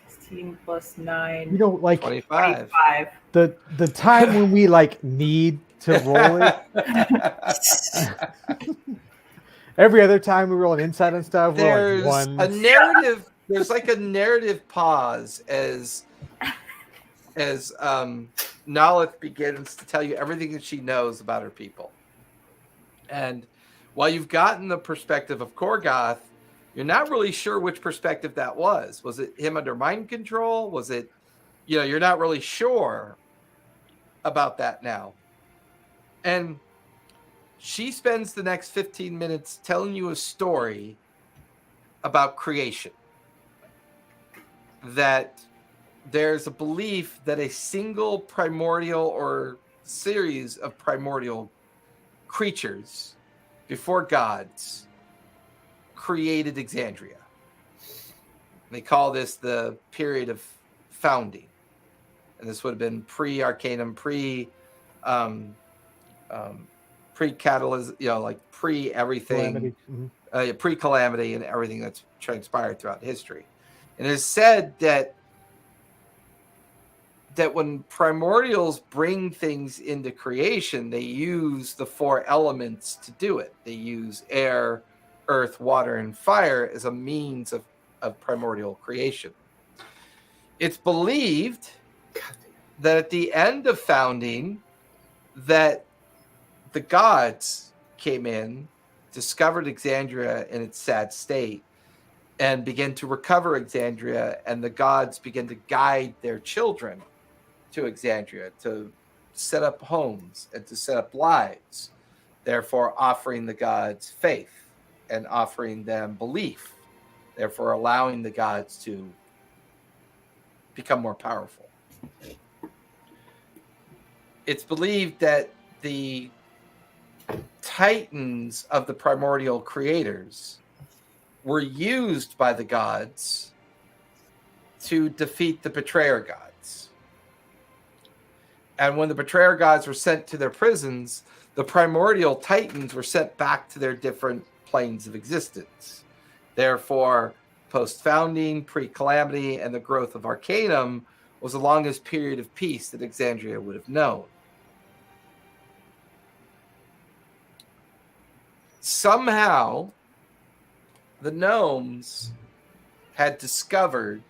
16 plus 9. You know, like 25. The time when we like need to roll it. Every other time we roll an insight and stuff, There's we're like one. a narrative. There's like a narrative pause as Nalith begins to tell you everything that she knows about her people. And while you've gotten the perspective of Korgoth, You're not really sure which perspective that was. Was it him under mind control? Was it, you're not really sure about that now. And she spends the next 15 minutes telling you a story about creation. That there's a belief that a single primordial or series of primordial creatures before gods created Exandria. They call this the period of founding. And this would have been pre-Arcanum, pre-catalyst, like pre-everything, pre-calamity and everything that's transpired throughout history. And it is said that when primordials bring things into creation, they use the 4 elements to do it. They use air, earth, water, and fire as a means of primordial creation. It's believed that at the end of founding, that the gods came in, discovered Exandria in its sad state, and began to recover Exandria, and the gods began to guide their children to Exandria, to set up homes and to set up lives, therefore offering the gods faith and offering them belief, therefore allowing the gods to become more powerful. It's believed that the titans of the primordial creators were used by the gods to defeat the betrayer gods. And when the betrayer gods were sent to their prisons, the primordial titans were sent back to their different planes of existence. Therefore, post-founding, pre-calamity, and the growth of Arcanum was the longest period of peace that Exandria would have known. Somehow, the gnomes had discovered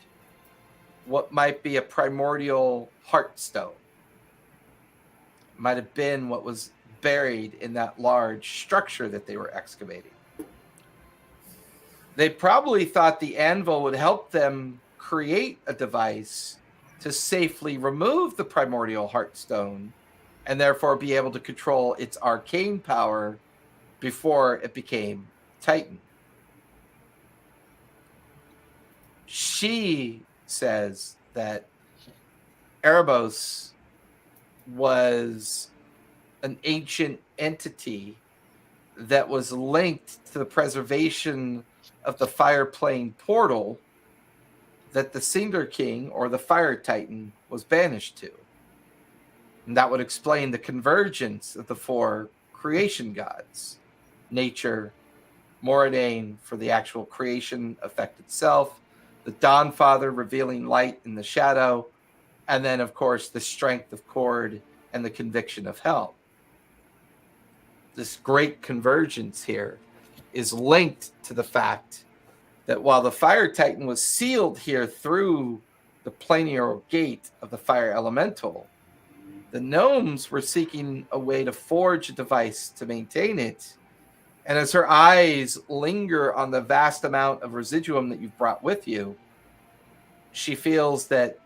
what might be a primordial heartstone. Might have been what was buried in that large structure that they were excavating. They probably thought the anvil would help them create a device to safely remove the primordial heartstone and therefore be able to control its arcane power before it became Titan. She says that Erebos was an ancient entity that was linked to the preservation of the Fire Plane portal that the Cinder King, or the Fire Titan, was banished to. And that would explain the convergence of the 4 creation gods. Nature, Moradane for the actual creation effect itself, the Dawnfather revealing light in the shadow, and then, of course, the strength of Cord and the conviction of hell. This great convergence here is linked to the fact that while the Fire Titan was sealed here through the planial gate of the Fire Elemental, the gnomes were seeking a way to forge a device to maintain it. And as her eyes linger on the vast amount of residuum that you've brought with you, she feels that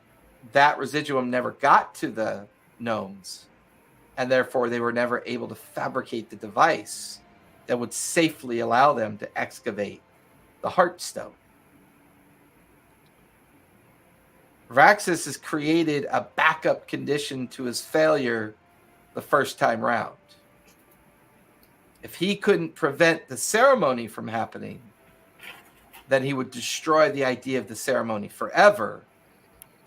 residuum never got to the gnomes, and therefore they were never able to fabricate the device that would safely allow them to excavate the Heartstone. Raxus has created a backup condition to his failure the first time round. If he couldn't prevent the ceremony from happening, then he would destroy the idea of the ceremony forever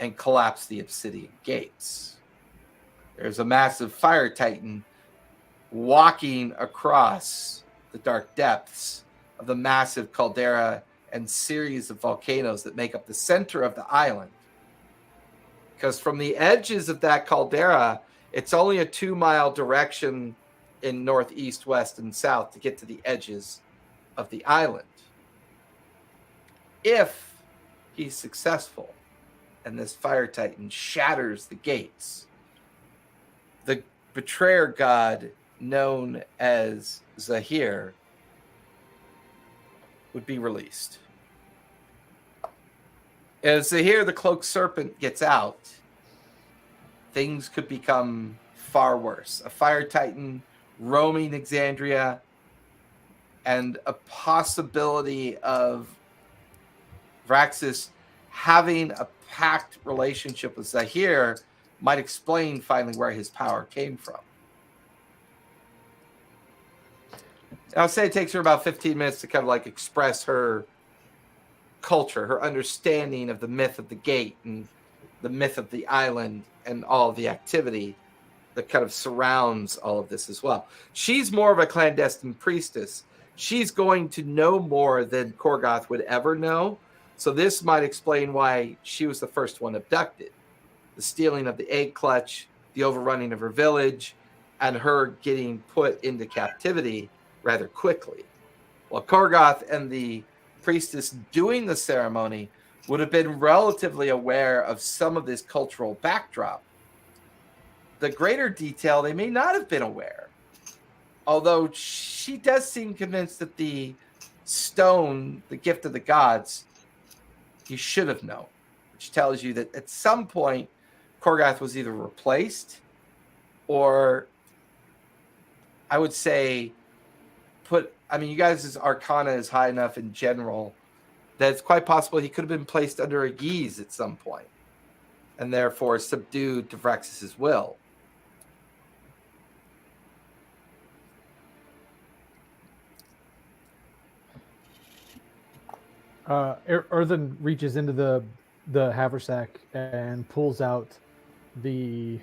and collapse the obsidian gates. There's a massive Fire Titan walking across the dark depths of the massive caldera and series of volcanoes that make up the center of the island. Because from the edges of that caldera, it's only a 2-mile direction in northeast, west, and south to get to the edges of the island. If he's successful and this Fire Titan shatters the gates, the betrayer god known as Zahir, would be released. As here the cloaked serpent gets out, things could become far worse. A fire titan roaming Exandria and a possibility of Vraxis having a pact relationship with Zahir might explain finally where his power came from. I'll say it takes her about 15 minutes to kind of like express her culture, her understanding of the myth of the gate and the myth of the island and all the activity that kind of surrounds all of this as well. She's more of a clandestine priestess. She's going to know more than Korgoth would ever know. So this might explain why she was the first one abducted. The stealing of the egg clutch, the overrunning of her village, and her getting put into captivity rather quickly. While Korgoth and the priestess doing the ceremony would have been relatively aware of some of this cultural backdrop. The greater detail, they may not have been aware. Although she does seem convinced that the stone, the gift of the gods, you should have known. Which tells you that at some point, Korgoth was either replaced or, I would say, you guys' arcana is high enough in general that it's quite possible he could have been placed under a guise at some point and therefore subdued to Vraxis' will. Earthen reaches into the haversack and pulls out the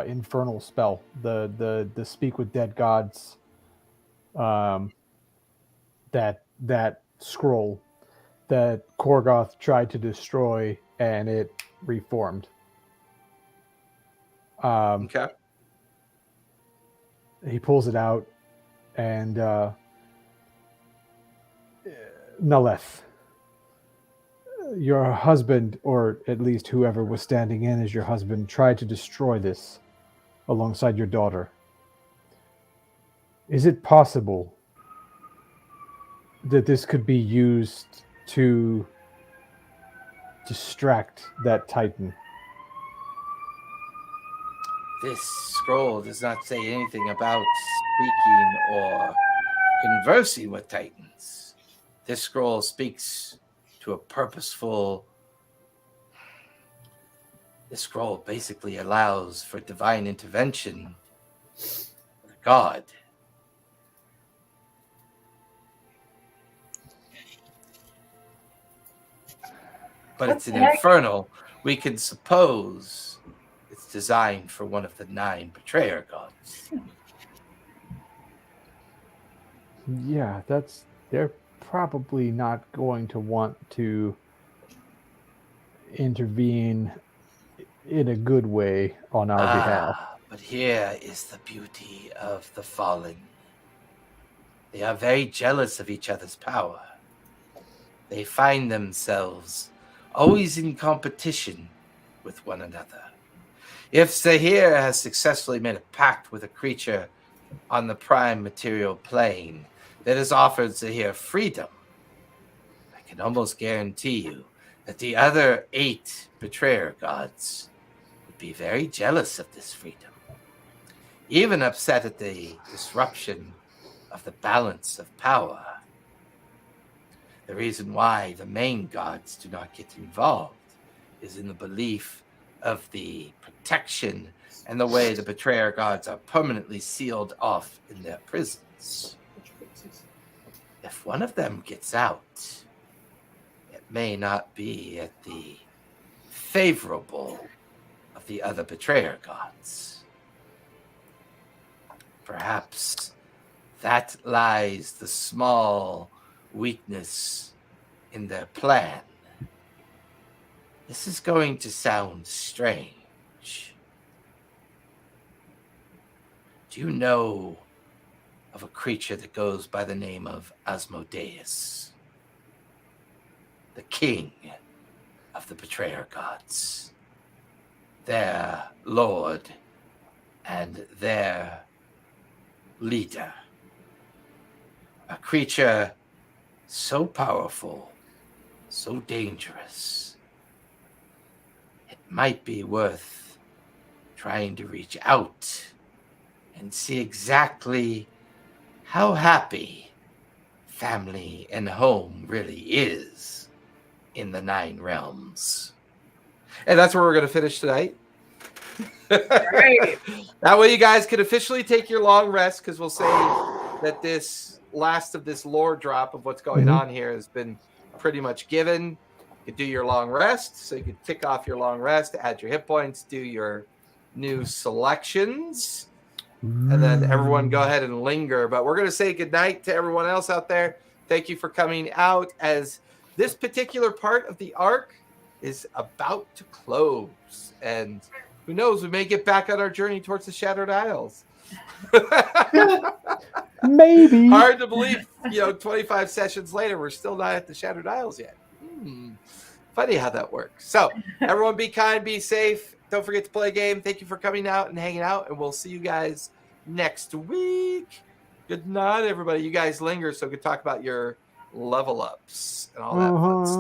infernal spell, the speak with dead gods, that scroll that Korgoth tried to destroy, and it reformed. Okay. He pulls it out, and Naleth, your husband, or at least whoever was standing in as your husband, tried to destroy this alongside your daughter. Is it possible that this could be used to distract that Titan? This scroll does not say anything about speaking or conversing with Titans. This scroll speaks to a purposeful... This scroll basically allows for divine intervention of God. But it's an infernal. We can suppose it's designed for one of the 9 betrayer gods. Yeah, they're probably not going to want to intervene in a good way on our behalf. But here is the beauty of the fallen. They are very jealous of each other's power. They find themselves always in competition with one another. If Zahir has successfully made a pact with a creature on the prime material plane that has offered Zahir freedom, I can almost guarantee you that the other 8 betrayer gods would be very jealous of this freedom, even upset at the disruption of the balance of power. The reason why the main gods do not get involved is in the belief of the protection and the way the betrayer gods are permanently sealed off in their prisons. If one of them gets out, it may not be at the favorable of the other betrayer gods. Perhaps that lies the small weakness in their plan. This is going to sound strange. Do you know of a creature that goes by the name of Asmodeus, the king of the betrayer gods, their lord and their leader? a creature so powerful, so dangerous, it might be worth trying to reach out and see exactly how happy family and home really is in the 9 realms. And that's where we're going to finish tonight. Right. That way you guys can officially take your long rest, because we'll say that this last of this lore drop of what's going on here has been pretty much given. You can do your long rest, so you can tick off your long rest, add your hit points, do your new selections, and then everyone go ahead and linger. But we're going to say goodnight to everyone else out there. Thank you for coming out, as this particular part of the arc is about to close. And who knows, we may get back on our journey towards the Shattered Isles. Maybe. Hard to believe, 25 sessions later, we're still not at the Shattered Isles yet. Funny how that works. So, everyone be kind, be safe. Don't forget to play a game. Thank you for coming out and hanging out, and we'll see you guys next week. Good night, everybody. You guys linger so we can talk about your level ups and all that fun stuff.